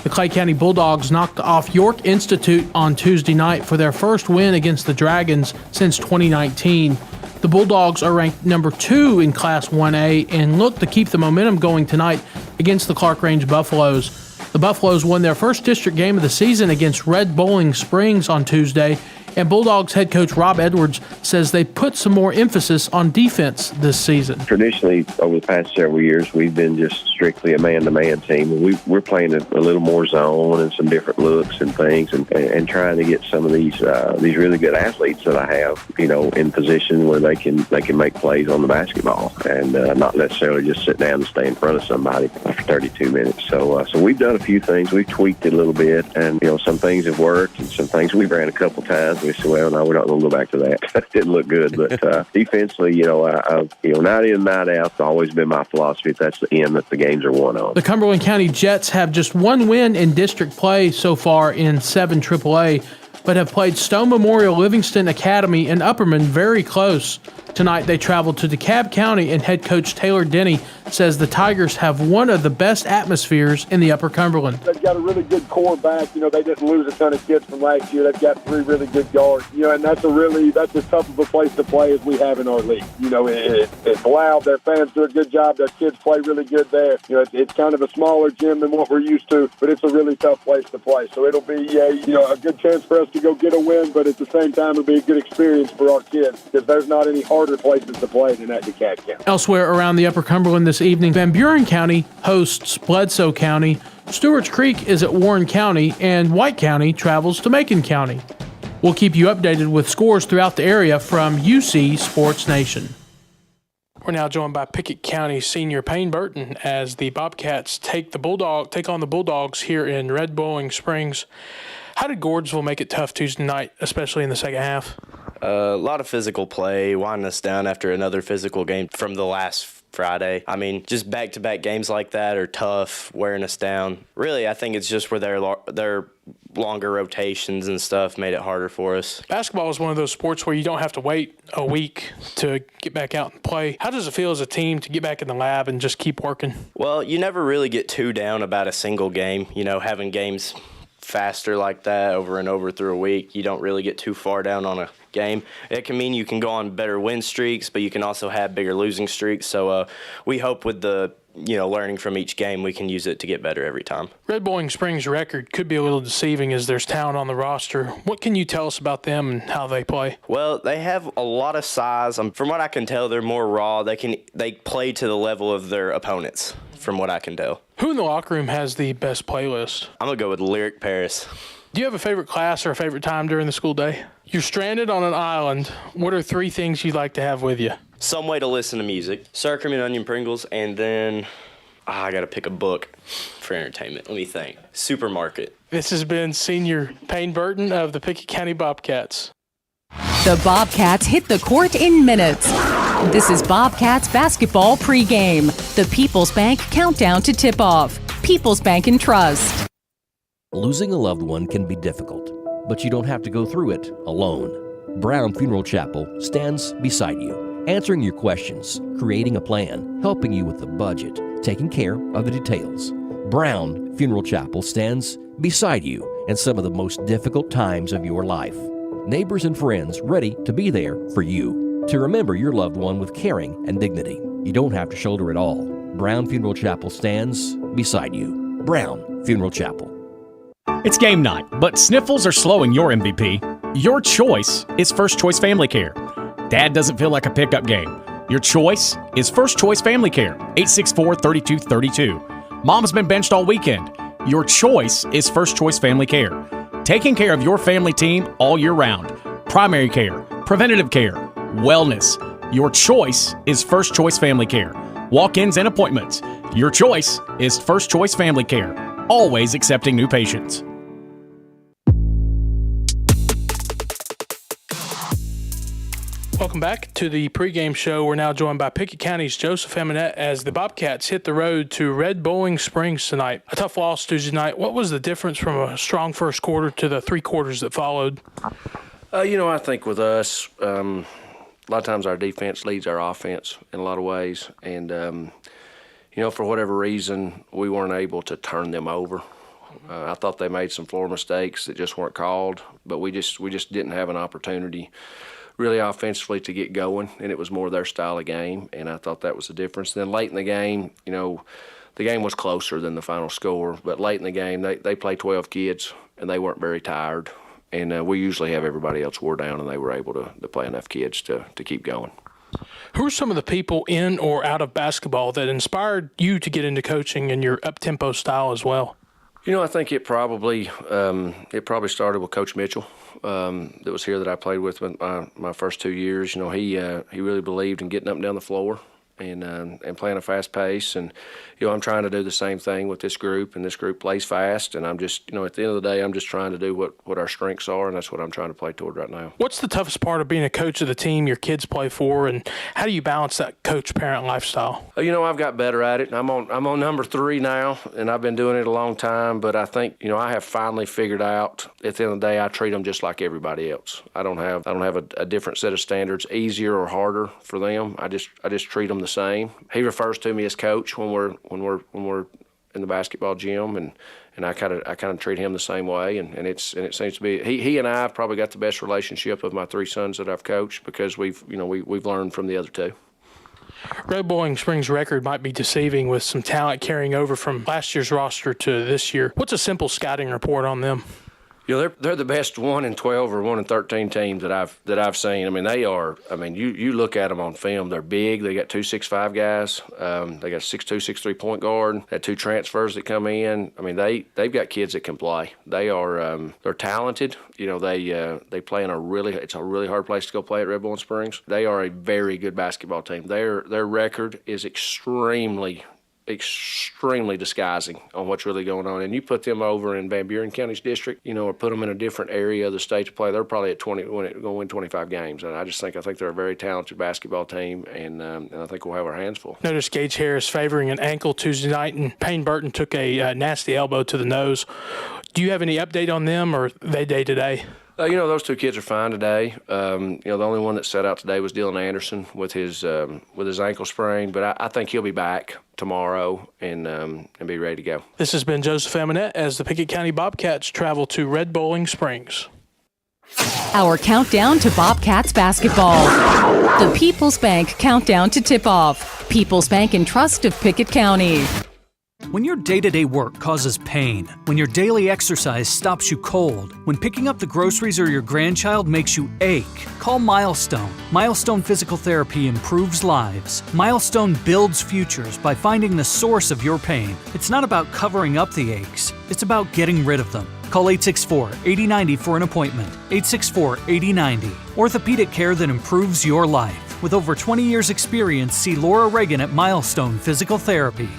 The Clay County Bulldogs knocked off York Institute on Tuesday night for their first win against the Dragons since 2019. The Bulldogs are ranked number 2 in Class 1A and look to keep the momentum going tonight against the Clark Range Buffaloes. The Buffaloes won their first district game of the season against Red Bowling Springs on Tuesday, and Bulldogs head coach Rob Edwards says they put some more emphasis on defense this season. Traditionally, over the past several years, we've been just strictly a man-to-man team. We're playing a little more zone and some different looks and things, and trying to get some of these really good athletes that I have, in position where they can make plays on the basketball and not necessarily just sit down and stay in front of somebody for 32 minutes. So we've done a few things. We've tweaked it a little bit, and some things have worked, and some things we ran a couple times. We said, well, no, we're not going to go back to that. That didn't look good. But defensively, night in, night out, it's always been my philosophy. That's the end, that the games are won on. The Cumberland County Jets have just one win in district play so far in 7 AAA, but have played Stone Memorial, Livingston Academy, and Upperman very close. Tonight they traveled to DeKalb County, and head coach Taylor Denny says the Tigers have one of the best atmospheres in the Upper Cumberland. They've got a really good core back. They didn't lose a ton of kids from last year. They've got 3 really good guards. And that's as tough of a place to play as we have in our league. It's loud. Their fans do a good job. Their kids play really good there. It's kind of a smaller gym than what we're used to, but it's a really tough place to play. So it'll be a good chance for us to go get a win, but at the same time it'll be a good experience for our kids because there's not any harder places to play than at DeKalb County. Elsewhere around the Upper Cumberland this evening, Van Buren County hosts Bledsoe County, Stewart's Creek is at Warren County, and White County travels to Macon County. We'll keep you updated with scores throughout the area from UC Sports Nation. We're now joined by Pickett County senior Payne Burton as the Bobcats take on the Bulldogs here in Red Bowling Springs. How did Gordonsville make it tough Tuesday night, especially in the second half? A lot of physical play, winding us down after another physical game from the last Friday. I mean, just back-to-back games like that are tough, wearing us down. Really, I think it's just where their longer rotations and stuff made it harder for us. Basketball is one of those sports where you don't have to wait a week to get back out and play. How does it feel as a team to get back in the lab and just keep working? Well, you never really get too down about a single game. You know, having games faster like that over and over through a week, you don't really get too far down on a game. It can mean you can go on better win streaks, but you can also have bigger losing streaks. So we hope with the learning from each game, we can use it to get better every time. Red Bowling Springs' record could be a little deceiving as there's talent on the roster. What can you tell us about them and how they play? Well, they have a lot of size. From what I can tell, they're more raw. They play to the level of their opponents, from what I can tell. Who in the locker room has the best playlist? I'm going to go with Lyric Paris. Do you have a favorite class or a favorite time during the school day? You're stranded on an island. What are 3 things you'd like to have with you? Some way to listen to music, sour cream and onion Pringles, and then I got to pick a book for entertainment. Let me think. Supermarket. This has been Senior Payne Burton of the Pickett County Bobcats. The Bobcats hit the court in minutes. This is Bobcats basketball pregame. The People's Bank countdown to tip-off. People's Bank and Trust. Losing a loved one can be difficult, but you don't have to go through it alone. Brown Funeral Chapel stands beside you, answering your questions, creating a plan, helping you with the budget, taking care of the details. Brown Funeral Chapel stands beside you in some of the most difficult times of your life. Neighbors and friends ready to be there for you, to remember your loved one with caring and dignity. You don't have to shoulder it all. Brown Funeral Chapel stands beside you. Brown Funeral Chapel. It's game night, but sniffles are slowing your MVP. Your choice is First Choice Family Care. Dad doesn't feel like a pickup game. Your choice is First Choice Family Care, 864-3232. Mom's been benched all weekend. Your choice is First Choice Family Care. Taking care of your family team all year round. Primary care, preventative care, wellness. Your choice is First Choice Family Care. Walk-ins and appointments. Your choice is First Choice Family Care. Always accepting new patients. Welcome back to the pregame show. We're now joined by Pickett County's Joseph Eminette as the Bobcats hit the road to Red Bowling Springs tonight. A tough loss Tuesday night. What was the difference from a strong first quarter to the 3 quarters that followed? I think with us, a lot of times our defense leads our offense in a lot of ways. And, for whatever reason, we weren't able to turn them over. I thought they made some floor mistakes that just weren't called, but we just didn't have an opportunity really offensively to get going, and it was more their style of game, and I thought that was the difference. Then late in the game, the game was closer than the final score, but late in the game, they played 12 kids, and they weren't very tired, and we usually have everybody else wore down, and they were able to play enough kids to keep going. Who are some of the people in or out of basketball that inspired you to get into coaching and your up-tempo style as well? I think it probably started with Coach Mitchell that was here that I played with my first 2 years. He really believed in getting up and down the floor and playing a fast pace. And, I'm trying to do the same thing with this group, and this group plays fast. And I'm just, at the end of the day, I'm just trying to do what our strengths are, and that's what I'm trying to play toward right now. What's the toughest part of being a coach of the team your kids play for, and how do you balance that coach-parent lifestyle? I've got better at it. I'm on number 3 now, and I've been doing it a long time. But I think, I have finally figured out at the end of the day, I treat them just like everybody else. I don't have a different set of standards, easier or harder for them. I just treat them the same. He refers to me as coach when we're in the basketball gym, and I kind of treat him the same way, and it seems to be he and I have probably got the best relationship of my 3 sons that I've coached because we've learned from the other 2. Red Bowling Springs' record might be deceiving with some talent carrying over from last year's roster to this year. What's a simple scouting report on them? They're the best 1-12 or 1-13 teams that I've seen. I mean, they are. I mean, you look at them on film. They're big. They got 2 6'5" guys. They got a 6'2", 6'3" point guard. Had 2 transfers that come in. I mean, they've got kids that can play. They are. They're talented. They play in it's a really hard place to go play at Red Bowling Springs. They are a very good basketball team. Their record is extremely extremely disguising on what's really going on. And you put them over in Van Buren County's district, or put them in a different area of the state to play, they're probably at 20, going to win 25 games. And I think they're a very talented basketball team, and I think we'll have our hands full. Notice Gage Harris favoring an ankle Tuesday night, and Payne Burton took a nasty elbow to the nose. Do you have any update on them, or are they day-to-day? Those two kids are fine today. The only one that sat out today was Dylan Anderson with his ankle sprain, but I think he'll be back tomorrow and be ready to go. This has been Joseph Amonette as the Pickett County Bobcats travel to Red Bowling Springs. Our countdown to Bobcats basketball. The People's Bank countdown to tip-off. People's Bank and Trust of Pickett County. When your day-to-day work causes pain, when your daily exercise stops you cold, when picking up the groceries or your grandchild makes you ache, call Milestone. Milestone Physical Therapy improves lives. Milestone builds futures by finding the source of your pain. It's not about covering up the aches. It's about getting rid of them. Call 864-8090 for an appointment. 864-8090. Orthopedic care that improves your life. With over 20 years' experience, see Laura Reagan at Milestone Physical Therapy.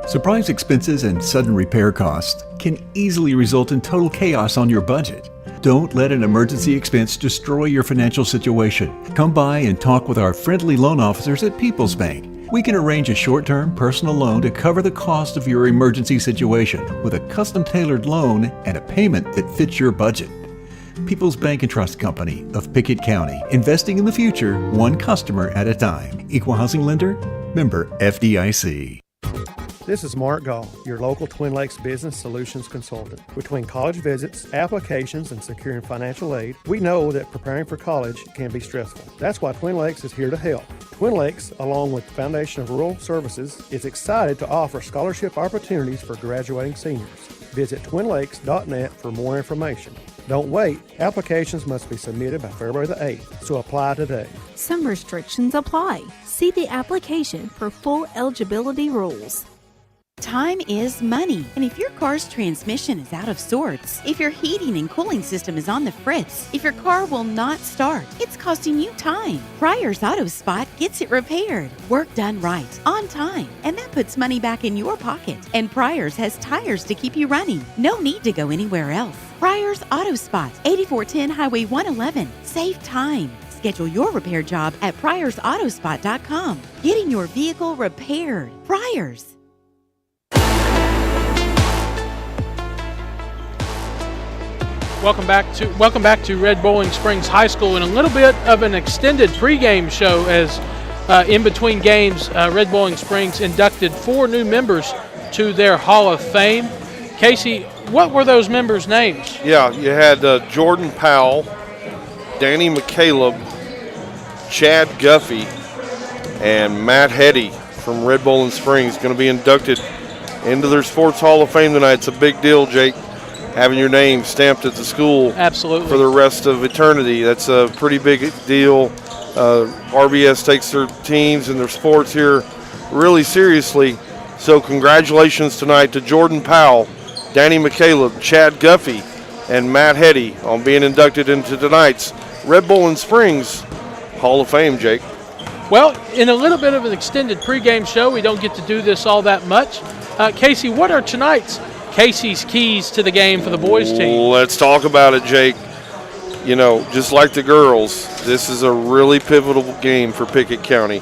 Surprise expenses and sudden repair costs can easily result in total chaos on your budget. Don't let an emergency expense destroy your financial situation. Come by and talk with our friendly loan officers at People's Bank. We can arrange a short-term personal loan to cover the cost of your emergency situation with a custom-tailored loan and a payment that fits your budget. People's Bank and Trust Company of Pickett County, investing in the future, one customer at a time. Equal housing lender, member FDIC. This is Mark Gall, your local Twin Lakes Business Solutions Consultant. Between college visits, applications, and securing financial aid, we know that preparing for college can be stressful. That's why Twin Lakes is here to help. Twin Lakes, along with the Foundation of Rural Services, is excited to offer scholarship opportunities for graduating seniors. Visit twinlakes.net for more information. Don't wait. Applications must be submitted by February the 8th, so apply today. Some restrictions apply. See the application for full eligibility rules. Time is money, and if your car's transmission is out of sorts, if your heating and cooling system is on the fritz, if your car will not start, it's costing you time. Pryor's Auto Spot gets it repaired. Work done right, on time, and that puts money back in your pocket. And Pryor's has tires to keep you running. No need to go anywhere else. Pryor's Auto Spot, 8410 Highway 111. Save time. Schedule your repair job at pryorsautospot.com. Getting your vehicle repaired. Pryor's. Welcome back to Red Bowling Springs High School, and a little bit of an extended pregame show as in between games, Red Bowling Springs inducted 4 new members to their Hall of Fame. Casey, what were those members' names? Yeah, you had Jordan Powell, Danny McCaleb, Chad Guffey, and Matt Hetty from Red Bowling Springs going to be inducted into their Sports Hall of Fame tonight. It's a big deal, Jake, having your name stamped at the school. Absolutely. For the rest of eternity. That's a pretty big deal. RBS takes their teams and their sports here really seriously. So congratulations tonight to Jordan Powell, Danny McCaleb, Chad Guffey, and Matt Hetty on being inducted into tonight's Red Bowling Springs Hall of Fame, Jake. Well, in a little bit of an extended pregame show, we don't get to do this all that much. Casey, what are Casey's keys to the game for the boys team? Let's talk about it, Jake. You know, just like the girls, this is a really pivotal game for Pickett County.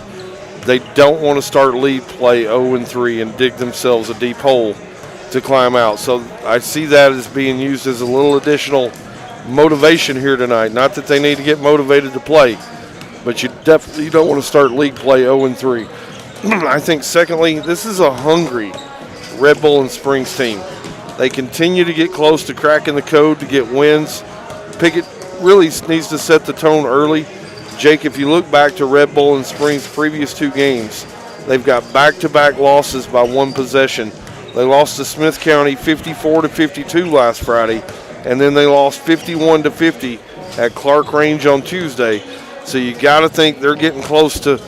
They don't want to start lead play 0-3 and dig themselves a deep hole to climb out. So I see that as being used as a little additional motivation here tonight. Not that they need to get motivated to play, but you definitely don't want to start league play 0-3. I think, secondly, this is a hungry Red Bowling Springs team. They continue to get close to cracking the code to get wins. Pickett really needs to set the tone early. Jake, if you look back to Red Bowling Springs' previous 2 games, they've got back-to-back losses by 1 possession. They lost to Smith County 54-52 last Friday, and then they lost 51-50 at Clark Range on Tuesday. So you got to think they're getting close to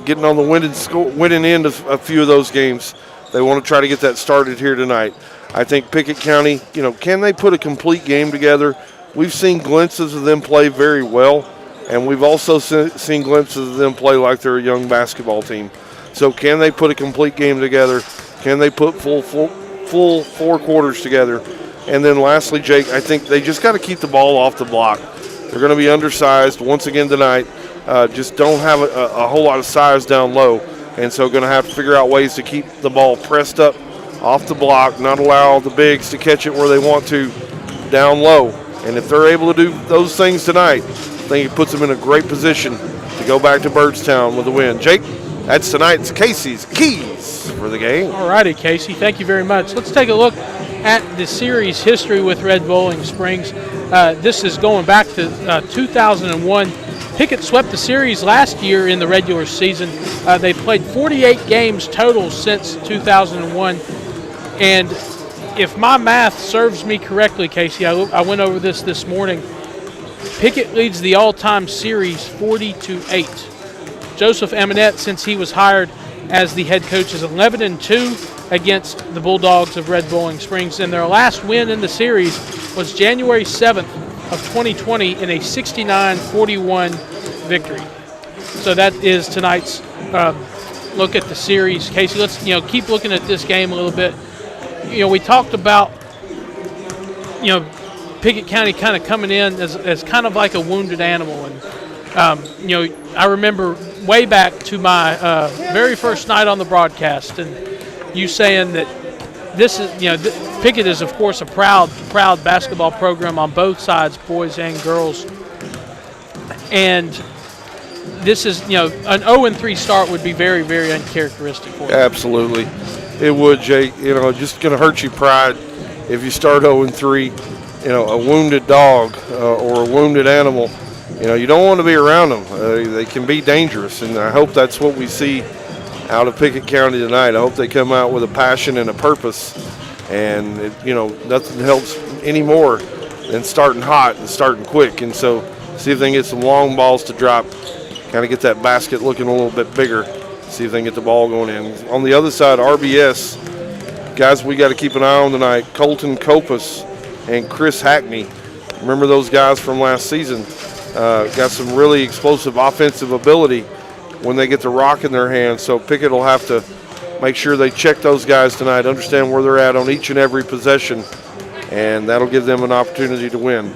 getting on the winning end of a few of those games. They want to try to get that started here tonight. I think Pickett County, can they put a complete game together? We've seen glimpses of them play very well, and we've also seen glimpses of them play like they're a young basketball team. So can they put a complete game together? Can they put full 4 quarters together? And then lastly, Jake, I think they just got to keep the ball off the block. They're going to be undersized once again tonight. Just don't have a whole lot of size down low. And so going to have to figure out ways to keep the ball pressed up off the block, not allow the bigs to catch it where they want to down low. And if they're able to do those things tonight, I think it puts them in a great position to go back to Byrdstown with a win. Jake, that's tonight's Casey's Keys for the game. All righty, Casey. Thank you very much. Let's take a look at the series history with Red Bowling Springs. This is going back to 2001. Pickett swept the series last year in the regular season. They've played 48 games total since 2001. And if my math serves me correctly, Casey, I went over this morning. Pickett leads the all-time series 40-8. Joseph Eminette, since he was hired as the head coach, is 11-2 against the Bulldogs of Red Bowling Springs. And their last win in the series was January 7th of 2020 in a 69-41 victory. So that is tonight's look at the series. Casey, let's keep looking at this game a little bit. We talked about Pickett County kind of coming in as kind of like a wounded animal, and I remember way back to my very first night on the broadcast, and you saying that this is Pickett is of course a proud basketball program on both sides, boys and girls, and this is an 0-3 start would be very, very uncharacteristic for them. Absolutely. It would, Jake. Just going to hurt your pride if you start 0-3. A wounded dog or a wounded animal. You don't want to be around them. They can be dangerous, and I hope that's what we see out of Pickett County tonight. I hope they come out with a passion and a purpose, and nothing helps any more than starting hot and starting quick. And so see if they can get some long balls to drop, kind of get that basket looking a little bit bigger. See if they can get the ball going in. On the other side, RBS, guys we got to keep an eye on tonight, Colton Kopus and Chris Hackney. Remember those guys from last season. Got some really explosive offensive ability when they get the rock in their hands. So Pickett will have to make sure they check those guys tonight, understand where they're at on each and every possession, and that'll give them an opportunity to win.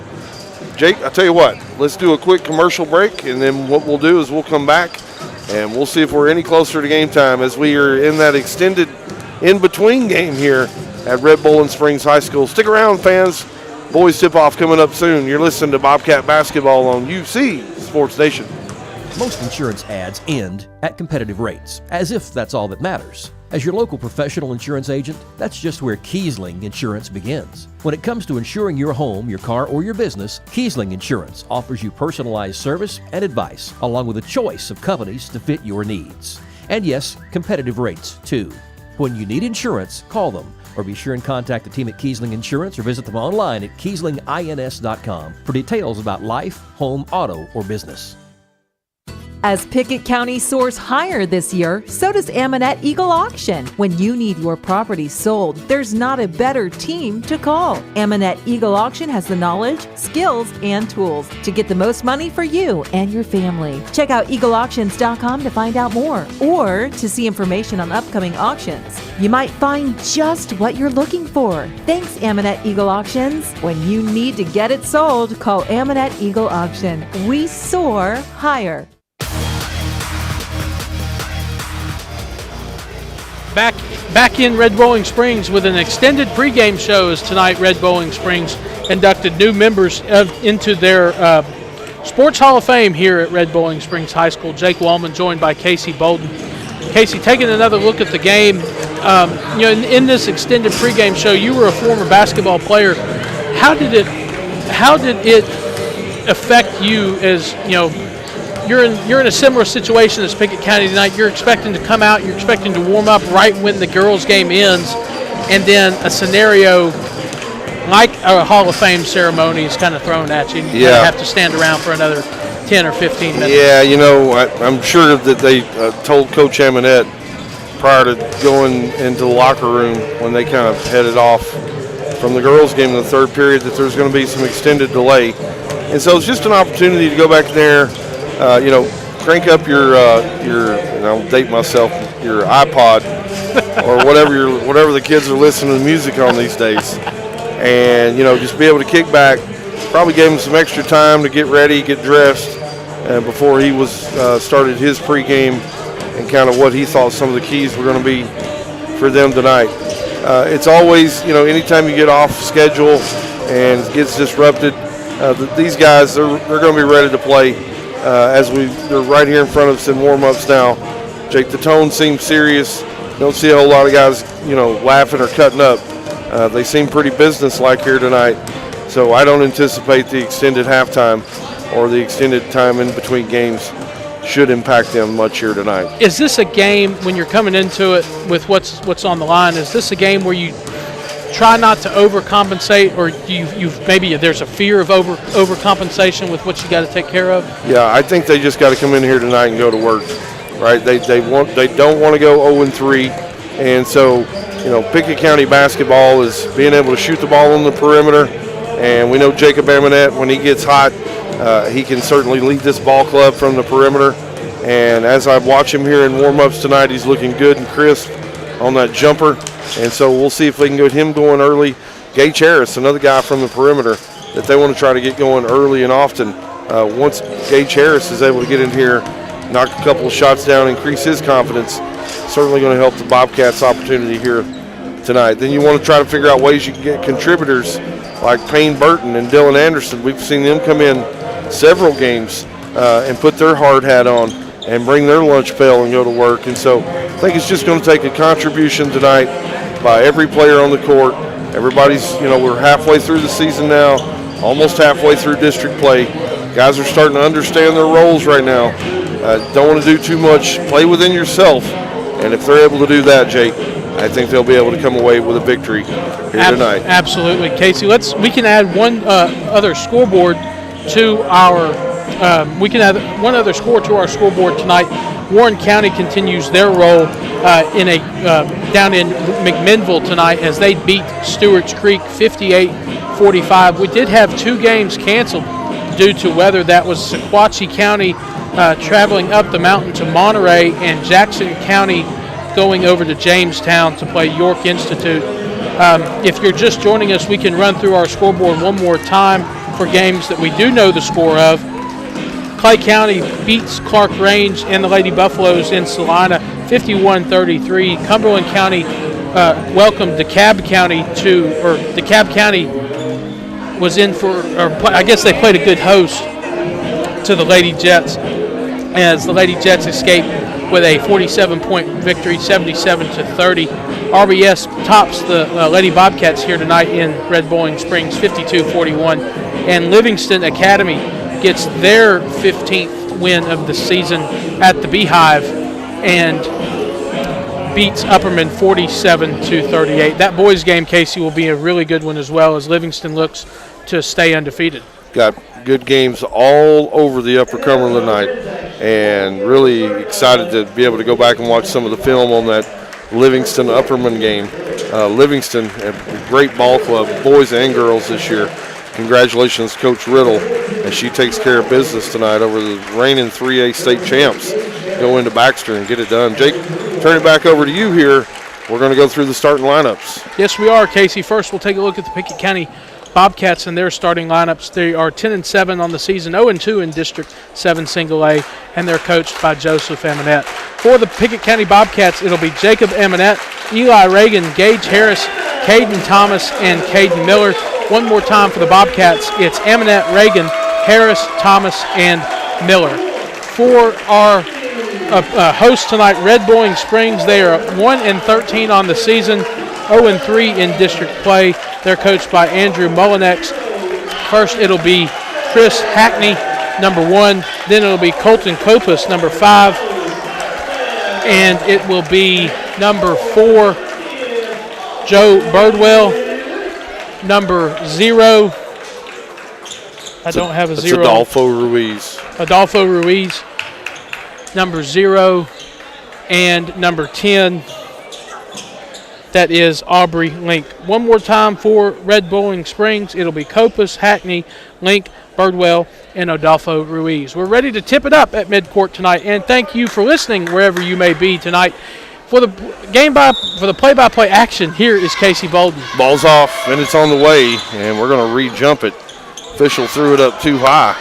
Jake, I tell you what, let's do a quick commercial break, and then what we'll do is we'll come back and we'll see if we're any closer to game time as we are in that extended in-between game here at Red Bowling Springs High School. Stick around, fans. Boys tip-off coming up soon. You're listening to Bobcat Basketball on UC Sports Nation. Most insurance ads end at competitive rates, as if that's all that matters. As your local professional insurance agent, that's just where Kiesling Insurance begins. When it comes to insuring your home, your car, or your business, Kiesling Insurance offers you personalized service and advice, along with a choice of companies to fit your needs. And yes, competitive rates, too. When you need insurance, call them, or be sure and contact the team at Kiesling Insurance or visit them online at KieslingINS.com for details about life, home, auto, or business. As Pickett County soars higher this year, so does Aminette Eagle Auction. When you need your property sold, there's not a better team to call. Aminette Eagle Auction has the knowledge, skills, and tools to get the most money for you and your family. Check out eagleauctions.com to find out more or to see information on upcoming auctions. You might find just what you're looking for. Thanks, Aminette Eagle Auctions. When you need to get it sold, call Aminette Eagle Auction. We soar higher. Back in Red Bowling Springs with an extended pregame show as tonight Red Bowling Springs inducted new members into their Sports Hall of Fame here at Red Bowling Springs High School. Jake Wallman joined by Casey Bolden. Casey, taking another look at the game, in this extended pregame show, you were a former basketball player. How did it affect you as, you're in a similar situation as Pickett County tonight. You're expecting to come out, you're expecting to warm up right when the girls' game ends, and then a scenario like a Hall of Fame ceremony is kind of thrown at you, and you have to stand around for another 10 or 15 minutes. Yeah, I'm sure that they told Coach Aminette prior to going into the locker room when they kind of headed off from the girls' game in the third period that there's going to be some extended delay. And so it's just an opportunity to go back there, crank up your and I'll date myself, your iPod or whatever the kids are listening to music on these days, and just be able to kick back. Probably gave him some extra time to get ready, get dressed, before he was started his pregame, and kind of what he thought some of the keys were going to be for them tonight. It's always, anytime you get off schedule and it gets disrupted, these guys, they're going to be ready to play. They're right here in front of us in warm-ups now. Jake, the tone seems serious. Don't see a whole lot of guys, laughing or cutting up. They seem pretty business-like here tonight. So I don't anticipate the extended halftime or the extended time in between games should impact them much here tonight. Is this a game, when you're coming into it with what's on the line, is this a game where you try not to overcompensate, or maybe there's a fear of overcompensation with what you got to take care of? Yeah, I think they just got to come in here tonight and go to work, right? They don't want to go 0-3, and so Pickett County basketball is being able to shoot the ball on the perimeter, and we know Jacob Amonette, when he gets hot, he can certainly lead this ball club from the perimeter. And as I watch him here in warm-ups tonight, he's looking good and crisp on that jumper. And so we'll see if we can get him going early. Gage Harris, another guy from the perimeter that they want to try to get going early and often. Once Gage Harris is able to get in here, knock a couple of shots down, increase his confidence, certainly going to help the Bobcats' opportunity here tonight. Then you want to try to figure out ways you can get contributors like Payne Burton and Dylan Anderson. We've seen them come in several games and put their hard hat on and bring their lunch pail and go to work. And so I think it's just going to take a contribution tonight by every player on the court. Everybody's, we're halfway through the season now, almost halfway through district play. Guys are starting to understand their roles right now. Don't want to do too much. Play within yourself. And if they're able to do that, Jake, I think they'll be able to come away with a victory here tonight. Absolutely. Casey, we can add one other scoreboard to our one other score to our scoreboard tonight. Warren County continues their role down in McMinnville tonight as they beat Stewart's Creek 58-45. We did have two games canceled due to weather. That was Sequatchie County traveling up the mountain to Monterey, and Jackson County going over to Jamestown to play York Institute. If you're just joining us, we can run through our scoreboard one more time for games that we do know the score of. Clay County beats Clark Range and the Lady Buffaloes in Salina 51-33. Cumberland County welcomed DeKalb County DeKalb County was in for, I guess they played a good host to the Lady Jets, as the Lady Jets escaped with a 47-point victory, 77-30. RBS tops the Lady Bobcats here tonight in Red Bowling Springs, 52-41. And Livingston Academy gets their 15th win of the season at the Beehive and beats Upperman 47-38. That boys game, Casey, will be a really good one as well, as Livingston looks to stay undefeated. Got good games all over the Upper Cumberland tonight, and really excited to be able to go back and watch some of the film on that Livingston Upperman game. Livingston, a great ball club, boys and girls this year. Congratulations, Coach Riddle, as she takes care of business tonight over the reigning 3A state champs. Go into Baxter and get it done. Jake, turn it back over to you here. We're going to go through the starting lineups. Yes, we are, Casey. First, we'll take a look at the Pickett County Bobcats and their starting lineups. They are 10-7 on the season, 0-2 in District 7 Single A, and they're coached by Joseph Amonette. For the Pickett County Bobcats, it'll be Jacob Amonette, Eli Reagan, Gage Harris, Caden Thomas, and Caden Miller. One more time for the Bobcats, it's Amonette, Reagan, Harris, Thomas, and Miller. For our hosts tonight, Red Bowling Springs, they are 1-13 on the season, 0-3 in district play. They're coached by Andrew Mullinex. First, it'll be Chris Hackney, number 1. Then it'll be Colton Copas, number 5. And it will be number 4, Joe Birdwell, number 0. I don't have a 0. Adolfo Ruiz. Adolfo Ruiz, number 0. And number 10. That is Aubrey Link. One more time for Red Bowling Springs. It'll be Copas, Hackney, Link, Birdwell, and Adolfo Ruiz. We're ready to tip it up at midcourt tonight, and thank you for listening wherever you may be tonight. For the play-by-play action, here is Casey Bolden. Ball's off, and it's on the way, and we're going to re-jump it. Official threw it up too high.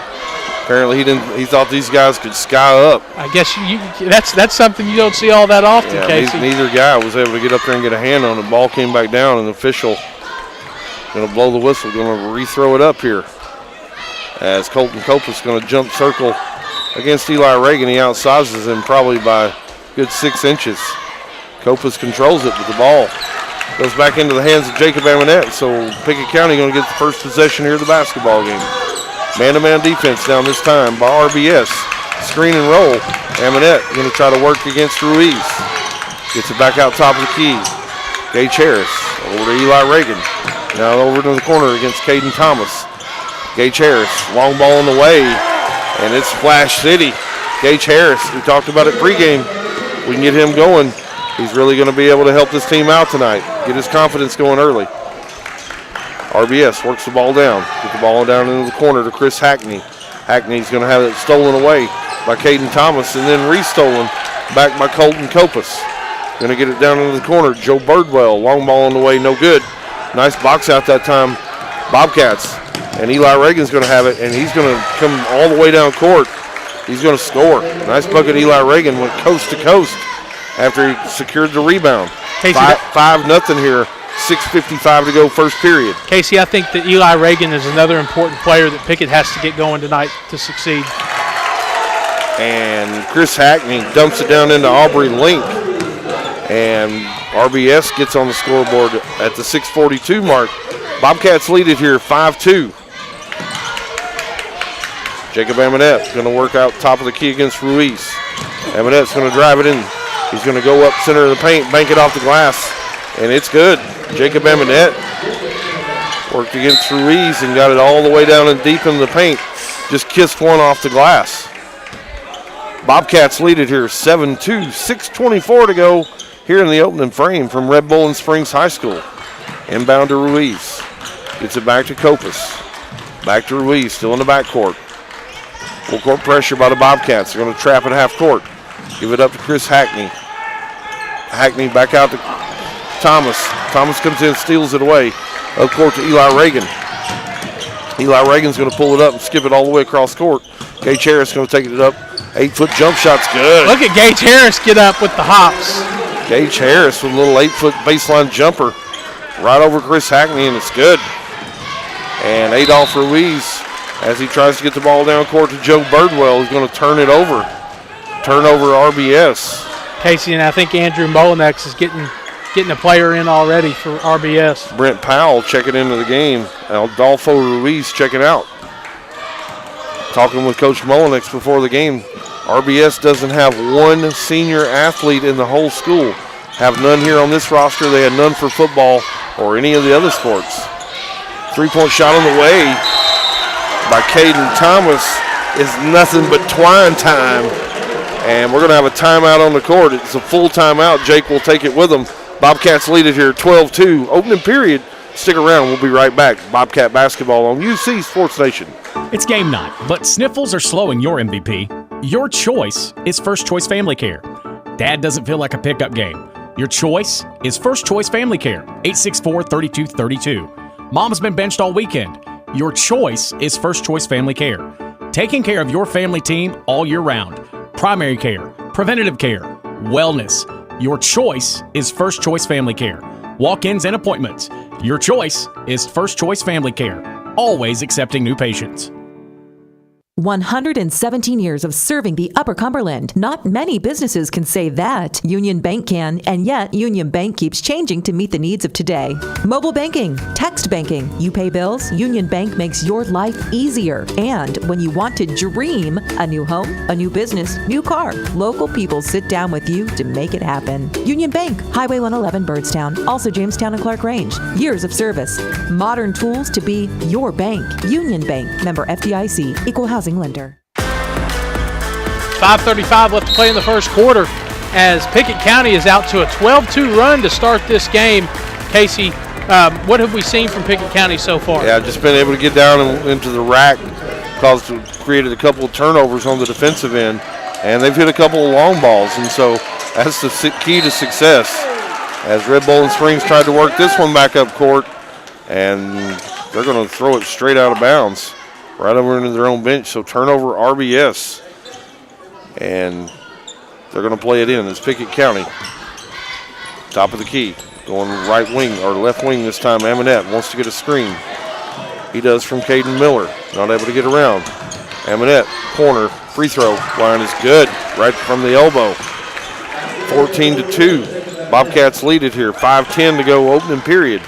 Apparently he thought these guys could sky up. I guess that's something you don't see all that often, yeah, Casey. Neither guy was able to get up there and get a hand on it. Ball came back down, and the official going to blow the whistle, going to re-throw it up here. As Colton Copas going to jump circle against Eli Reagan. He outsizes him probably by a good 6 inches. Copas controls it, but the ball goes back into the hands of Jacob Amonette. So Pickett County going to get the first possession here of the basketball game. Man-to-man defense down this time by RBS. Screen and roll. Amonette going to try to work against Ruiz. Gets it back out top of the key. Gage Harris over to Eli Reagan. Now over to the corner against Caden Thomas. Gage Harris, long ball on the way, and it's Flash City. Gage Harris, we talked about it pregame. We can get him going. He's really going to be able to help this team out tonight, get his confidence going early. RBS works the ball down. Get the ball down into the corner to Chris Hackney. Hackney's going to have it stolen away by Caden Thomas and then re-stolen back by Colton Copas. Going to get it down into the corner. Joe Birdwell, long ball on the way, no good. Nice box out that time. Bobcats. And Eli Reagan's going to have it, and he's going to come all the way down court. He's going to score. Nice bucket. Eli Reagan went coast to coast after he secured the rebound. Casey, 5-0 here. 6:55 to go first period. Casey, I think that Eli Reagan is another important player that Pickett has to get going tonight to succeed. And Chris Hackney dumps it down into Aubrey Link. And RBS gets on the scoreboard at the 6:42 mark. Bobcats lead it here 5-2. Jacob Amonette going to work out top of the key against Ruiz. Amonette's going to drive it in. He's going to go up center of the paint, bank it off the glass, and it's good. Jacob Amonette worked against Ruiz and got it all the way down and deep in the paint. Just kissed one off the glass. Bobcats lead it here 7-2, 6:24 to go here in the opening frame from Red Bull and Springs High School. Inbound to Ruiz. Gets it back to Copas. Back to Ruiz, still in the backcourt. Full court pressure by the Bobcats. They're going to trap at half court. Give it up to Chris Hackney. Hackney back out to Thomas. Thomas comes in, steals it away. Up court to Eli Reagan. Eli Reagan's going to pull it up and skip it all the way across court. Gage Harris going to take it up. 8-foot jump shot's good. Look at Gage Harris get up with the hops. Gage Harris with a little 8-foot baseline jumper right over Chris Hackney, and it's good. And Adolph Ruiz, as he tries to get the ball down court to Joe Birdwell, is going to turn it over. Turnover RBS. Casey, and I think Andrew Molinex is getting a player in already for RBS. Brent Powell checking into the game. Adolfo Ruiz checking out. Talking with Coach Molinex before the game. RBS doesn't have one senior athlete in the whole school. Have none here on this roster. They had none for football or any of the other sports. 3-point shot on the way by Caden Thomas is nothing but twine time. And we're going to have a timeout on the court. It's a full timeout. Jake will take it with them. Bobcats lead it here 12-2. Opening period. Stick around. We'll be right back. Bobcat basketball on UC Sports Nation. It's game night, but sniffles are slowing your MVP. Your choice is First Choice Family Care. Dad doesn't feel like a pickup game. Your choice is First Choice Family Care, 864-3232. Mom's been benched all weekend. Your choice is First Choice Family Care. Taking care of your family team all year round. Primary care, preventative care, wellness. Your choice is First Choice Family Care. Walk-ins and appointments. Your choice is First Choice Family Care. Always accepting new patients. 117 years of serving the Upper Cumberland. Not many businesses can say that. Union Bank can, and yet Union Bank keeps changing to meet the needs of today. Mobile banking, text banking, you pay bills, Union Bank makes your life easier. And when you want to dream a new home, a new business, new car, local people sit down with you to make it happen. Union Bank, Highway 111 Birdstown, also Jamestown and Clark Range. Years of service, modern tools to be your bank. Union Bank, member FDIC, equal housing lender. 5:35 left to play in the first quarter as Pickett County is out to a 12-2 run to start this game. Casey, what have we seen from Pickett County so far? Yeah, just been able to get down into the rack, created a couple of turnovers on the defensive end, and they've hit a couple of long balls. And so That's the key to success. As Red Bowling Springs tried to work this one back up court, and they're going to throw it straight out of bounds, right over into their own bench. So turnover RBS, and they're going to play it in. It's Pickett County. Top of the key, going right wing or left wing this time. Amonette wants to get a screen. He does from Caden Miller. Not able to get around. Amonette, corner, free throw line is good, right from the elbow. 14-2. Bobcats lead it here. 5:10 to go, opening period.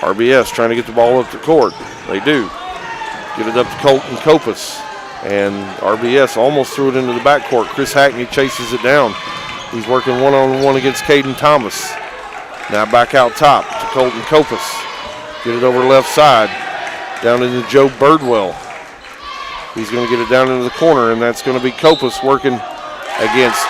RBS trying to get the ball up the court. They do. Get it up to Colton Kopus. And RBS almost threw it into the backcourt. Chris Hackney chases it down. He's working one-on-one against Caden Thomas. Now back out top to Colton Kopus. Get it over left side. Down into Joe Birdwell. He's going to get it down into the corner, and that's going to be Kopus working against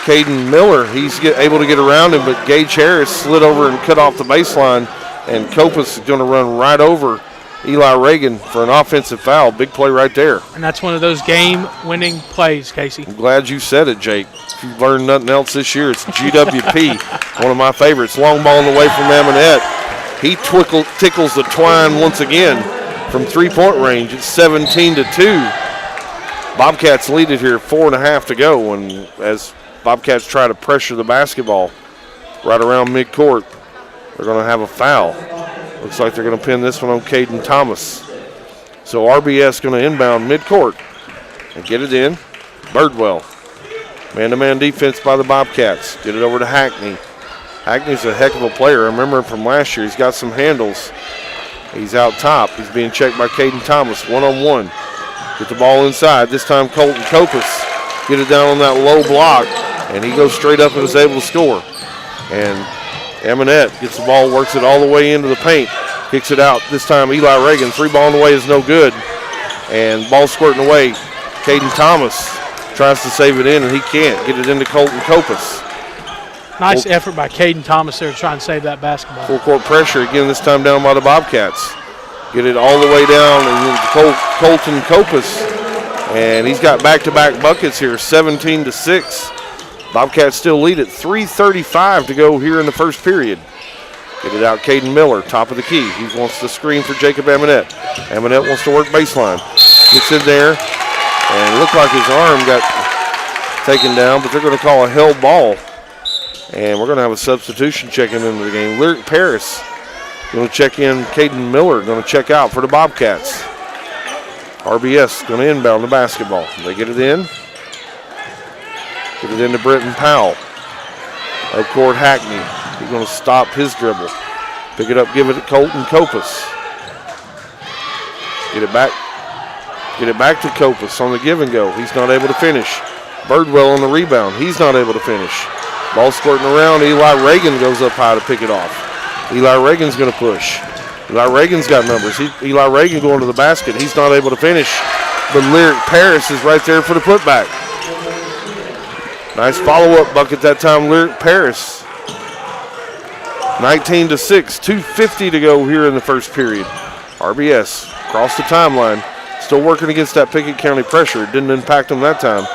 Caden Miller. He's able to get around him, but Gage Harris slid over and cut off the baseline, and Kopus is going to run right over Eli Reagan for an offensive foul. Big play right there. And that's one of those game-winning plays, Casey. I'm glad you said it, Jake. If you've learned nothing else this year, it's GWP, one of my favorites. Long ball on the way from Amonette. He tickles the twine once again from three-point range. It's 17-2. Bobcats lead it here, 4.5 to go, and as Bobcats try to pressure the basketball right around midcourt, they're going to have a foul. Looks like they're going to pin this one on Caden Thomas. So RBS going to inbound midcourt and get it in. Birdwell. Man-to-man defense by the Bobcats. Get it over to Hackney. Hackney's a heck of a player. I remember him from last year. He's got some handles. He's out top. He's being checked by Caden Thomas, one-on-one. Get the ball inside. This time Colton Kopus. Get it down on that low block, and he goes straight up and is able to score. And Amonette gets the ball, works it all the way into the paint, kicks it out. This time Eli Reagan, three ball in the way is no good. And ball squirting away. Caden Thomas tries to save it in, and he can't. Get it into Colton Kopus. Nice effort by Caden Thomas there trying to save that basketball. Full court pressure again, this time down by the Bobcats. Get it all the way down, and then Colton Kopus. And he's got back-to-back buckets here, 17-6. Bobcats still lead it, 3:35 to go here in the first period. Get it out, Caden Miller, top of the key. He wants to screen for Jacob Amonette. Amonette wants to work baseline. Gets in there, and it looked like his arm got taken down, but they're going to call a held ball. And we're going to have a substitution checking into the game. Lyric Paris going to check in. Caden Miller going to check out for the Bobcats. RBS going to inbound the basketball. They get it in. Get it into Brenton Powell. Up court Hackney. He's going to stop his dribble. Pick it up, give it to Colton Kopus. Get it back. Get it back to Kopus on the give and go. He's not able to finish. Birdwell on the rebound. He's not able to finish. Ball squirting around. Eli Reagan goes up high to pick it off. Eli Reagan's going to push. Eli Reagan's got numbers. Eli Reagan going to the basket. He's not able to finish. But Lyric Paris is right there for the putback. Nice follow-up bucket that time, Lyric Paris. 19-6, 2:50 to go here in the first period. RBS across the timeline. Still working against that Pickett County pressure. It didn't impact them that time.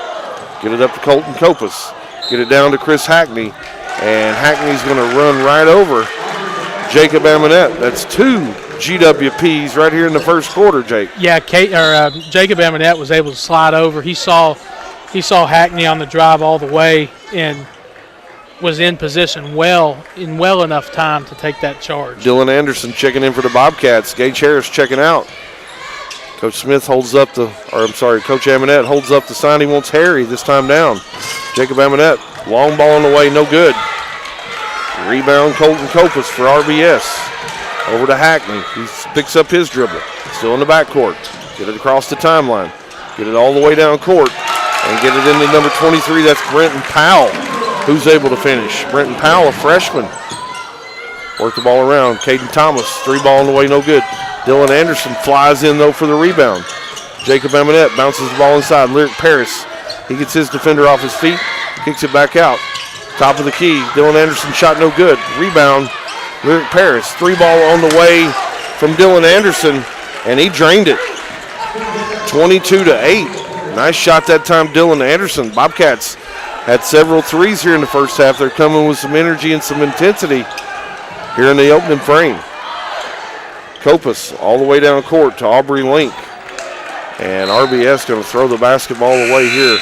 Get it up to Colton Kopus. Get it down to Chris Hackney. And Hackney's going to run right over Jacob Amonette. That's two GWPs right here in the first quarter, Jake. Yeah, Jacob Amonette was able to slide over. He saw Hackney on the drive all the way and was in position well enough time to take that charge. Dylan Anderson checking in for the Bobcats. Gage Harris checking out. Coach Smith holds up Coach Amonette holds up the sign. He wants Harry this time down. Jacob Amonette, long ball on the way, no good. Rebound Colton Kopus for RBS. Over to Hackney. He picks up his dribble. Still in the backcourt. Get it across the timeline. Get it all the way down court. And get it into number 23. That's Brenton Powell, who's able to finish. Brenton Powell, a freshman. Work the ball around. Caden Thomas, three ball on the way, no good. Dylan Anderson flies in, though, for the rebound. Jacob Amonette bounces the ball inside. Lyric Paris, he gets his defender off his feet, kicks it back out. Top of the key. Dylan Anderson shot no good. Rebound, Lyric Paris. Three ball on the way from Dylan Anderson, and he drained it. 22-8. Nice shot that time, Dylan Anderson. Bobcats Had several threes here in the first half. They're coming with some energy and some intensity here in the opening frame. Kopus all the way down court to Aubrey Link. And RBS going to throw the basketball away here.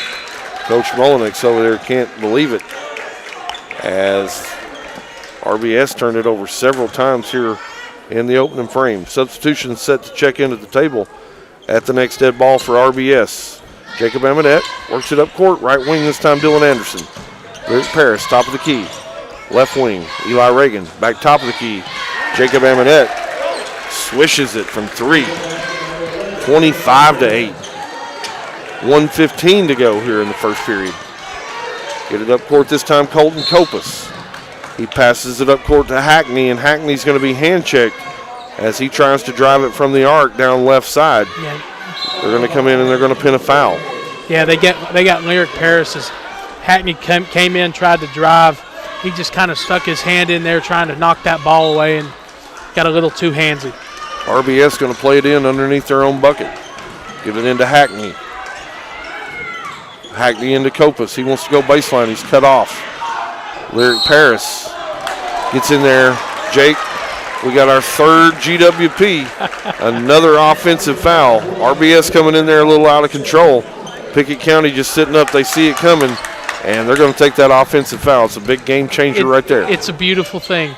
Coach Mullenix over there can't believe it, as RBS turned it over several times here in the opening frame. Substitution set to check in at the table at the next dead ball for RBS. Jacob Amonette works it up court, right wing this time Dylan Anderson. Lyric Paris, top of the key. Left wing, Eli Reagan, back top of the key. Jacob Amonette swishes it from three. 25-8. 1:15 to go here in the first period. Get it up court this time, Colton Kopus. He passes it up court to Hackney, and Hackney's going to be hand-checked as he tries to drive it from the arc down left side. Yeah. They're going to come in and they're going to pin a foul. Yeah, they got Lyric Paris as Hackney came in, tried to drive. He just kind of stuck his hand in there trying to knock that ball away and got a little too handsy. RBS going to play it in underneath their own bucket. Give it into Hackney. Hackney into Kopus. He wants to go baseline. He's cut off. Lyric Paris gets in there. Jake, we got our third GWP. Another offensive foul. RBS coming in there a little out of control. Pickett County just sitting up. They see it coming, and they're going to take that offensive foul. It's a big game changer right there. It's a beautiful thing.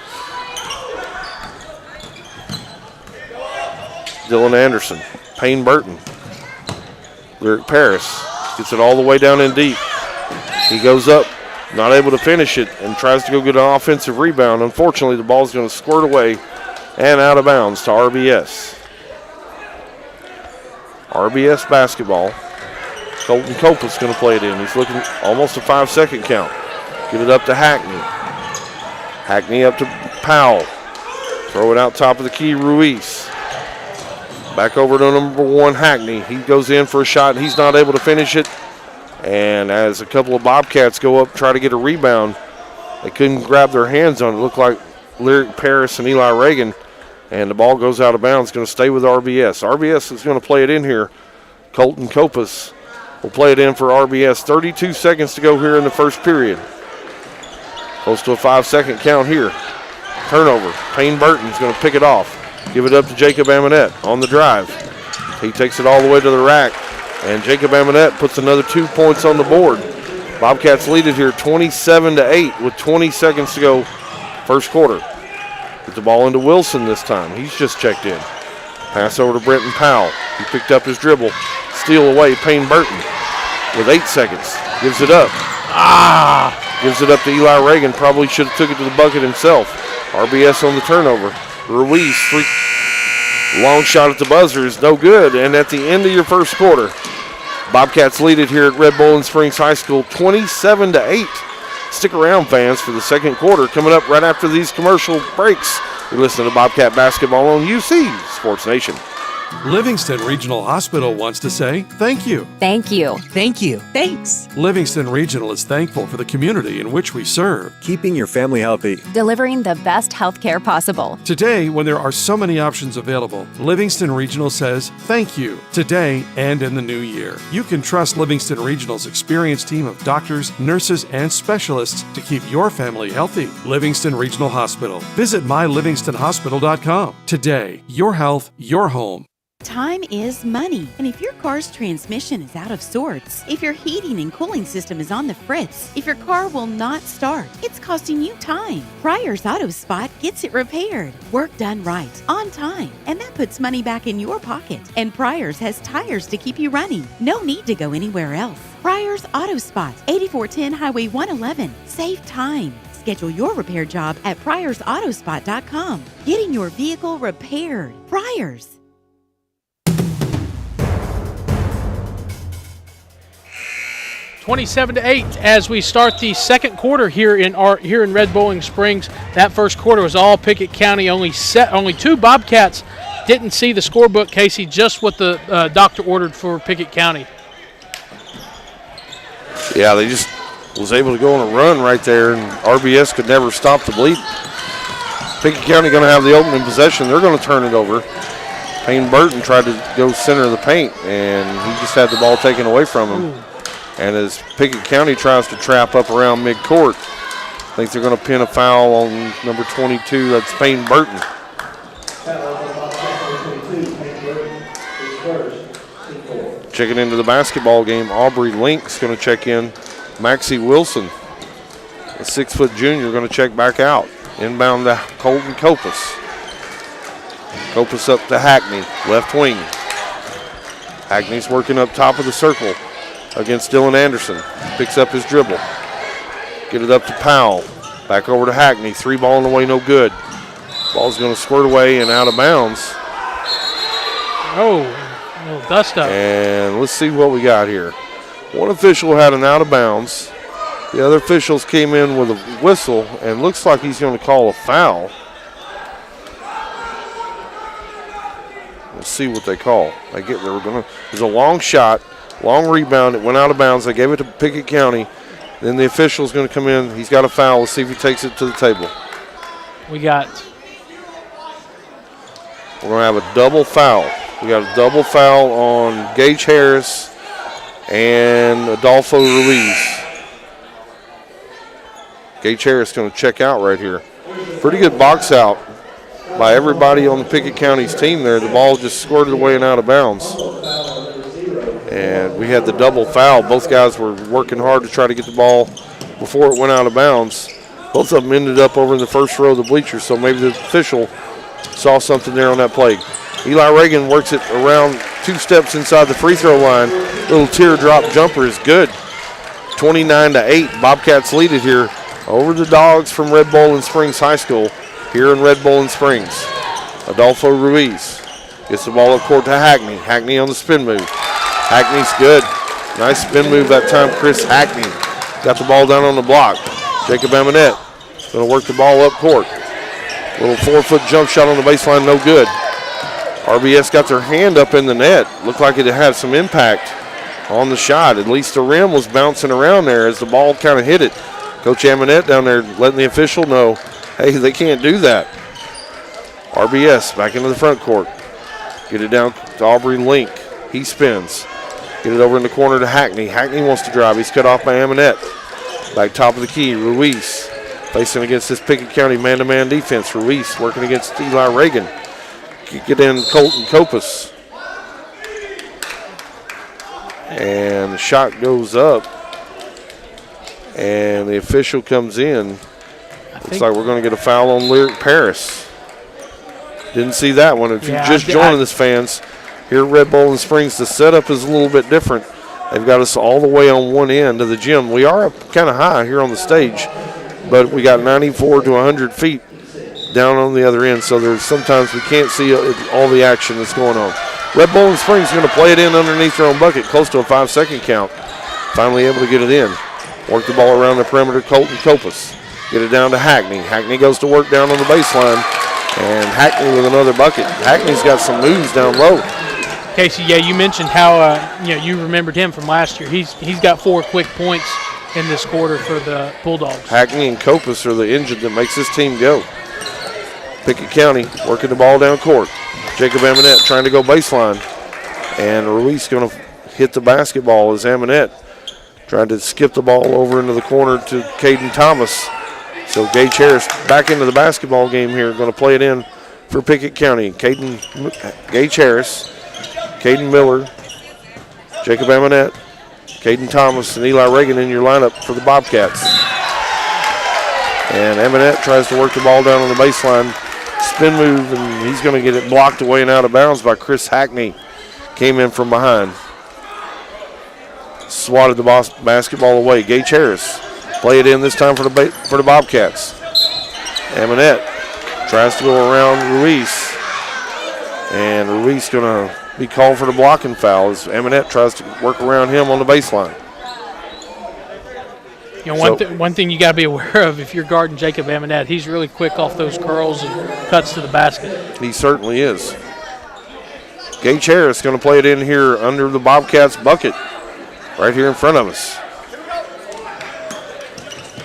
Dylan Anderson. Payne Burton. Lyric Paris gets it all the way down in deep. He goes up, not able to finish it, and tries to go get an offensive rebound. Unfortunately, the ball's going to squirt away and out of bounds to RBS. RBS basketball. Colton Kopus going to play it in. He's looking almost a 5-second count. Get it up to Hackney. Hackney up to Powell. Throw it out top of the key, Ruiz. Back over to number 1, Hackney. He goes in for a shot, and he's not able to finish it. And as a couple of Bobcats go up, try to get a rebound, they couldn't grab their hands on it. It looked like Lyric Paris and Eli Reagan, and the ball goes out of bounds. It's going to stay with RBS. RBS is going to play it in here. Colton Kopus will play it in for RBS. 32 seconds to go here in the first period. Close to a 5-second count here. Turnover. Payne Burton's going to pick it off. Give it up to Jacob Amonette on the drive. He takes it all the way to the rack, and Jacob Amonette puts another 2 points on the board. Bobcats lead it here 27-8 with 20 seconds to go first quarter. Get the ball into Wilson this time. He's just checked in. Pass over to Brenton Powell. He picked up his dribble. Steal away Payne Burton with 8 seconds. Gives it up. Gives it up to Eli Reagan. Probably should have took it to the bucket himself. RBS on the turnover. Ruiz, long shot at the buzzer is no good. And at the end of your first quarter, Bobcats lead it here at Red Bowling Springs High School 27-8. Stick around, fans, for the second quarter coming up right after these commercial breaks. You're listening to Bobcat Basketball on UC Sports Nation. Livingston Regional Hospital wants to say thank you. Thank you. Thank you. Thanks. Livingston Regional is thankful for the community in which we serve. Keeping your family healthy. Delivering the best health care possible. Today, when there are so many options available, Livingston Regional says thank you. Today and in the new year, you can trust Livingston Regional's experienced team of doctors, nurses, and specialists to keep your family healthy. Livingston Regional Hospital. Visit mylivingstonhospital.com. Today, your health, your home. Time is money, and if your car's transmission is out of sorts, if your heating and cooling system is on the fritz, if your car will not start, it's costing you time. Pryor's Auto Spot gets it repaired. Work done right, on time, and that puts money back in your pocket. And Pryor's has tires to keep you running. No need to go anywhere else. Pryor's Auto Spot, 8410 Highway 111. Save time. Schedule your repair job at pryorsautospot.com. Getting your vehicle repaired. Pryor's. 27-8 as we start the second quarter here in Red Bowling Springs. That first quarter was all Pickett County. Only 2 Bobcats didn't see the scorebook, Casey, just what the doctor ordered for Pickett County. Yeah, they just was able to go on a run right there, and RBS could never stop the bleeding. Pickett County going to have the opening possession. They're going to turn it over. Payne Burton tried to go center of the paint, and he just had the ball taken away from him. And as Pickett County tries to trap up around midcourt, I think they're going to pin a foul on number 22. That's Payne Burton. Checking into the basketball game, Aubrey Link's going to check in. Maxie Wilson, a 6-foot junior, going to check back out. Inbound to Colton Kopus. Kopus up to Hackney, left wing. Hackney's working up top of the circle against Dylan Anderson. Picks up his dribble. Get it up to Powell. Back over to Hackney. 3 ball in the way, no good. Ball's going to squirt away and out of bounds. Oh, a little dust up. And let's see what we got here. One official had an out of bounds. The other officials came in with a whistle, and looks like he's going to call a foul. Let's see what they call. There's a long shot, long rebound. It went out of bounds. They gave it to Pickett County. Then the official's going to come in. He's got a foul. Let's see if he takes it to the table. We're going to have a double foul. We got a double foul on Gage Harris and Adolfo Ruiz. Gage Harris going to check out right here. Pretty good box out by everybody on the Pickett County's team there. The ball just squirted away and out of bounds. And we had the double foul. Both guys were working hard to try to get the ball before it went out of bounds. Both of them ended up over in the first row of the bleachers, so maybe the official saw something there on that play. Eli Reagan works it around 2 steps inside the free throw line. Little teardrop jumper is good. 29-8. Bobcats lead it here over the Dogs from Red Bowling Springs High School here in Red Bowling Springs. Adolfo Ruiz gets the ball up court to Hackney. Hackney on the spin move. Hackney's good. Nice spin move that time. Chris Hackney got the ball down on the block. Jacob Amonette going to work the ball up court. Little 4-foot jump shot on the baseline, no good. RBS got their hand up in the net. Looked like it had some impact on the shot. At least the rim was bouncing around there as the ball kind of hit it. Coach Amonette down there letting the official know, hey, they can't do that. RBS back into the front court. Get it down to Aubrey Link. He spins. Get it over in the corner to Hackney. Hackney wants to drive. He's cut off by Amonette. Back top of the key, Ruiz. Facing against this Pickett County man-to-man defense. Ruiz working against Eli Reagan. Get in Colton Kopus. And the shot goes up. And the official comes in. Looks like we're going to get a foul on Lyric Paris. Didn't see that one. If you're just joining us, fans, here at Red Bowling Springs, the setup is a little bit different. They've got us all the way on one end of the gym. We are up kind of high here on the stage, but we got 94 to 100 feet down on the other end, so there's sometimes we can't see all the action that's going on. Red Bowling Springs is going to play it in underneath their own bucket, close to a 5-second count. Finally able to get it in. Work the ball around the perimeter, Colton Kopus. Get it down to Hackney. Hackney goes to work down on the baseline, and Hackney with another bucket. Hackney's got some moves down low. Casey, yeah, you mentioned how you remembered him from last year. He's got 4 quick points in this quarter for the Bulldogs. Hackney and Kopus are the engine that makes this team go. Pickett County working the ball down court. Jacob Amonette trying to go baseline. And Ruiz going to hit the basketball as Amonette trying to skip the ball over into the corner to Caden Thomas. So Gage Harris back into the basketball game here, going to play it in for Pickett County. Gage Harris, Caden Miller, Jacob Amonette, Caden Thomas, and Eli Reagan in your lineup for the Bobcats. And Amonette tries to work the ball down on the baseline. Spin move, and he's going to get it blocked away and out of bounds by Chris Hackney. Came in from behind. Swatted the basketball away. Gage Harris play it in this time for the Bobcats. Amonette tries to go around Ruiz. And Ruiz going to be called for the blocking foul as Amonette tries to work around him on the baseline. You know, one thing you got to be aware of if you're guarding Jacob Amonette, he's really quick off those curls and cuts to the basket. He certainly is. Gage Harris going to play it in here under the Bobcats bucket right here in front of us.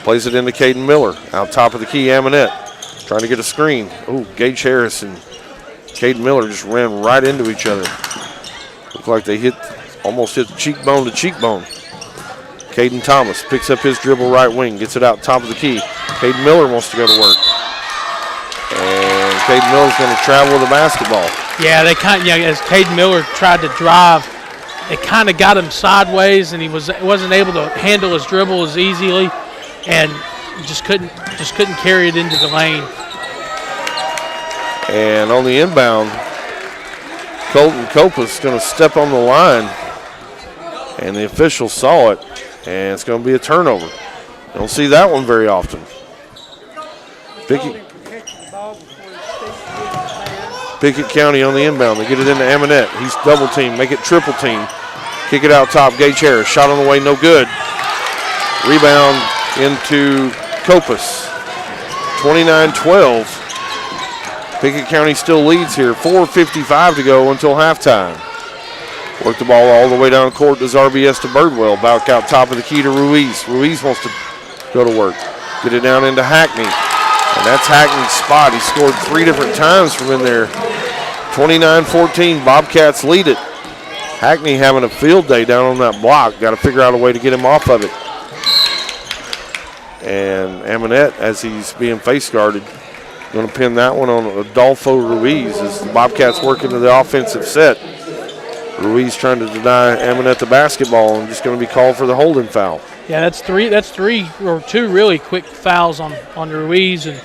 Plays it into Caden Miller. Out top of the key, Amonette trying to get a screen. Oh, Gage Harris and Caden Miller just ran right into each other. Looked like they almost hit cheekbone to cheekbone. Caden Thomas picks up his dribble right wing, gets it out top of the key. Caden Miller wants to go to work. And Caden Miller's going to travel with the basketball. Yeah, as Caden Miller tried to drive, it kind of got him sideways, and he wasn't able to handle his dribble as easily, and just couldn't carry it into the lane. And on the inbound, Colton Copas going to step on the line, and the official saw it, and it's going to be a turnover. Don't see that one very often. Pickett County on the inbound. They get it into Amonette. He's double team, make it triple team. Kick it out top, Gage Harris. Shot on the way, no good. Rebound into Copas. 29-12. Pickett County still leads here. 4:55 to go until halftime. Work the ball all the way down court. Does RBS to Birdwell. Back out top of the key to Ruiz. Ruiz wants to go to work. Get it down into Hackney. And that's Hackney's spot. He scored 3 different times from in there. 29-14. Bobcats lead it. Hackney having a field day down on that block. Got to figure out a way to get him off of it. And Amonette, as he's being face guarded, going to pin that one on Adolfo Ruiz as the Bobcats work into the offensive set. Ruiz trying to deny Amonette the basketball and just going to be called for the holding foul. Yeah, that's three or two really quick fouls on Ruiz, and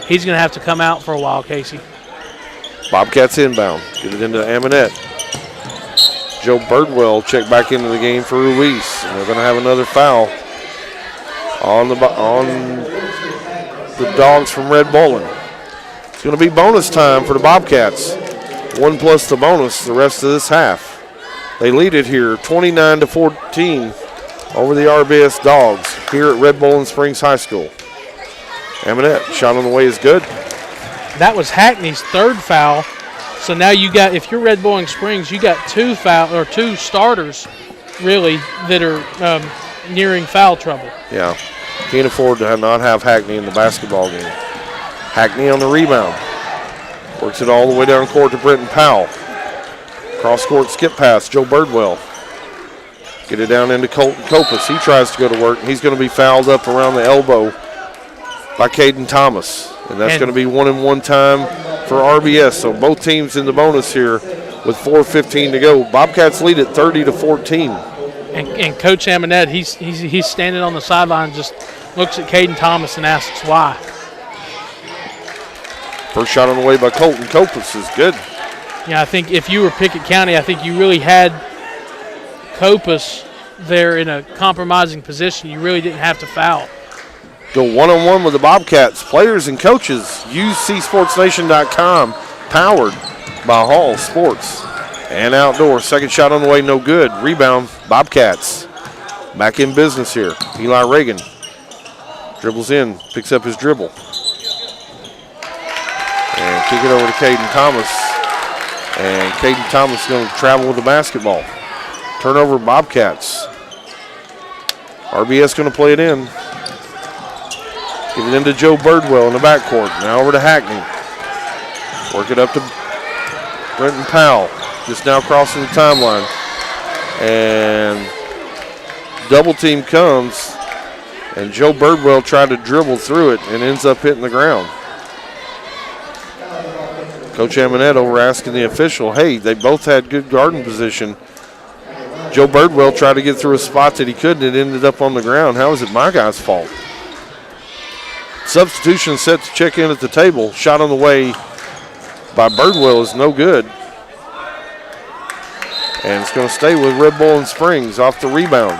he's going to have to come out for a while, Casey. Bobcats inbound. Get it into Amonette. Joe Birdwell check back into the game for Ruiz, and they're going to have another foul on the Dogs from Red Bowling. It's going to be bonus time for the Bobcats. 1 plus the bonus the rest of this half. They lead it here 29-14 over the RBS Dogs here at Red Bowling Springs High School. Amonette, shot on the way is good. That was Hackney's 3rd foul. So now you got, if you're Red Bowling Springs, you got 2 starters really that are nearing foul trouble. Yeah, can't afford to not have Hackney in the basketball game. Hackney on the rebound. Works it all the way down court to Brenton Powell. Cross court skip pass, Joe Birdwell. Get it down into Colton Copas. He tries to go to work, and he's going to be fouled up around the elbow by Caden Thomas. And that's going to be 1-and-1 time for RBS. So both teams in the bonus here with 4:15 to go. Bobcats lead at 30-14. And Coach Amonette, he's standing on the sideline, just looks at Caden Thomas and asks why. First shot on the way by Colton Copas is good. Yeah, I think if you were Pickett County, I think you really had Copas there in a compromising position. You really didn't have to foul. Go 1-on-1 with the Bobcats. Players and coaches, UCSportsNation.com, powered by Hall Sports and Outdoor. Second shot on the way, no good. Rebound, Bobcats. Back in business here. Eli Reagan dribbles in, picks up his dribble. And kick it over to Caden Thomas. And Caden Thomas is going to travel with the basketball. Turnover, Bobcats. RBS going to play it in. Give it into Joe Birdwell in the backcourt. Now over to Hackney. Work it up to Brenton Powell. Just now crossing the timeline. And double team comes. And Joe Birdwell tried to dribble through it and ends up hitting the ground. Coach Amonette over asking the official, hey, they both had good guarding position. Joe Birdwell tried to get through a spot that he couldn't. It ended up on the ground. How is it my guy's fault? Substitution set to check in at the table. Shot on the way by Birdwell is no good. And it's going to stay with Red Bowling Springs off the rebound.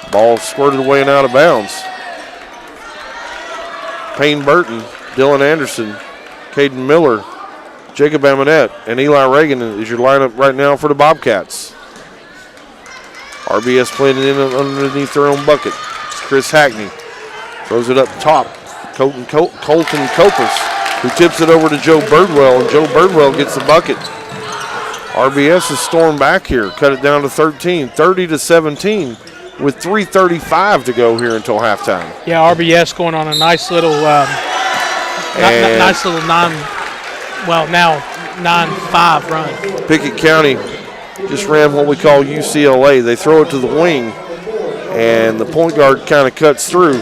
Ball squirted away and out of bounds. Payne Burton, Dylan Anderson, Caden Miller, Jacob Amonette, and Eli Reagan is your lineup right now for the Bobcats. RBS playing it in underneath their own bucket. It's Chris Hackney. Throws it up top. Colton Copas, who tips it over to Joe Birdwell, and Joe Birdwell gets the bucket. RBS has stormed back here, cut it down to 13, 30-17, with 3:35 to go here until halftime. Yeah, RBS going on a nice little, nice little 9-5 run. Pickett County just ran what we call UCLA. They throw it to the wing, and the point guard kind of cuts through.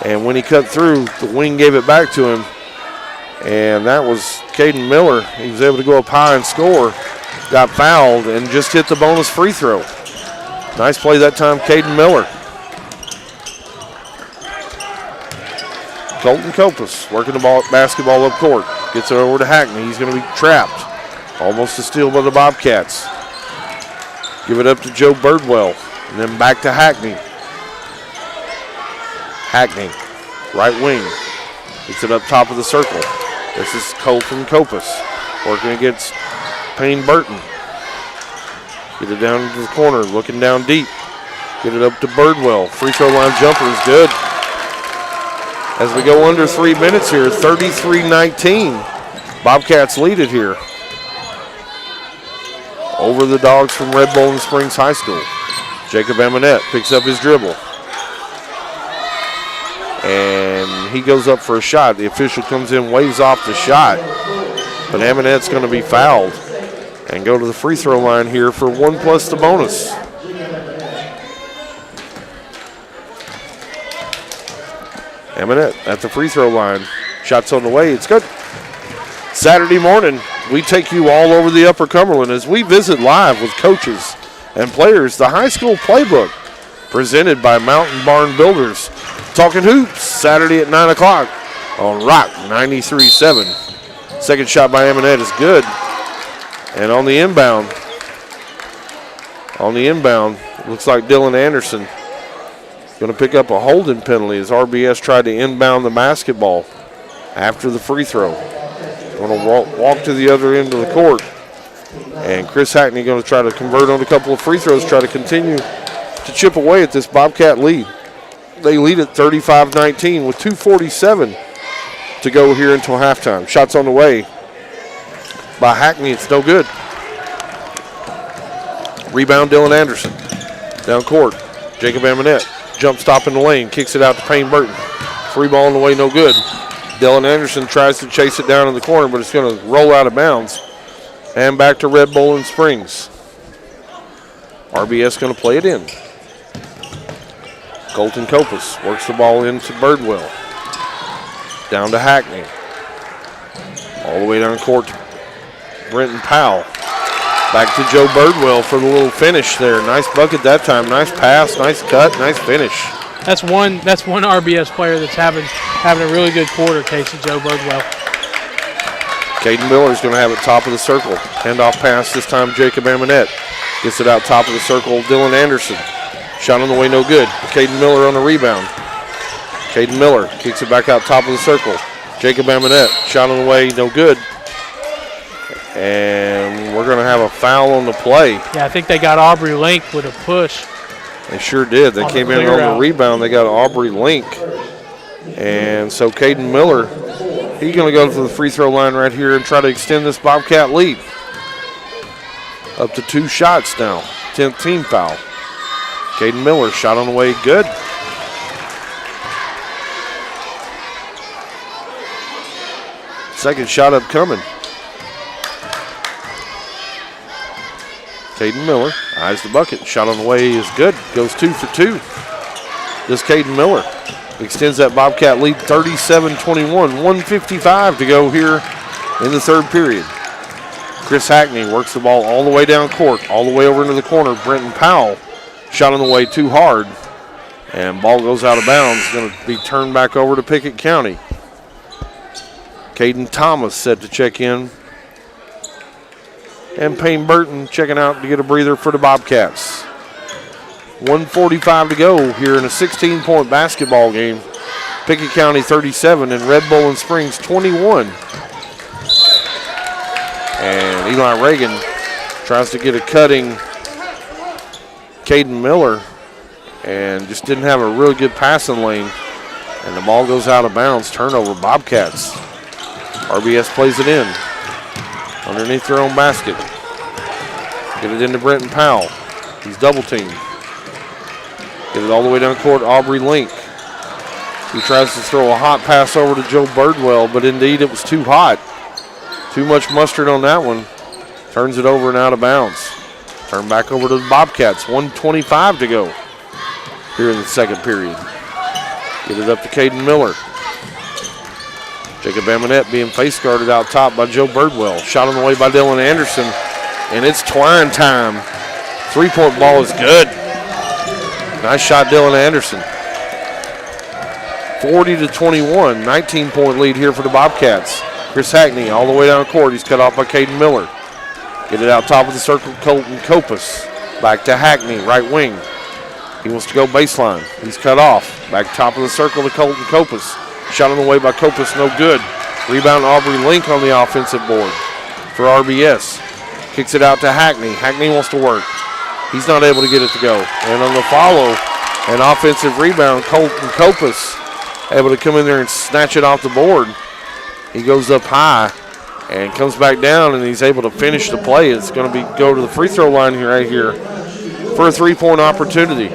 And when he cut through, the wing gave it back to him. And that was Caden Miller. He was able to go up high and score. Got fouled and just hit the bonus free throw. Nice play that time, Caden Miller. Colton Kopus working the basketball up court. Gets it over to Hackney. He's going to be trapped. Almost a steal by the Bobcats. Give it up to Joe Birdwell. And then back to Hackney. Hackney, right wing. Gets it up top of the circle. This is Colton Kopus working against Payne Burton. Get it down into the corner, looking down deep. Get it up to Birdwell. Free throw line jumper is good. As we go under 3 minutes here, 33-19. Bobcats lead it here over the Dogs from Red Bowling Springs High School. Jacob Amonette picks up his dribble. And he goes up for a shot. The official comes in, waves off the shot. But Amonette's going to be fouled and go to the free throw line here for 1 plus the bonus. Amonette at the free throw line. Shots on the way. It's good. Saturday morning, we take you all over the Upper Cumberland as we visit live with coaches and players the high school playbook presented by Mountain Barn Builders. Talking Hoops, Saturday at 9 o'clock on Rock 93.7. Second shot by Amonette is good. And on the inbound, looks like Dylan Anderson going to pick up a holding penalty as RBS tried to inbound the basketball after the free throw. Going to walk to the other end of the court. And Chris Hackney going to try to convert on a couple of free throws, try to continue to chip away at this Bobcat lead. They lead at 35-19 with 2:47 to go here until halftime. Shots on the way by Hackney. It's no good. Rebound, Dylan Anderson. Down court, Jacob Amonette. Jump stop in the lane. Kicks it out to Payne Burton. Free ball on the way, no good. Dylan Anderson tries to chase it down in the corner, but it's going to roll out of bounds. And back to Red Bowling Springs. RBS going to play it in. Colton Kopus works the ball into Birdwell. Down to Hackney. All the way down court to Brenton Powell. Back to Joe Birdwell for the little finish there. Nice bucket that time. Nice pass, nice cut, nice finish. That's one RBS player that's having a really good quarter, Casey, Joe Birdwell. Caden Miller's going to have it top of the circle. Handoff pass this time, Jacob Amonette. Gets it out top of the circle, Dylan Anderson. Shot on the way, no good. Caden Miller on the rebound. Caden Miller kicks it back out top of the circle. Jacob Amonette, shot on the way, no good. And we're going to have a foul on the play. Yeah, I think they got Aubrey Link with a push. They sure did. They came in on the rebound. They got Aubrey Link. And so Caden Miller, he's going to go to the free throw line right here and try to extend this Bobcat lead. Up to 2 shots now. 10th team foul. Caden Miller, shot on the way, good. Second shot up coming. Caden Miller eyes the bucket. Shot on the way is good. Goes 2 for 2. This Caden Miller extends that Bobcat lead 37-21. 1:55 to go here in the third period. Chris Hackney works the ball all the way down court, all the way over into the corner. Brenton Powell, shot on the way too hard. And ball goes out of bounds. Going to be turned back over to Pickett County. Caden Thomas set to check in. And Payne Burton checking out to get a breather for the Bobcats. 1:45 to go here in a 16-point basketball game. Pickett County 37 and Red Bowling Springs 21. And Eli Reagan tries to get a cutting Caden Miller and just didn't have a really good passing lane. And the ball goes out of bounds. Turnover, Bobcats. RBS plays it in underneath their own basket. Get it into Brenton Powell. He's double teamed. Get it all the way down court, Aubrey Link. He tries to throw a hot pass over to Joe Birdwell, but indeed it was too hot. Too much mustard on that one. Turns it over and out of bounds. Turn back over to the Bobcats. 1:25 to go. here in the second period. Get it up to Caden Miller. Jacob Amonette being face guarded out top by Joe Birdwell. Shot on the way by Dylan Anderson, and it's twine time. Three-point ball is good. Nice shot, Dylan Anderson. 40-21, 19-point lead here for the Bobcats. Chris Hackney all the way down court. He's cut off by Caden Miller. Get it out top of the circle, Colton Kopus. Back to Hackney, right wing. He wants to go baseline. He's cut off. Back top of the circle to Colton Kopus. Shot on the way by Kopus, no good. Rebound Aubrey Link on the offensive board for RBS. Kicks it out to Hackney. Hackney wants to work. He's not able to get it to go. And on the follow, an offensive rebound, Colton Kopus able to come in there and snatch it off the board. He goes up high and comes back down, and he's able to finish the play. It's going to go to the free throw line here, right here, for a three-point opportunity.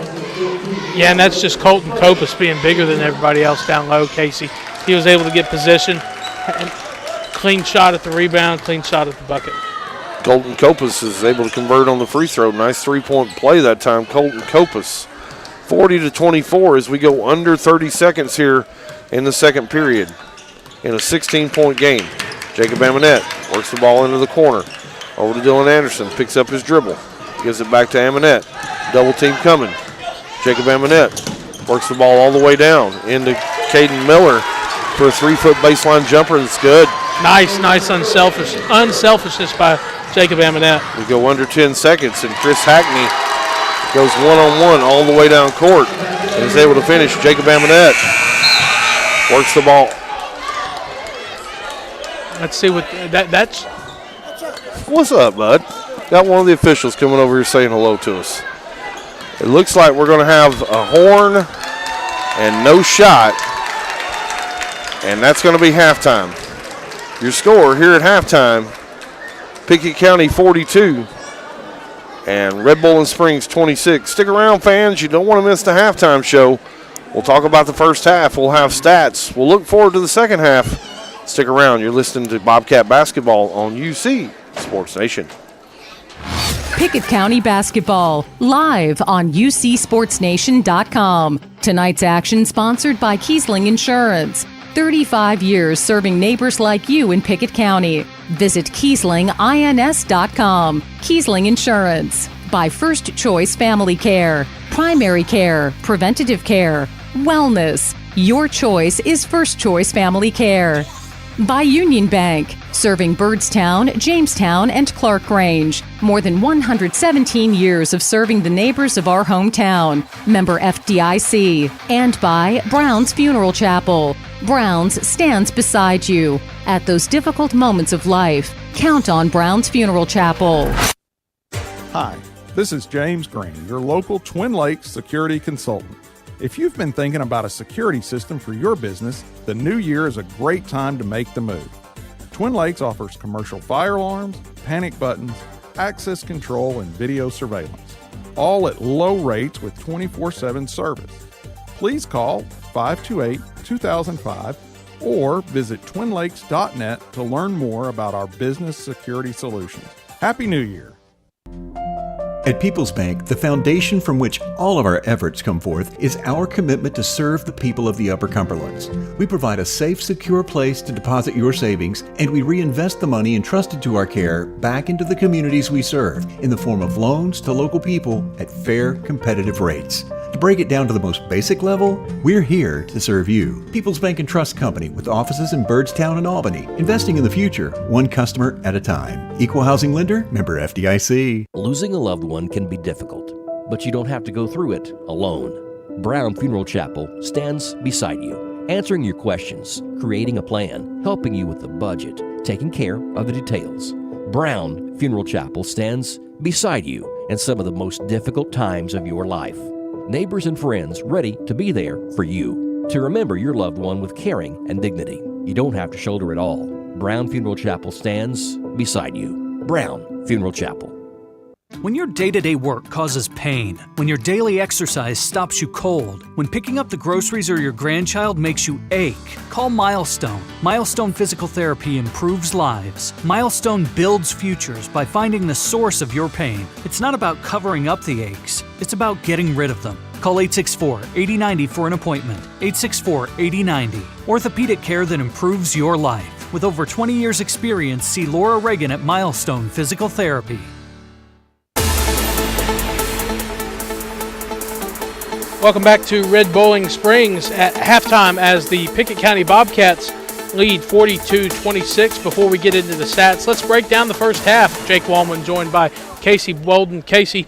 Yeah, and that's just Colton Kopus being bigger than everybody else down low, Casey. He was able to get position, and clean shot at the rebound, clean shot at the bucket. Colton Kopus is able to convert on the free throw. Nice three-point play that time, Colton Kopus. 40-24 as we go under 30 seconds here in the second period in a 16-point game. Jacob Amonette works the ball into the corner. Over to Dylan Anderson, picks up his dribble. Gives it back to Amonette. Double team coming. Jacob Amonette works the ball all the way down into Caden Miller for a 3-foot baseline jumper that's good. Nice unselfishness by Jacob Amonette. We go under 10 seconds, and Chris Hackney goes one-on-one all the way down court and is able to finish. Jacob Amonette works the ball. Let's see what that's. What's up, bud? Got one of the officials coming over here saying hello to us. It looks like we're going to have a horn and no shot, and that's going to be halftime. Your score here at halftime, Pickett County 42 and Red Bowling Springs 26. Stick around, fans. You don't want to miss the halftime show. We'll talk about the first half. We'll have stats. We'll look forward to the second half. Stick around. You're listening to Bobcat Basketball on UC Sports Nation. Pickett County Basketball, live on UCSportsNation.com. Tonight's action sponsored by Kiesling Insurance. 35 years serving neighbors like you in Pickett County. Visit KieslingINS.com. Kiesling Insurance. By First Choice Family Care. Primary care, preventative care, wellness. Your choice is First Choice Family Care. By Union Bank, serving Byrdstown, Jamestown, and Clark Grange. More than 117 years of serving the neighbors of our hometown. Member FDIC. And by Brown's Funeral Chapel. Brown's stands beside you. At those difficult moments of life, count on Brown's Funeral Chapel. Hi, this is James Green, your local Twin Lakes security consultant. If you've been thinking about a security system for your business, the new year is a great time to make the move. Twin Lakes offers commercial fire alarms, panic buttons, access control, and video surveillance, all at low rates with 24/7 service. Please call 528-2005 or visit twinlakes.net to learn more about our business security solutions. Happy New Year! At People's Bank, the foundation from which all of our efforts come forth is our commitment to serve the people of the Upper Cumberlands. We provide a safe, secure place to deposit your savings, and we reinvest the money entrusted to our care back into the communities we serve in the form of loans to local people at fair, competitive rates. To break it down to the most basic level, we're here to serve you. People's Bank and Trust Company with offices in Byrdstown and Albany. Investing in the future, one customer at a time. Equal housing lender, member FDIC. Losing a loved one can be difficult, but you don't have to go through it alone. Brown Funeral Chapel stands beside you, answering your questions, creating a plan, helping you with the budget, taking care of the details. Brown Funeral Chapel stands beside you in some of the most difficult times of your life. Neighbors and friends ready to be there for you, to remember your loved one with caring and dignity. You don't have to shoulder it all. Brown Funeral Chapel stands beside you. Brown Funeral Chapel. When your day-to-day work causes pain, when your daily exercise stops you cold, when picking up the groceries or your grandchild makes you ache, call Milestone. Milestone Physical Therapy improves lives. Milestone builds futures by finding the source of your pain. It's not about covering up the aches, it's about getting rid of them. Call 864-8090 for an appointment. 864-8090. Orthopedic care that improves your life. With over 20 years experience, see Laura Reagan at Milestone Physical Therapy. Welcome back to Red Bowling Springs at halftime as the Pickett County Bobcats lead 42-26. Before we get into the stats, let's break down the first half. Jake Wallman joined by Casey Bolden. Casey,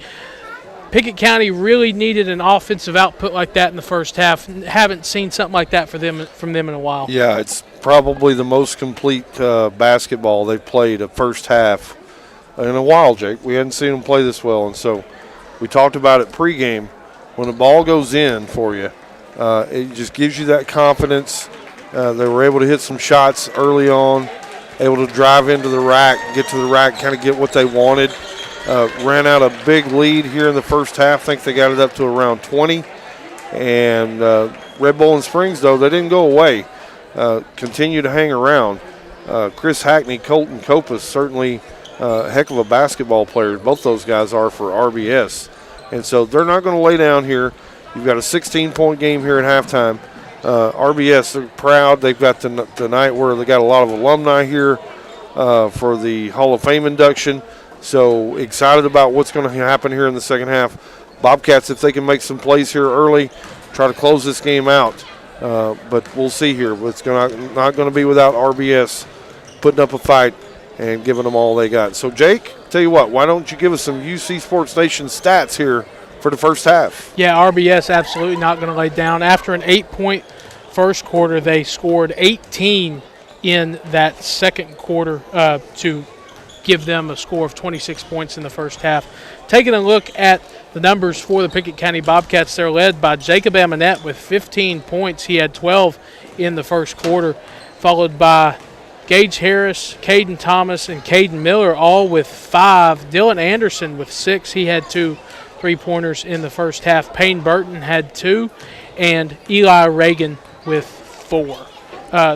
Pickett County really needed an offensive output like that in the first half. Haven't seen something like that from them in a while. Yeah, it's probably the most complete basketball they've played a first half in a while, Jake. We hadn't seen them play this well, and so we talked about it pregame. When the ball goes in for you, it just gives you that confidence. They were able to hit some shots early on, able to drive into the rack, get to the rack, kind of get what they wanted. Ran out a big lead here in the first half. I think they got it up to around 20. And Red Bowling Springs, though, they didn't go away. Continue to hang around. Chris Hackney, Colton Copas, certainly a heck of a basketball player. Both those guys are for RBS. And so they're not going to lay down here. You've got a 16-point game here at halftime. RBS, they're proud. They've got the night where they got a lot of alumni here for the Hall of Fame induction. So excited about what's going to happen here in the second half. Bobcats, if they can make some plays here early, try to close this game out. But we'll see here. It's not going to be without RBS putting up a fight and giving them all they got. So, Jake, tell you what, why don't you give us some UC Sports Nation stats here for the first half? Yeah, RBS absolutely not going to lay down. After an 8-point first quarter, they scored 18 in that second quarter to give them a score of 26 points in the first half. Taking a look at the numbers for the Pickett County Bobcats, they're led by Jacob Amonette with 15 points. He had 12 in the first quarter, followed by Gage Harris, Caden Thomas, and Caden Miller, all with 5. Dylan Anderson with 6. He had 2 3-pointers in the first half. Payne Burton had 2, and Eli Reagan with 4.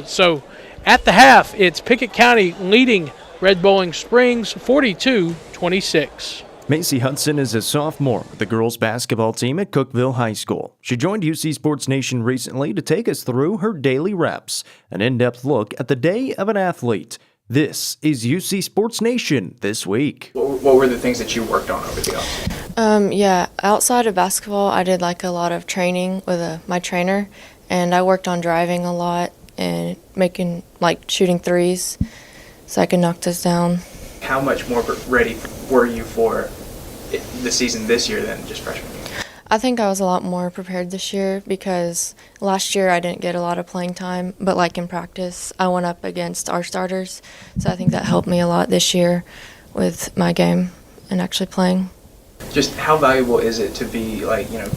So at the half, it's Pickett County leading Red Bowling Springs 42-26. Macy Hudson is a sophomore with the girls basketball team at Cookeville High School. She joined UC Sports Nation recently to take us through her daily reps, an in-depth look at the day of an athlete. This is UC Sports Nation This Week. What were the things that you worked on over the offseason? Outside of basketball, I did a lot of training with my trainer, and I worked on driving a lot and making shooting threes so I could knock those down. How much more ready were you for the season this year than just freshman year? I think I was a lot more prepared this year because last year I didn't get a lot of playing time, but in practice I went up against our starters, so I think that helped me a lot this year with my game and actually playing. Just how valuable is it to be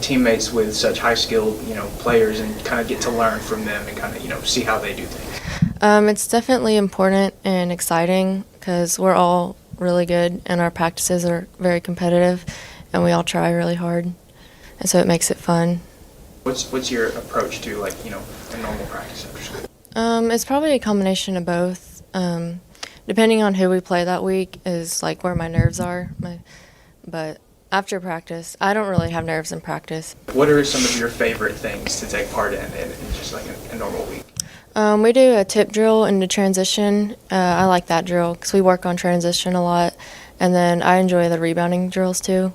teammates with such high-skilled players and kind of get to learn from them and kind of see how they do things? It's definitely important and exciting because we're all really good and our practices are very competitive and we all try really hard, and so it makes it fun. What's your approach to a normal practice after school? It's probably a combination of both. Depending on who we play that week is where my nerves are. But after practice, I don't really have nerves in practice. What are some of your favorite things to take part in just a normal week? We do a tip drill into transition. I like that drill because we work on transition a lot. And then I enjoy the rebounding drills too.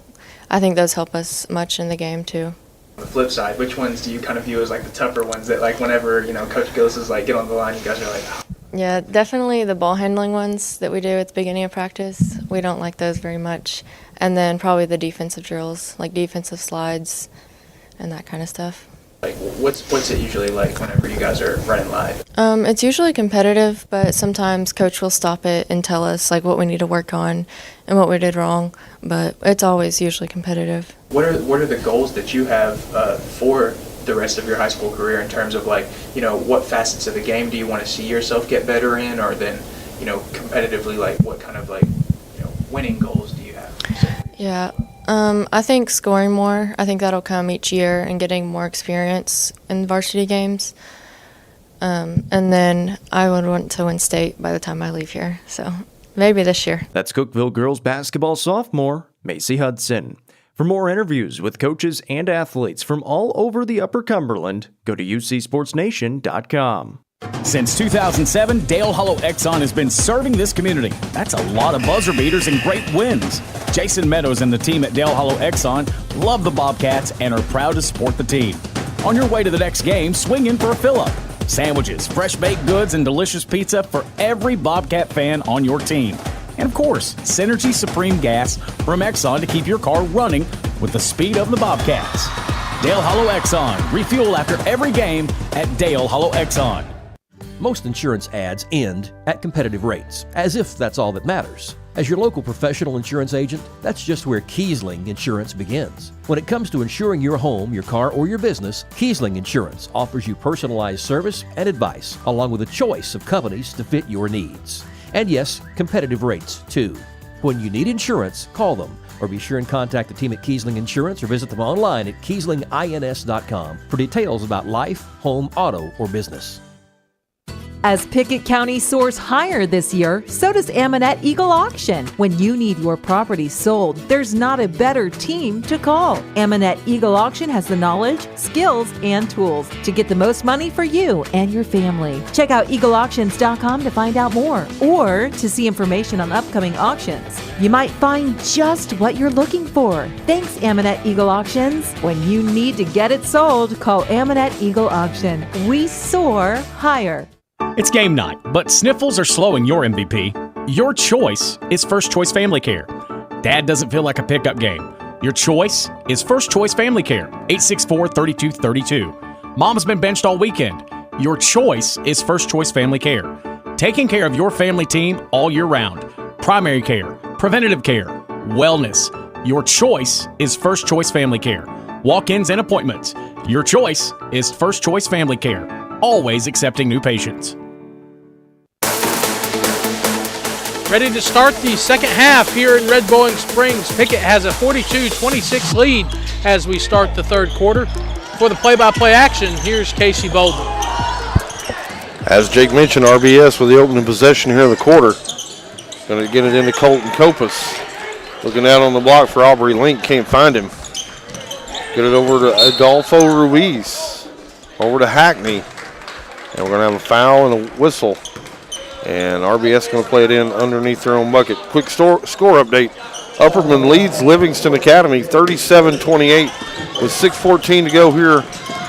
I think those help us much in the game too. On the flip side, which ones do you kind of view as the tougher ones that whenever Coach Gillis is get on the line, you guys are oh. Yeah, definitely the ball handling ones that we do at the beginning of practice. We don't like those very much. And then probably the defensive drills, defensive slides and that kind of stuff. What's it usually like whenever you guys are running live? It's usually competitive, but sometimes Coach will stop it and tell us what we need to work on and what we did wrong. But it's always usually competitive. What are the goals that you have for the rest of your high school career in terms of what facets of the game do you want to see yourself get better in, or then competitively what kind of winning goals do you have? Yeah. I think scoring more. I think that'll come each year and getting more experience in varsity games. And then I would want to win state by the time I leave here. So maybe this year. That's Cookeville girls basketball sophomore Macy Hudson. For more interviews with coaches and athletes from all over the Upper Cumberland, go to ucsportsnation.com. Since 2007, Dale Hollow Exxon has been serving this community. That's a lot of buzzer beaters and great wins. Jason Meadows and the team at Dale Hollow Exxon love the Bobcats and are proud to support the team. On your way to the next game, swing in for a fill-up. Sandwiches, fresh baked goods, and delicious pizza for every Bobcat fan on your team. And of course, Synergy Supreme Gas from Exxon to keep your car running with the speed of the Bobcats. Dale Hollow Exxon. Refuel after every game at Dale Hollow Exxon. Most insurance ads end at competitive rates, as if that's all that matters. As your local professional insurance agent, that's just where Kiesling Insurance begins. When it comes to insuring your home, your car, or your business, Kiesling Insurance offers you personalized service and advice, along with a choice of companies to fit your needs. And yes, competitive rates too. When you need insurance, call them, or be sure and contact the team at Kiesling Insurance or visit them online at KieslingINS.com for details about life, home, auto, or business. As Pickett County soars higher this year, so does Ammonette Eagle Auction. When you need your property sold, there's not a better team to call. Ammonette Eagle Auction has the knowledge, skills, and tools to get the most money for you and your family. Check out eagleauctions.com to find out more or to see information on upcoming auctions. You might find just what you're looking for. Thanks, Ammonette Eagle Auctions. When you need to get it sold, call Ammonette Eagle Auction. We soar higher. It's game night, but sniffles are slowing your MVP. Your choice is First Choice Family Care. Dad doesn't feel like a pickup game. Your choice is First Choice Family Care, 864-3232. Mom's been benched all weekend. Your choice is First Choice Family Care. Taking care of your family team all year round. Primary care, preventative care, wellness. Your choice is First Choice Family Care. Walk-ins and appointments. Your choice is First Choice Family Care. Always accepting new patients. Ready to start the second half here in Red Bowling Springs. Pickett has a 42-26 lead as we start the third quarter. For the play-by-play action, here's Casey Bolden. As Jake mentioned, RBS with the opening possession here in the quarter. Going to get it into Colton Copas. Looking out on the block for Aubrey Link, can't find him. Get it over to Adolfo Ruiz. Over to Hackney. And we're going to have a foul and a whistle. And RBS going to play it in underneath their own bucket. Quick score update. Upperman leads Livingston Academy 37-28 with 6:14 to go here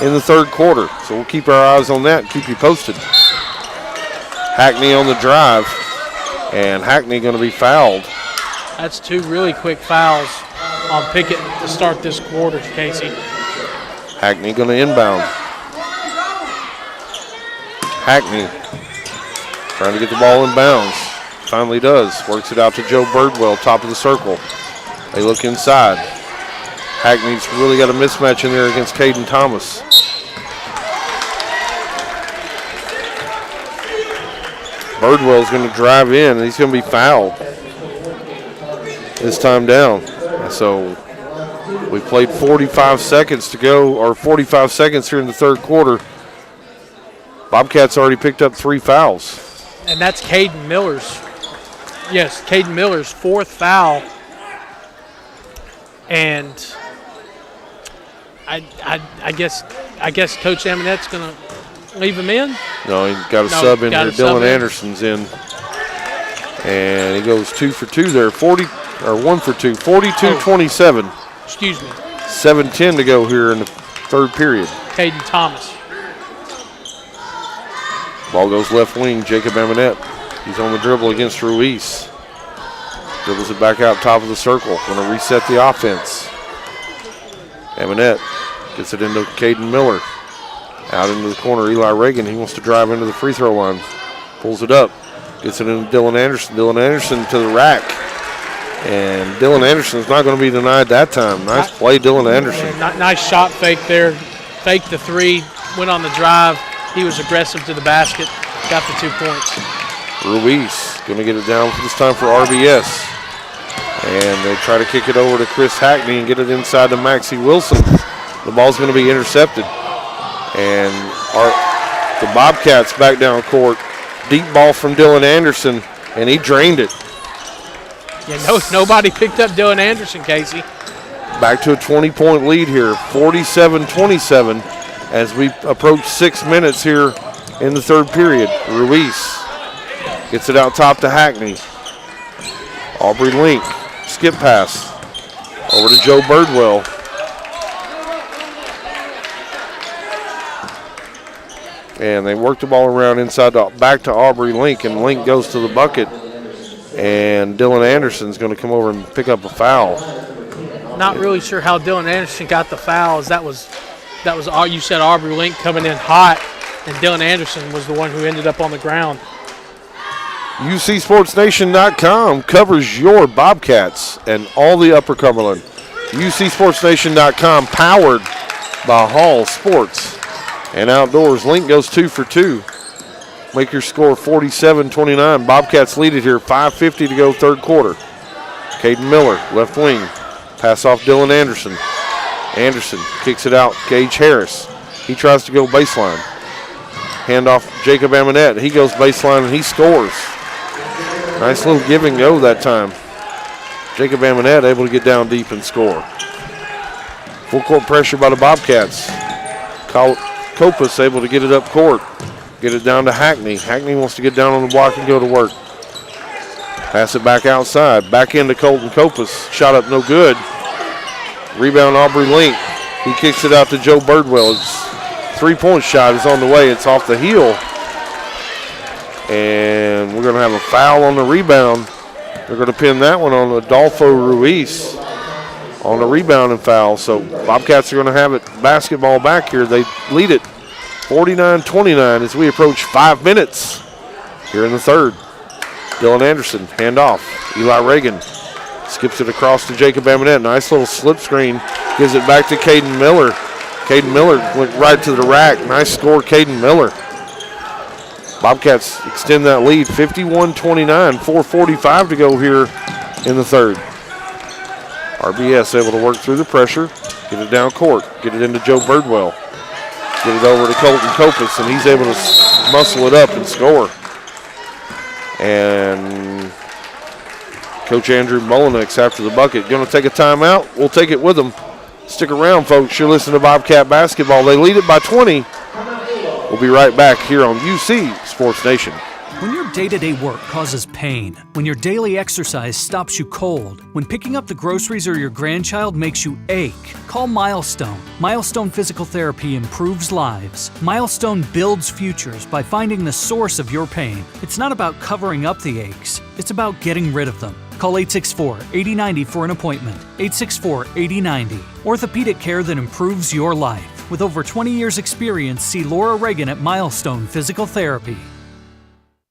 in the third quarter. So we'll keep our eyes on that and keep you posted. Hackney on the drive. And Hackney going to be fouled. That's two really quick fouls on Pickett to start this quarter, Casey. Hackney going to inbound. Hackney trying to get the ball in bounds. Finally does. Works it out to Joe Birdwell, top of the circle. They look inside. Hackney's really got a mismatch in there against Caden Thomas. Birdwell's going to drive in, and he's going to be fouled this time down. So we played 45 seconds to go, or 45 seconds here in the third quarter. Bobcats already picked up 3 fouls. And that's Caden Miller's. Yes, Caden Miller's fourth foul. And I guess Coach Amonette's going to leave him in. No, he got a sub in there. Dylan Anderson's in. And he goes 2 for 2 there. 1 for 2. 42-27. Excuse me. 7:10 to go here in the third period. Caden Thomas. Ball goes left wing, Jacob Amonette. He's on the dribble against Ruiz. Dribbles it back out top of the circle. Going to reset the offense. Amonette gets it into Caden Miller. Out into the corner, Eli Reagan. He wants to drive into the free throw line. Pulls it up. Gets it into Dylan Anderson. Dylan Anderson to the rack. And Dylan Anderson's not going to be denied that time. Nice play, Dylan Anderson. Nice shot fake there. Faked the three. Went on the drive. He was aggressive to the basket. Got the 2 points. Ruiz going to get it down this time for RBS. And they try to kick it over to Chris Hackney and get it inside to Maxie Wilson. The ball's going to be intercepted. And the Bobcats back down court. Deep ball from Dylan Anderson, and he drained it. Yeah, nobody picked up Dylan Anderson, Casey. Back to a 20-point lead here, 47-27 as we approach 6 minutes here in the third period. Ruiz gets it out top to Hackney. Aubrey Link, skip pass over to Joe Birdwell. And they work the ball around inside back to Aubrey Link, and Link goes to the bucket. And Dylan Anderson's going to come over and pick up a foul. Not really sure how Dylan Anderson got the fouls. That was all you said. Aubrey Link coming in hot, and Dylan Anderson was the one who ended up on the ground. UCSportsNation.com covers your Bobcats and all the Upper Cumberland. UCSportsNation.com powered by Hall Sports and Outdoors. Link goes 2 for 2. Make your score 47-29. Bobcats lead it here, 5:50 to go third quarter. Caden Miller, left wing. Pass off Dylan Anderson. Anderson kicks it out. Gage Harris. He tries to go baseline. Hand off Jacob Amonette. He goes baseline and he scores. Nice little give and go that time. Jacob Amonette able to get down deep and score. Full court pressure by the Bobcats. Copas able to get it up court. Get it down to Hackney. Hackney wants to get down on the block and go to work. Pass it back outside. Back into Colton Copas. Shot up no good. Rebound Aubrey Link. He kicks it out to Joe Birdwell. His three-point shot is on the way. It's off the heel. And we're going to have a foul on the rebound. They're going to pin that one on Adolfo Ruiz on the rebound and foul. So Bobcats are going to have it basketball back here. They lead it 49-29 as we approach 5 minutes here in the third. Dylan Anderson, handoff. Eli Reagan skips it across to Jacob Amonette. Nice little slip screen. Gives it back to Caden Miller. Caden Miller went right to the rack. Nice score, Caden Miller. Bobcats extend that lead, 51-29, 4:45 to go here in the third. RBS able to work through the pressure, get it down court, get it into Joe Birdwell. Get it over to Colton Copas, and he's able to muscle it up and score. And Coach Andrew Mullenix after the bucket. Going to take a timeout. We'll take it with them. Stick around, folks. You're listening to Bobcat basketball. They lead it by 20. We'll be right back here on UC Sports Nation. When your day-to-day work causes pain, when your daily exercise stops you cold, when picking up the groceries or your grandchild makes you ache, call Milestone. Milestone Physical Therapy improves lives. Milestone builds futures by finding the source of your pain. It's not about covering up the aches, it's about getting rid of them. Call 864-8090 for an appointment. 864-8090. Orthopedic care that improves your life. With over 20 years experience, see Laura Reagan at Milestone Physical Therapy.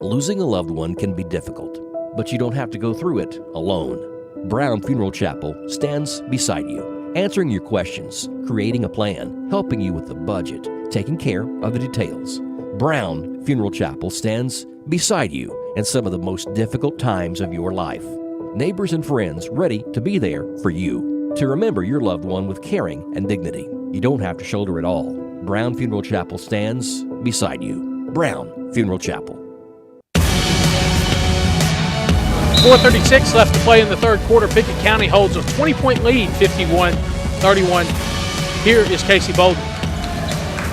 Losing a loved one can be difficult, but you don't have to go through it alone. Brown Funeral Chapel stands beside you, answering your questions, creating a plan, helping you with the budget, taking care of the details. Brown Funeral Chapel stands beside you in some of the most difficult times of your life. Neighbors and friends ready to be there for you, to remember your loved one with caring and dignity. You don't have to shoulder it all. Brown Funeral Chapel stands beside you. Brown Funeral Chapel. 4:36 left to play in the third quarter. Pickett County holds a 20-point lead, 51-31. Here is Casey Bolden.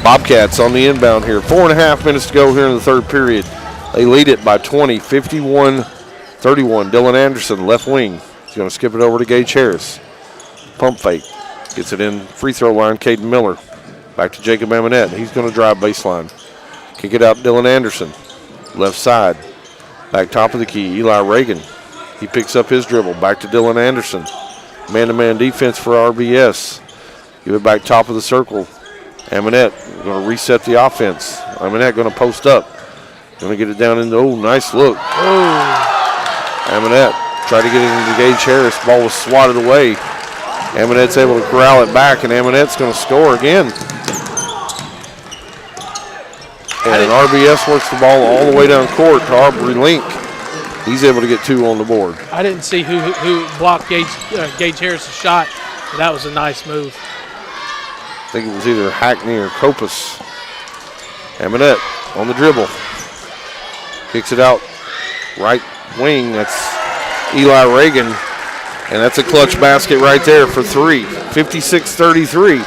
Bobcats on the inbound here. 4.5 minutes to go here in the third period. They lead it by 20, 51-31. Dylan Anderson, left wing. He's going to skip it over to Gage Harris. Pump fake. Gets it in free throw line, Caden Miller. Back to Jacob Amonette. He's going to drive baseline. Kick it out, Dylan Anderson. Left side. Back top of the key, Eli Reagan. He picks up his dribble. Back to Dylan Anderson. Man-to-man defense for RBS. Give it back top of the circle. Amonette going to reset the offense. Amonette going to post up. Going to get it down into, nice look. Amonette tried to get it into Gage Harris. Ball was swatted away. Amonette's able to corral it back, and Amonette's going to score again. And RBS works the ball all the way down court to Aubrey Link. He's able to get 2 on the board. I didn't see who blocked Gage Harris' shot, but that was a nice move. I think it was either Hackney or Copas. Amonette on the dribble. Kicks it out right wing. That's Eli Reagan. And that's a clutch basket right there for three. 56-33.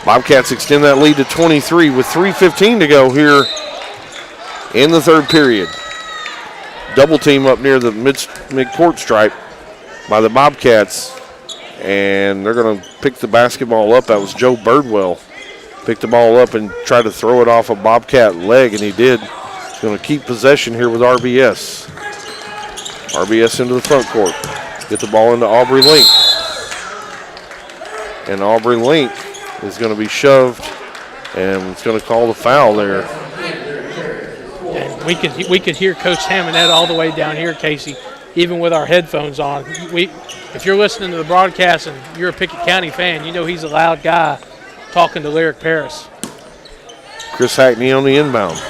Bobcats extend that lead to 23 with 3:15 to go here in the third period. Double team up near the mid-court stripe by the Bobcats. And they're going to pick the basketball up. That was Joe Birdwell. Picked the ball up and tried to throw it off a Bobcat leg, and he did. He's going to keep possession here with RBS. RBS into the front court. Get the ball into Aubrey Link. And Aubrey Link is going to be shoved, and it's going to call the foul there. And we could hear Coach Hammondette all the way down here, Casey, even with our headphones on. If you're listening to the broadcast and you're a Pickett County fan, you know he's a loud guy talking to Lyric Paris. Chris Hackney on the inbound.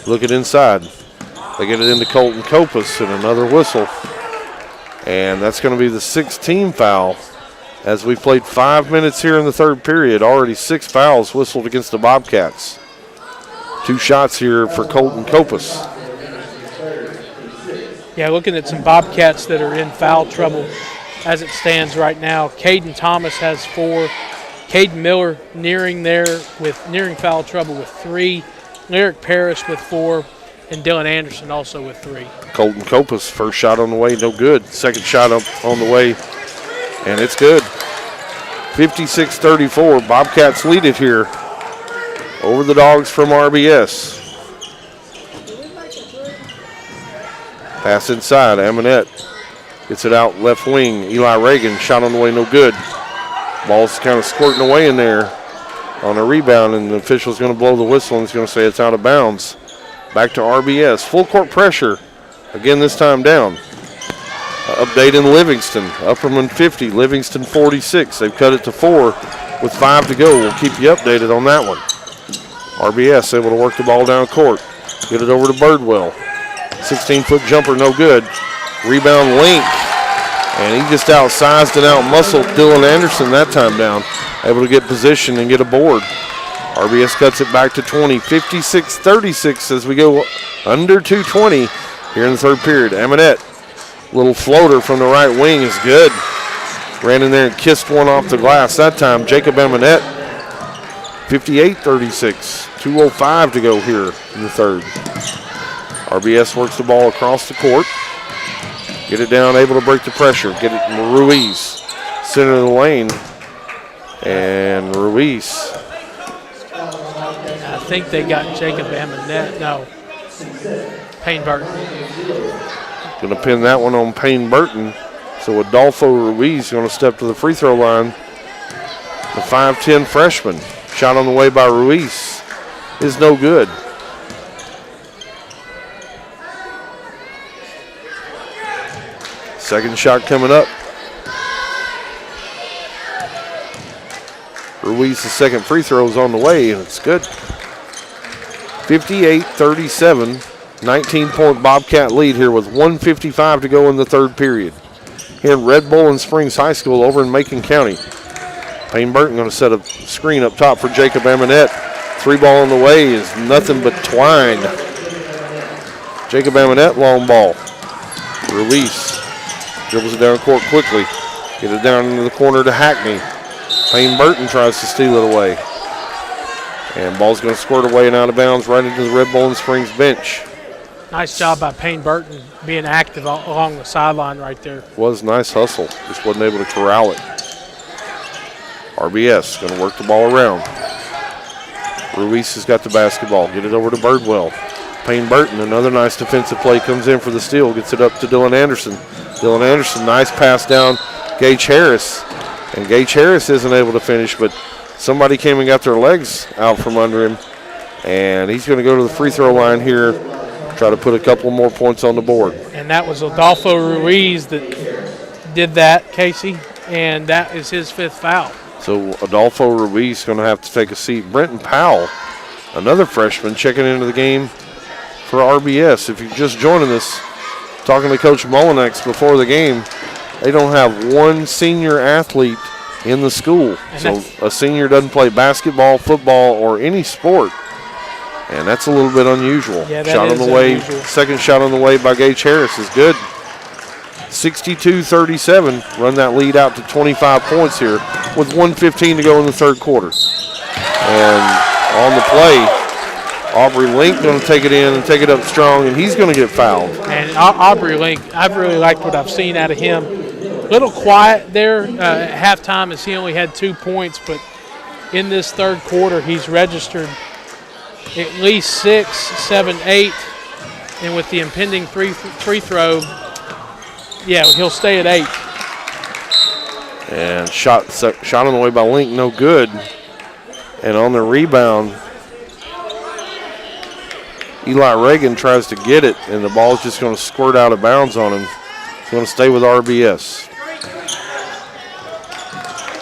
Looking inside. They get it into Colton Kopus and another whistle. And that's going to be the 6th team foul. As we played 5 minutes here in the third period, already 6 fouls whistled against the Bobcats. 2 shots here for Colton Kopus. Yeah, looking at some Bobcats that are in foul trouble as it stands right now. Caden Thomas has 4. Caden Miller nearing foul trouble with 3. Lyric Paris with 4. And Dylan Anderson also with 3. Colton Kopus, first shot on the way, no good. Second shot up on the way, and it's good. 56-34, Bobcats lead it here over the Dogs from RBS. Pass inside, Amonette gets it out left wing. Eli Reagan, shot on the way, no good. Ball's kind of squirting away in there on a rebound, and the official's going to blow the whistle, and he's going to say it's out of bounds. Back to RBS. Full court pressure. Again, this time down. Update in Livingston. Upperman 50, Livingston 46. They've cut it to 4 with 5 to go. We'll keep you updated on that one. RBS able to work the ball down court. Get it over to Birdwell. 16-foot jumper, no good. Rebound Link. And he just outsized and outmuscled Dylan Anderson that time down. Able to get position and get a board. RBS cuts it back to 20, 56-36 as we go under 2:20 here in the third period. Amonette, little floater from the right wing is good. Ran in there and kissed one off the glass that time. Jacob Amonette, 58-36, 2:05 to go here in the third. RBS works the ball across the court. Get it down, able to break the pressure. Get it to Ruiz, center of the lane. And Ruiz. I think they got Jacob Amonette. No, Payne Burton. Going to pin that one on Payne Burton. So Adolfo Ruiz going to step to the free throw line. The 5'10 freshman. Shot on the way by Ruiz is no good. Second shot coming up. Ruiz's second free throw is on the way, and it's good. 58-37, 19-point Bobcat lead here with 1:55 to go in the third period. Here in Red Bull and Springs High School over in Macon County. Payne Burton going to set a screen up top for Jacob Amonette. 3 ball on the way is nothing but twine. Jacob Amonette, long ball. Ruiz dribbles it down court quickly. Get it down into the corner to Hackney. Payne Burton tries to steal it away. And ball's going to squirt away and out of bounds right into the Red Bull and Springs bench. Nice job by Payne Burton being active along the sideline right there. Was nice hustle. Just wasn't able to corral it. RBS going to work the ball around. Ruiz has got the basketball. Get it over to Birdwell. Payne Burton, another nice defensive play, comes in for the steal. Gets it up to Dylan Anderson. Dylan Anderson, nice pass down. Gage Harris. And Gage Harris isn't able to finish, but somebody came and got their legs out from under him. And he's going to go to the free throw line here, try to put a couple more points on the board. And that was Adolfo Ruiz that did that, Casey, and that is his 5th foul. So Adolfo Ruiz going to have to take a seat. Brenton Powell, another freshman, checking into the game for RBS. If you're just joining us, talking to Coach Mullinex before the game, they don't have one senior athlete in the school. So a senior doesn't play basketball, football, or any sport. And that's a little bit unusual. Yeah, that shot is on the way. unusual. Second shot on the way by Gage Harris is good. 62-37, run that lead out to 25 points here with 1:15 to go in the third quarter. And on the play, Aubrey Link going to take it in and take it up strong, and he's going to get fouled. And Aubrey Link, I've really liked what I've seen out of him. A little quiet there at halftime as he only had 2 points, but in this third quarter he's registered at least 6, 7, 8, and with the impending free throw, yeah, he'll stay at 8. And shot on the way by Link, no good. And on the rebound, Eli Reagan tries to get it, and the ball's just going to squirt out of bounds on him. It's going to stay with RBS.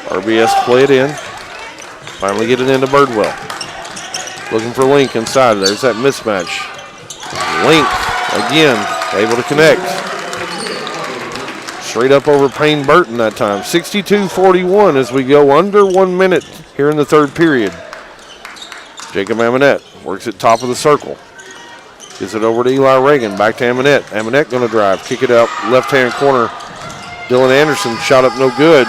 RBS play it in. Finally get it into Birdwell. Looking for Link inside. There's that mismatch. Link, again, able to connect. Straight up over Payne Burton that time. 62-41 as we go under 1 minute here in the third period. Jacob Amonette works at top of the circle. Gives it over to Eli Reagan. Back to Amonette. Amonette going to drive. Kick it out left-hand corner. Dylan Anderson shot up no good.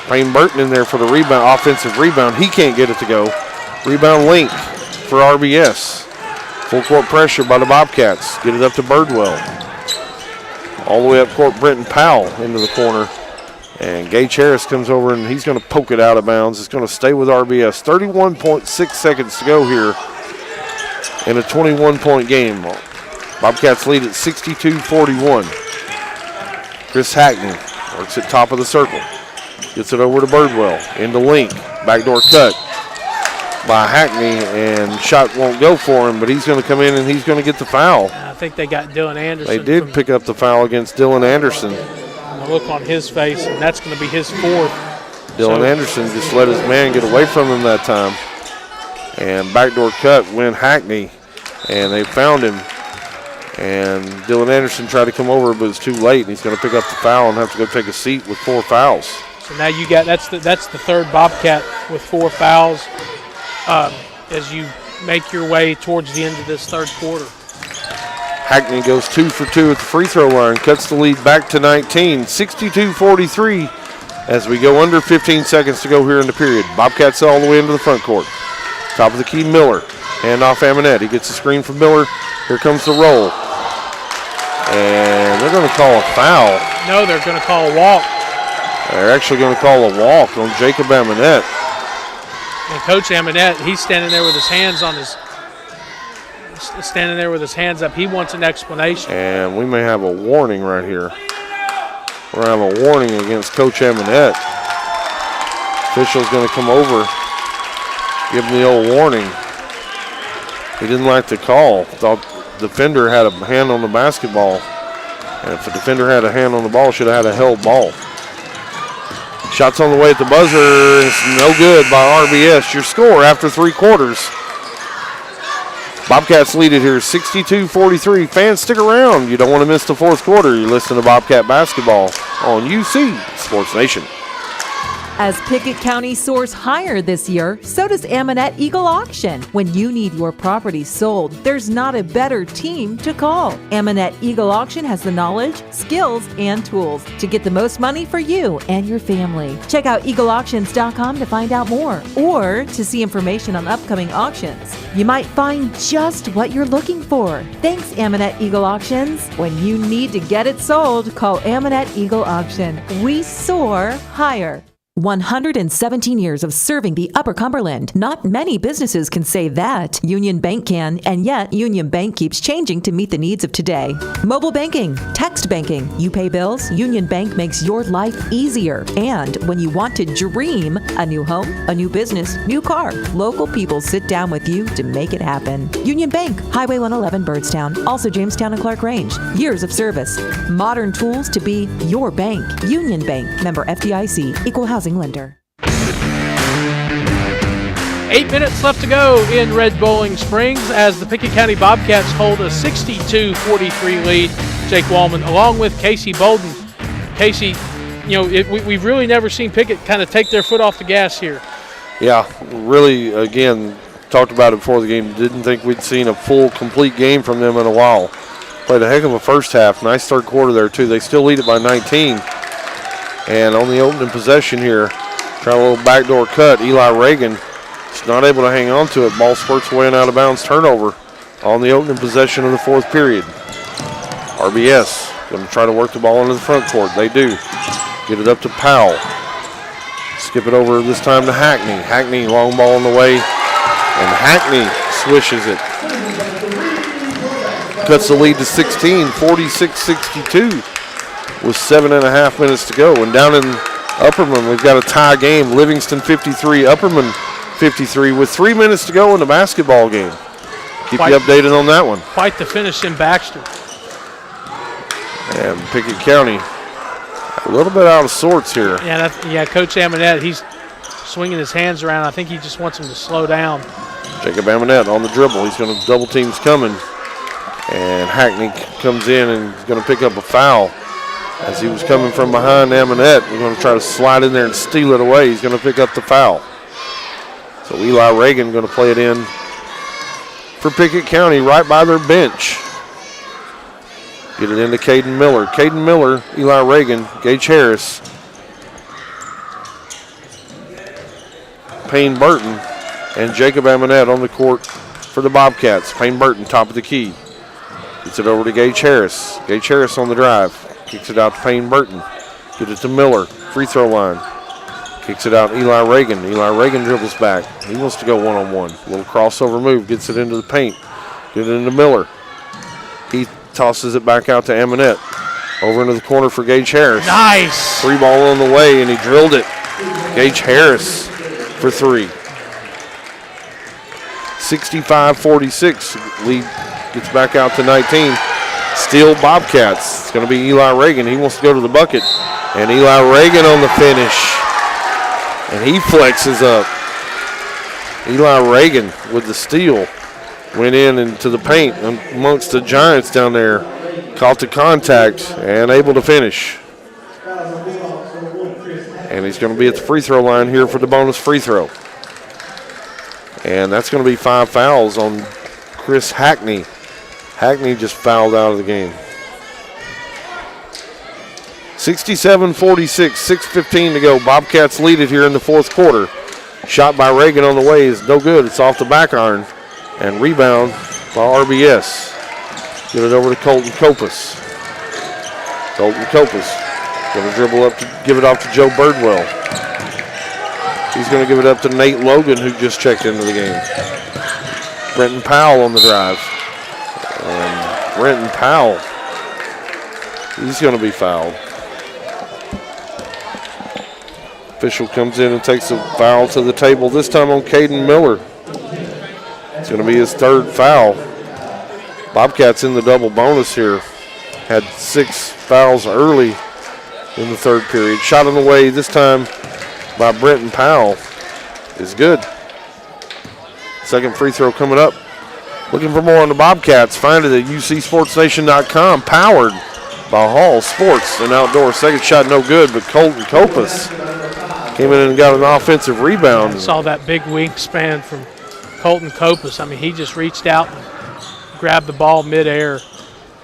Payne Burton in there for the rebound, offensive rebound. He can't get it to go. Rebound Link for RBS. Full court pressure by the Bobcats. Get it up to Birdwell. All the way up court, Brenton Powell into the corner. And Gage Harris comes over and he's going to poke it out of bounds. It's going to stay with RBS. 31.6 seconds to go here in a 21-point game. Bobcats lead at 62-41. Chris Hackney works at top of the circle. Gets it over to Birdwell. Into Link. Backdoor cut by Hackney, and shot won't go for him, but he's going to come in and he's going to get the foul. I think they got Dylan Anderson. They did pick up the foul against Dylan Anderson. The look on his face, and that's going to be his fourth. Dylan Anderson just let his man get away from him that time. And backdoor cut went Hackney, and they found him. And Dylan Anderson tried to come over, but it's too late, and he's going to pick up the foul and have to go take a seat with 4 fouls. So now you got that's the third Bobcat with 4 fouls as you make your way towards the end of this third quarter. Hackney goes 2 for 2 at the free throw line, cuts the lead back to 19, 62-43 as we go under 15 seconds to go here in the period. Bobcats all the way into the front court. Top of the key, Miller. Hand off Amonette. He gets the screen from Miller. Here comes the roll. And they're going to call a foul. No, they're going to call a walk. They're actually going to call a walk on Jacob Amonette. And Coach Amonette, he's standing there with his hands up. He wants an explanation. And we may have a warning right here. We're going to have a warning against Coach Amonette. Official's going to come over, give him the old warning. He didn't like the call. Thought the defender had a hand on the basketball. And if the defender had a hand on the ball, should have had a held ball. Shots on the way at the buzzer. It's no good by RBS. Your score after 3 quarters. Bobcats lead it here 62-43. Fans, stick around. You don't want to miss the fourth quarter. You're listening to Bobcat Basketball on UC Sports Nation. As Pickett County soars higher this year, so does Amonette Eagle Auction. When you need your property sold, there's not a better team to call. Amonette Eagle Auction has the knowledge, skills, and tools to get the most money for you and your family. Check out eagleauctions.com to find out more or to see information on upcoming auctions. You might find just what you're looking for. Thanks, Amonette Eagle Auctions. When you need to get it sold, call Amonette Eagle Auction. We soar higher. 117 years of serving the Upper Cumberland. Not many businesses can say that. Union Bank can, and yet Union Bank keeps changing to meet the needs of today. Mobile banking, text banking, you pay bills, Union Bank makes your life easier. And when you want to dream a new home, a new business, new car, local people sit down with you to make it happen. Union Bank, Highway 111 Birdstown, also Jamestown and Clark Range. Years of service, modern tools to be your bank. Union Bank, member FDIC, equal housing lender. 8 minutes left to go in Red Bowling Springs as the Pickett County Bobcats hold a 62-43 lead. Jake Wallman along with Casey Bolden. Casey, we've really never seen Pickett kind of take their foot off the gas here. Yeah, really, again, talked about it before the game. Didn't think we'd seen a full, complete game from them in a while. Played a heck of a first half. Nice third quarter there, too. They still lead it by 19. And on the opening possession here, trying a little backdoor cut, Eli Reagan is not able to hang on to it. Ball squirts away and out of bounds. Turnover on the opening possession of the fourth period. RBS going to try to work the ball into the front court. They do. Get it up to Powell. Skip it over this time to Hackney. Hackney, long ball on the way. And Hackney swishes it. Cuts the lead to 16, 46-62 with 7.5 minutes to go. And down in Upperman, we've got a tie game. Livingston 53, Upperman 53 with 3 minutes to go in the basketball game. Keep you updated on that one. Quite the finish in Baxter. And Pickett County a little bit out of sorts here. Yeah, Coach Amonette, he's swinging his hands around. I think he just wants him to slow down. Jacob Amonette on the dribble. He's going to double teams coming. And Hackney comes in and is going to pick up a foul. As he was coming from behind Amonette, we're going to try to slide in there and steal it away. He's going to pick up the foul. So Eli Reagan going to play it in for Pickett County right by their bench. Get it into Caden Miller. Caden Miller, Eli Reagan, Gage Harris, Payne Burton, and Jacob Amonette on the court for the Bobcats. Payne Burton, top of the key. Gets it over to Gage Harris. Gage Harris on the drive. Kicks it out to Payne Burton. Get it to Miller. Free throw line. Kicks it out Eli Reagan. Eli Reagan dribbles back. He wants to go one-on-one. Little crossover move. Gets it into the paint. Get it into Miller. He tosses it back out to Amonette. Over into the corner for Gage Harris. Nice. Three ball on the way, and he drilled it. Gage Harris for three. 65-46. Lead gets back out to 19. Steal Bobcats. It's going to be Eli Reagan. He wants to go to the bucket. And Eli Reagan on the finish. And he flexes up. Eli Reagan with the steal. Went in into the paint amongst the Giants down there. Caught the contact and able to finish. And he's going to be at the free throw line here for the bonus free throw. And that's going to be 5 fouls on Chris Hackney. Hackney just fouled out of the game. 67-46, 6:15 to go. Bobcats lead it here in the fourth quarter. Shot by Reagan on the way is no good. It's off the back iron. And rebound by RBS. Get it over to Colton Copas. Colton Copas going to dribble up to give it off to Joe Birdwell. He's going to give it up to Nate Logan, who just checked into the game. Brenton Powell on the drive. And Brenton Powell, he's going to be fouled. Official comes in and takes a foul to the table, this time on Caden Miller. It's going to be his third foul. Bobcats in the double bonus here. Had 6 fouls early in the third period. Shot on the way this time by Brenton Powell is good. Second free throw coming up. Looking for more on the Bobcats, find it at ucsportsnation.com. Powered by Hall Sports and Outdoors. Second shot no good, but Colton Copas came in and got an offensive rebound. I saw that big wingspan from Colton Copas. I mean, he just reached out and grabbed the ball midair.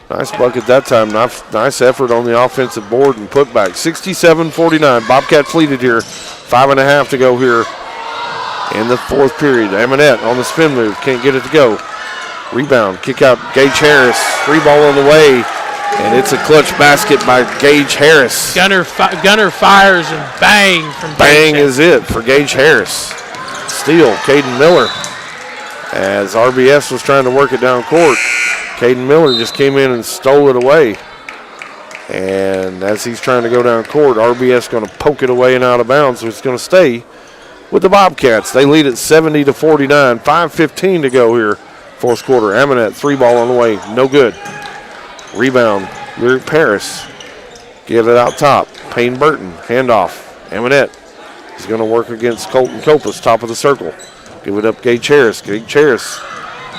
Nice bucket that time. Nice effort on the offensive board and putback. 67-49. Bobcats lead it here. 5.5 to go here in the fourth period. Amonette on the spin move. Can't get it to go. Rebound. Kick out Gage Harris. 3 ball on the way. And it's a clutch basket by Gage Harris. Gunner fires and bang from Bang Gage is it for Gage Harris. Steal, Caden Miller. As RBS was trying to work it down court, Caden Miller just came in and stole it away. And as he's trying to go down court, RBS going to poke it away and out of bounds, so it's going to stay with the Bobcats. They lead at 70-49. 5:15 to go here, fourth quarter. Amonette, 3 ball on the way, no good. Rebound, Lyric Paris. Give it out top. Payne Burton, handoff. Amonette is going to work against Colton Copas, top of the circle. Give it up Gage Harris. Gage Harris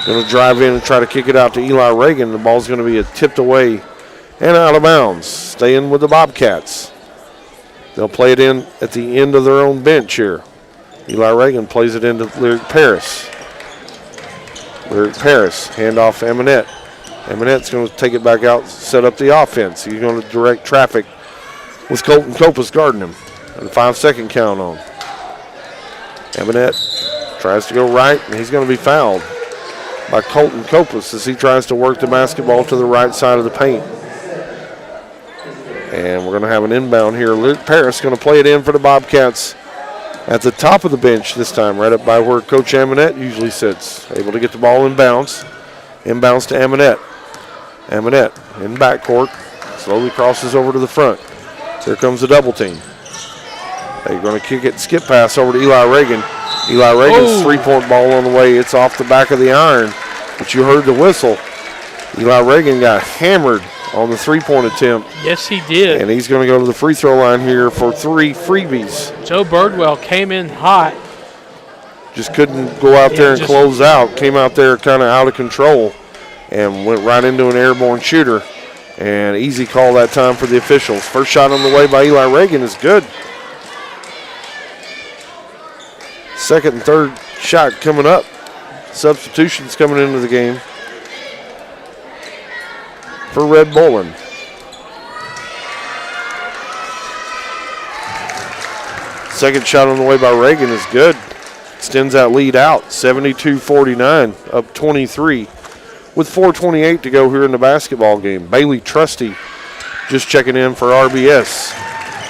going to drive in and try to kick it out to Eli Reagan. The ball's going to be tipped away and out of bounds. Staying with the Bobcats. They'll play it in at the end of their own bench here. Eli Reagan plays it into Lyric Paris. Lyric Paris, handoff Amonette. Eminette's going to take it back out, set up the offense. He's going to direct traffic with Colton Copas guarding him. And a 5-second count on. Eminette tries to go right, and he's going to be fouled by Colton Copas as he tries to work the basketball to the right side of the paint. And we're going to have an inbound here. Lyric Paris going to play it in for the Bobcats at the top of the bench this time, right up by where Coach Amonette usually sits. Able to get the ball in bounds. Inbounds to Amonette. Amonette in backcourt. Slowly crosses over to the front. Here comes the double team. They're going to kick it, skip pass over to Eli Reagan. Eli Reagan's three-point ball on the way. It's off the back of the iron, but you heard the whistle. Eli Reagan got hammered on the three-point attempt. Yes, he did. And he's going to go to the free throw line here for 3 freebies. Joe Birdwell came in hot. Just couldn't go out there and close out. Came out there kind of out of control and went right into an airborne shooter. And easy call that time for the officials. First shot on the way by Eli Reagan is good. Second and third shot coming up. Substitutions coming into the game for Red Bowling. Second shot on the way by Reagan is good. Extends that lead out, 72-49, up 23 with 4:28 to go here in the basketball game. Bailey Trusty just checking in for RBS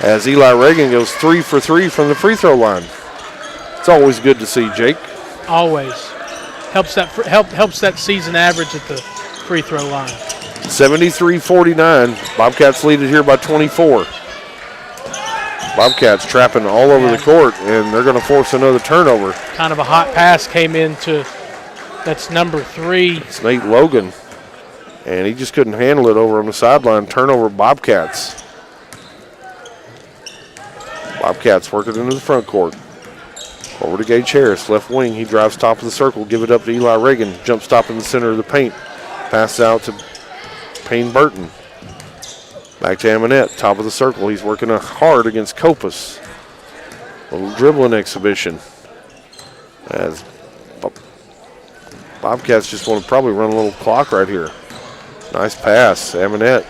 as Eli Reagan goes 3 for 3 from the free throw line. It's always good to see, Jake. Always. Helps that season average at the free throw line. 73-49. Bobcats lead it here by 24. Bobcats trapping all over the court, and they're going to force another turnover. Kind of a hot pass came into, that's number 3. It's Nate Logan, and he just couldn't handle it over on the sideline. Turnover, Bobcats. Bobcats working into the front court. Over to Gage Harris, left wing. He drives top of the circle, give it up to Eli Reagan. Jump stop in the center of the paint. Pass out to Payne Burton. Back to Amonette, top of the circle. He's working hard against Copas. Little dribbling exhibition. As Bobcats just want to probably run a little clock right here. Nice pass. Amonette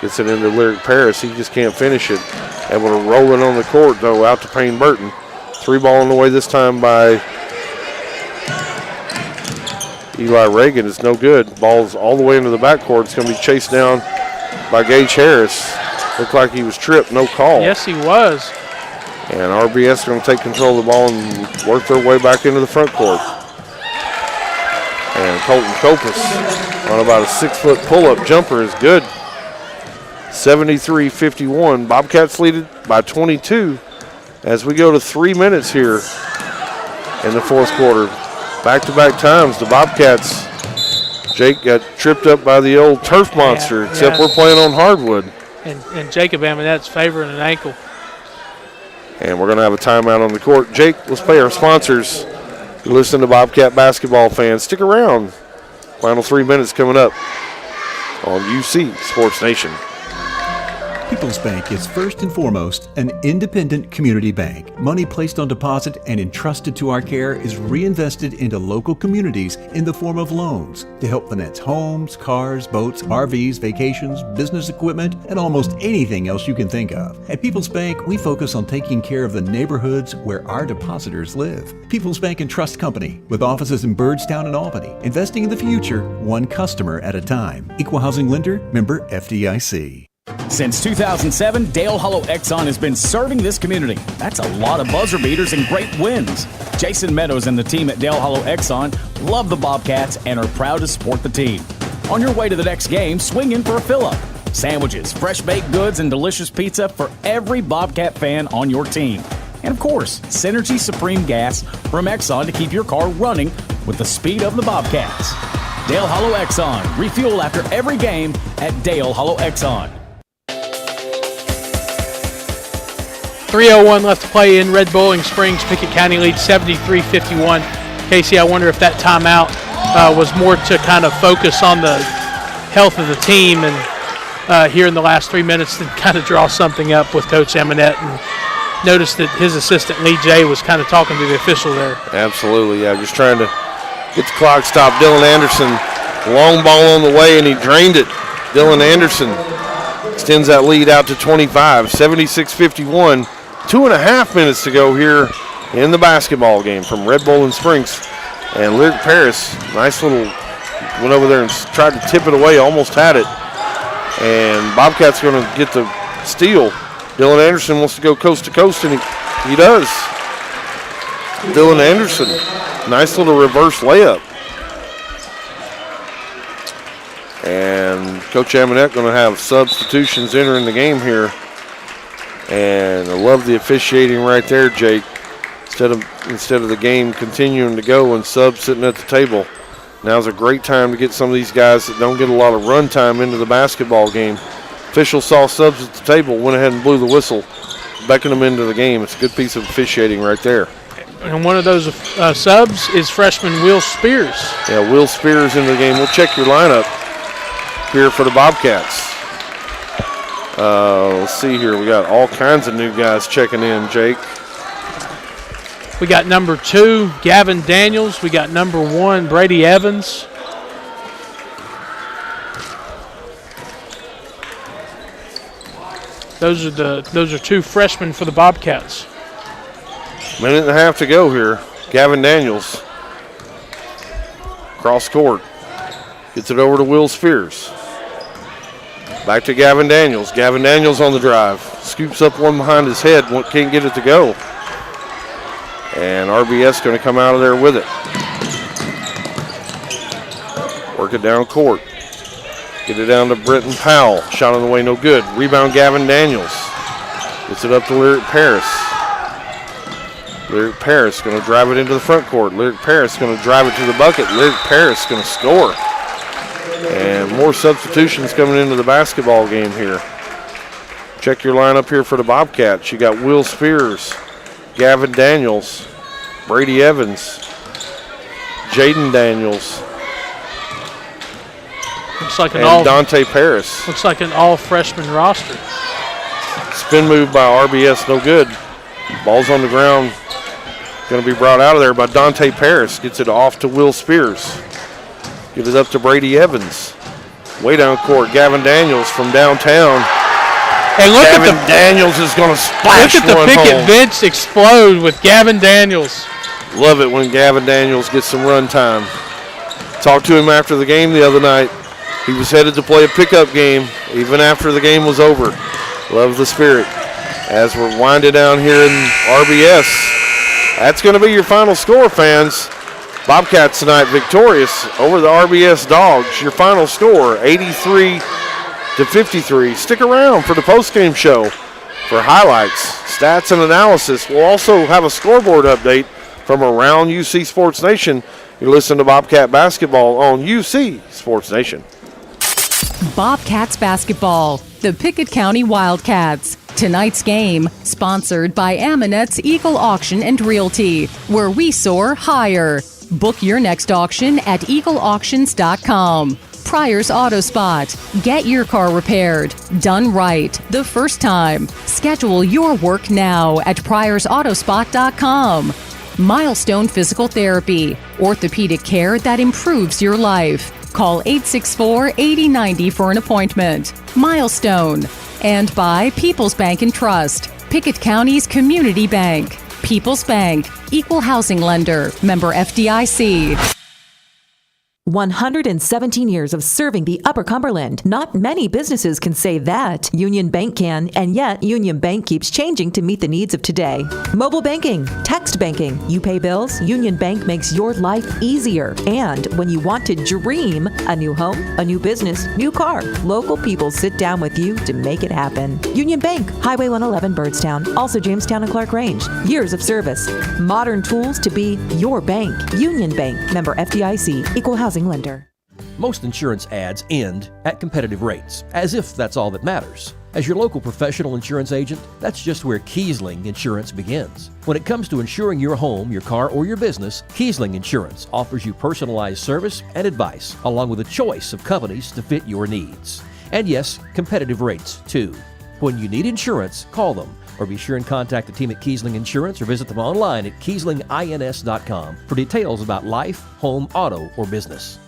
gets it into Lyric Paris. He just can't finish it. Able to roll it on the court, though, out to Payne Burton. 3 ball on the way this time by Eli Reagan. It's no good. Ball's all the way into the backcourt. It's going to be chased down by Gage Harris. Looked like he was tripped. No call. Yes, he was. And RBS going to take control of the ball and work their way back into the front court. And Colton Copas on about a 6-foot pull-up jumper is good. 73-51. Bobcats lead it by 22. As we go to 3 minutes here in the fourth quarter. Back-to-back times, the Bobcats, Jake got tripped up by the old turf monster, except we're playing on hardwood. And Jacob Amonette's favoring an ankle. And we're going to have a timeout on the court. Jake, let's pay our sponsors. You listen to Bobcat basketball fans. Stick around. Final 3 minutes coming up on UC Sports Nation. People's Bank is first and foremost an independent community bank. Money placed on deposit and entrusted to our care is reinvested into local communities in the form of loans to help finance homes, cars, boats, RVs, vacations, business equipment, and almost anything else you can think of. At People's Bank, we focus on taking care of the neighborhoods where our depositors live. People's Bank and Trust Company, with offices in Byrdstown and Albany, investing in the future, one customer at a time. Equal housing lender, member FDIC. Since 2007, Dale Hollow Exxon has been serving this community. That's a lot of buzzer beaters and great wins. Jason Meadows and the team at Dale Hollow Exxon love the Bobcats and are proud to support the team. On your way to the next game, swing in for a fill-up. Sandwiches, fresh baked goods, and delicious pizza for every Bobcat fan on your team. And of course, Synergy Supreme Gas from Exxon to keep your car running with the speed of the Bobcats. Dale Hollow Exxon. Refuel after every game at Dale Hollow Exxon. 3:01 left to play in Red Bowling Springs. Pickett County leads 73-51. Casey, I wonder if that timeout was more to kind of focus on the health of the team and here in the last 3 minutes to kind of draw something up with Coach Amonette. And noticed that his assistant Lee J was kind of talking to the official there. Absolutely, yeah. Just trying to get the clock stopped. Dylan Anderson Long ball on the way, and he drained it. Dylan Anderson extends that lead out to 25, 76-51. 2.5 minutes to go here in the basketball game from Red Bull and Springs. And Lyric Paris, nice little, went over there and tried to tip it away, almost had it. And Bobcats going to get the steal. Dylan Anderson wants to go coast to coast, and he does. Dylan Anderson, nice little reverse layup. And Coach Amonette going to have substitutions entering the game here. And I love the officiating right there, Jake. Instead of the game continuing to go and subs sitting at the table. Now's a great time to get some of these guys that don't get a lot of run time into the basketball game. Officials saw subs at the table, went ahead and blew the whistle, beckoning them into the game. It's a good piece of officiating right there. And one of those subs is freshman Will Spears. Yeah, Will Spears into the game. We'll check your lineup here for the Bobcats. Let's see here. We got all kinds of new guys checking in, Jake. We got number 2, Gavin Daniels. We got number 1, Brady Evans. Those are 2 freshmen for the Bobcats. Minute and a half to go here. Gavin Daniels. Cross court. Gets it over to Will Spears. Back to Gavin Daniels. Gavin Daniels on the drive. Scoops up one behind his head. Can't get it to go. And RBS going to come out of there with it. Work it down court. Get it down to Brenton Powell. Shot on the way, no good. Rebound Gavin Daniels. Gets it up to Lyric Paris. Lyric Paris going to drive it into the front court. Lyric Paris going to drive it to the bucket. Lyric Paris going to score. And more substitutions coming into the basketball game here. Check your lineup here for the Bobcats. You got Will Spears, Gavin Daniels, Brady Evans, Jaden Daniels, and Dante Paris. Looks like an all-freshman roster. Spin move by RBS, no good. Ball's on the ground. Going to be brought out of there by Dante Paris. Gets it off to Will Spears. Gives it up to Brady Evans. Way down court, Gavin Daniels from downtown. And look Gavin Daniels is going to splash one home. Look at the Pickett bench explode with Gavin Daniels. Love it when Gavin Daniels gets some run time. Talked to him after the game the other night. He was headed to play a pickup game even after the game was over. Love the spirit. As we're winding down here in RBS, that's going to be your final score, fans. Bobcats tonight victorious over the RBS Dogs. Your final score, 83-53. Stick around for the postgame show for highlights, stats, and analysis. We'll also have a scoreboard update from around UC Sports Nation. You're listening to Bobcat Basketball on UC Sports Nation. Bobcats basketball, the Pickett County Wildcats. Tonight's game, sponsored by Amonette's Eagle Auction and Realty, where we soar higher. Book your next auction at eagleauctions.com. Pryor's Auto Spot. Get your car repaired. Done right the first time. Schedule your work now at pryorsautospot.com. Milestone Physical Therapy. Orthopedic care that improves your life. Call 864-8090 for an appointment. Milestone. And by People's Bank and Trust, Pickett County's community bank. People's Bank, Equal Housing Lender, member FDIC. 117 years of serving the Upper Cumberland. Not many businesses can say that. Union Bank can, and yet Union Bank keeps changing to meet the needs of today. Mobile banking, text banking. You pay bills, Union Bank makes your life easier. And when you want to dream a new home, a new business, new car, local people sit down with you to make it happen. Union Bank, Highway 111 Birdstown, also Jamestown and Clark Range. Years of service. Modern tools to be your bank. Union Bank, member FDIC, Equal Housing Lender. Most insurance ads end at competitive rates, as if that's all that matters. As your local professional insurance agent, that's just where Kiesling Insurance begins. When it comes to insuring your home, your car, or your business, Kiesling Insurance offers you personalized service and advice, along with a choice of companies to fit your needs. And yes, competitive rates too. When you need insurance, call them, or be sure and contact the team at Kiesling Insurance or visit them online at KieslingINS.com for details about life, home, auto, or business.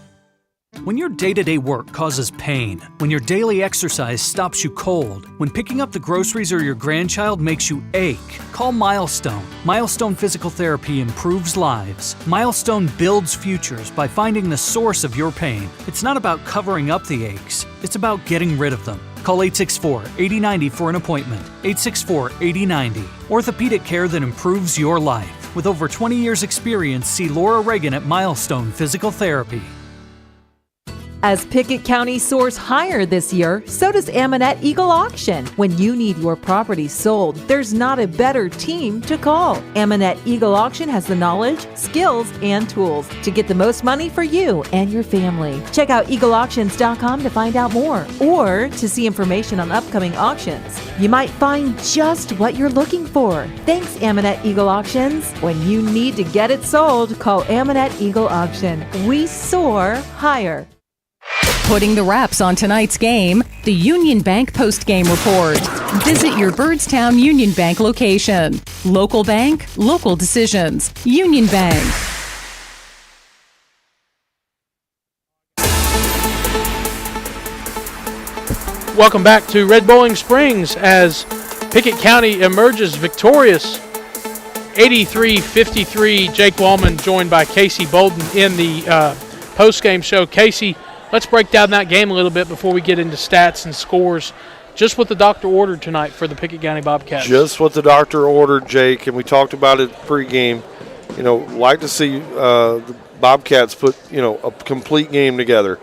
When your day-to-day work causes pain, when your daily exercise stops you cold, when picking up the groceries or your grandchild makes you ache, call Milestone. Milestone Physical Therapy improves lives. Milestone builds futures by finding the source of your pain. It's not about covering up the aches, it's about getting rid of them. Call 864-8090 for an appointment. 864-8090. Orthopedic care that improves your life. With over 20 years' experience, see Laura Reagan at Milestone Physical Therapy. As Pickett County soars higher this year, so does Amanette Eagle Auction. When you need your property sold, there's not a better team to call. Amanette Eagle Auction has the knowledge, skills, and tools to get the most money for you and your family. Check out eagleauctions.com to find out more or to see information on upcoming auctions. You might find just what you're looking for. Thanks, Amanette Eagle Auctions. When you need to get it sold, call Amanette Eagle Auction. We soar higher. Putting the wraps on tonight's game, the Union Bank post-game report. Visit your Byrdstown Union Bank location. Local bank, local decisions. Union Bank. Welcome back to Red Bowling Springs as Pickett County emerges victorious 83-53. Jake Wallman joined by Casey Bolden in the post-game show. Casey, let's break down that game a little bit before we get into stats and scores. Just what the doctor ordered tonight for the Pickett County Bobcats. Just what the doctor ordered, Jake, and we talked about it pregame. You know, like to see the Bobcats put, a complete game together.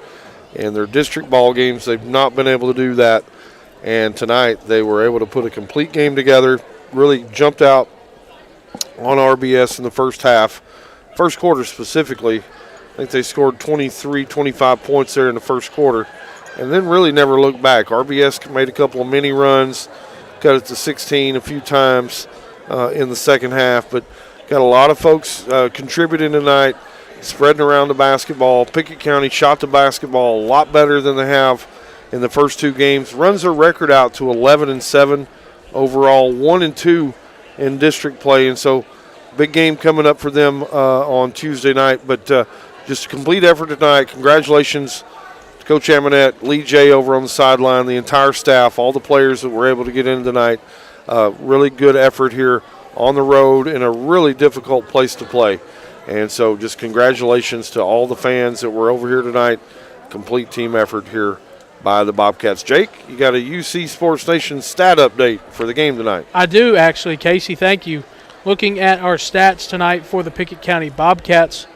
In their district ball games, they've not been able to do that. And tonight they were able to put a complete game together, really jumped out on RBS in the first half. First quarter specifically, I think they scored 23, 25 points there in the first quarter, and then really never looked back. RBS made a couple of mini runs, cut it to 16 a few times in the second half, but got a lot of folks contributing tonight, spreading around the basketball. Pickett County shot the basketball a lot better than they have in the first two games. Runs their record out to 11-7 overall, 1-2 in district play, and so big game coming up for them on Tuesday night, but just a complete effort tonight. Congratulations to Coach Amanette, Lee J over on the sideline, the entire staff, all the players that were able to get in tonight. Really good effort here on the road in a really difficult place to play. And so just congratulations to all the fans that were over here tonight. Complete team effort here by the Bobcats. Jake, you got a UC Sports Nation stat update for the game tonight. I do, actually, Casey. Thank you. Looking at our stats tonight for the Pickett County Bobcats,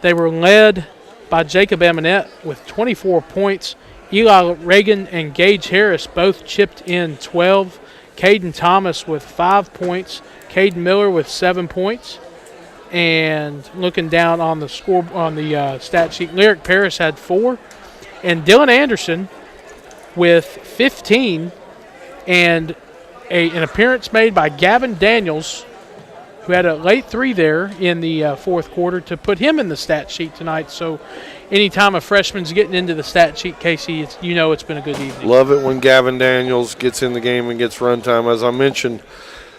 they were led by Jacob Amanette with 24 points. Eli Reagan and Gage Harris both chipped in 12. Caden Thomas with 5 points. Caden Miller with 7 points. And looking down on the score on the stat sheet, Lyric Paris had 4. And Dylan Anderson with 15. And an appearance made by Gavin Daniels, who had a late 3 there in the fourth quarter to put him in the stat sheet tonight. So anytime a freshman's getting into the stat sheet, Casey, it's been a good evening. Love it when Gavin Daniels gets in the game and gets run time. As I mentioned,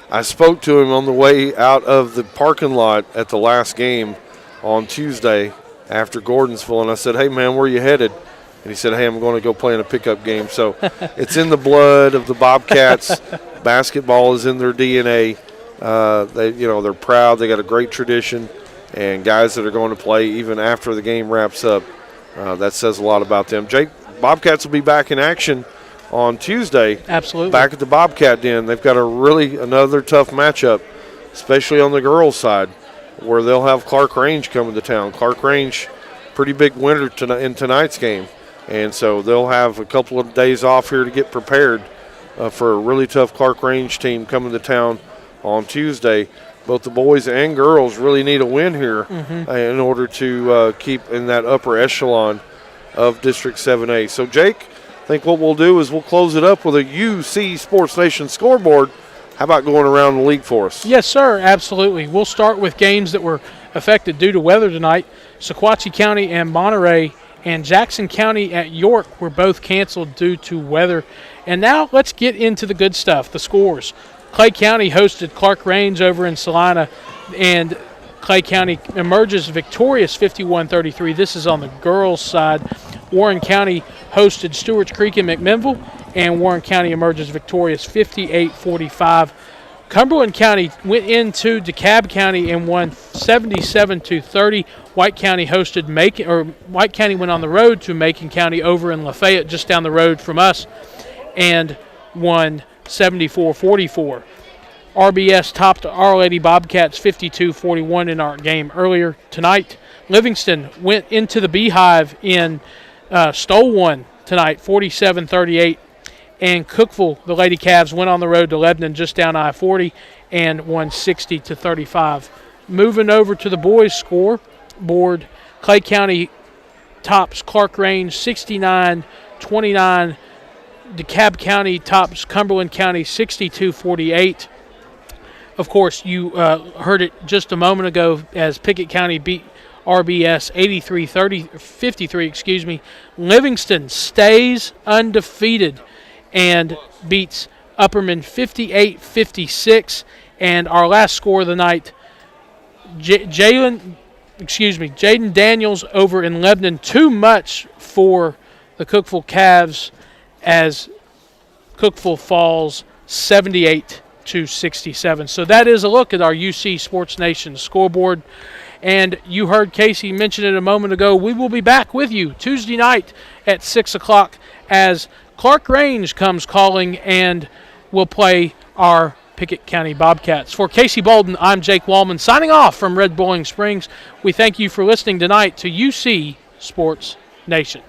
I spoke to him on the way out of the parking lot at the last game on Tuesday after Gordonsville, and I said, hey, man, where are you headed? And he said, hey, I'm going to go play in a pickup game. So it's in the blood of the Bobcats. Basketball is in their DNA. They're proud. They got a great tradition, and guys that are going to play even after the game wraps up, that says a lot about them. Jake, Bobcats will be back in action on Tuesday. Absolutely. Back at the Bobcat Den. They've got another tough matchup, especially on the girls' side, where they'll have Clark Range coming to town. Clark Range, pretty big winner in tonight's game, and so they'll have a couple of days off here to get prepared for a really tough Clark Range team coming to town on Tuesday. Both the boys and girls really need a win here in order to keep in that upper echelon of District 7A. So, Jake, I think what we'll do is we'll close it up with a UC Sports Nation scoreboard. How about going around the league for us? Yes, sir, absolutely. We'll start with games that were affected due to weather tonight. Sequatchie County and Monterey and Jackson County at York were both canceled due to weather. And now let's get into the good stuff, the scores. Clay County hosted Clark Range over in Salina, and Clay County emerges victorious 51-33. This is on the girls' side. Warren County hosted Stewart's Creek in McMinnville, and Warren County emerges victorious 58-45. Cumberland County went into DeKalb County and won 77-30. White County White County went on the road to Macon County over in Lafayette, just down the road from us, and won 74-44. RBS topped Our Lady Bobcats 52-41 in our game earlier tonight. Livingston went into the Beehive in stole one tonight, 47-38. And Cookeville, the Lady Cavs, went on the road to Lebanon just down I-40 and won 60-35. Moving over to the boys' scoreboard, Clay County tops Clark Range 69-29. DeKalb County tops Cumberland County 62-48. Of course, you heard it just a moment ago as Pickett County beat RBS 53. Livingston stays undefeated and beats Upperman 58-56. And our last score of the night, Jaden Daniels over in Lebanon. Too much for the Cookeville Cavs as Cookeville falls 78-67. So that is a look at our UC Sports Nation scoreboard. And you heard Casey mention it a moment ago. We will be back with you Tuesday night at 6 o'clock as Clark Range comes calling and will play our Pickett County Bobcats. For Casey Bolden, I'm Jake Wallman signing off from Red Bowling Springs. We thank you for listening tonight to UC Sports Nation.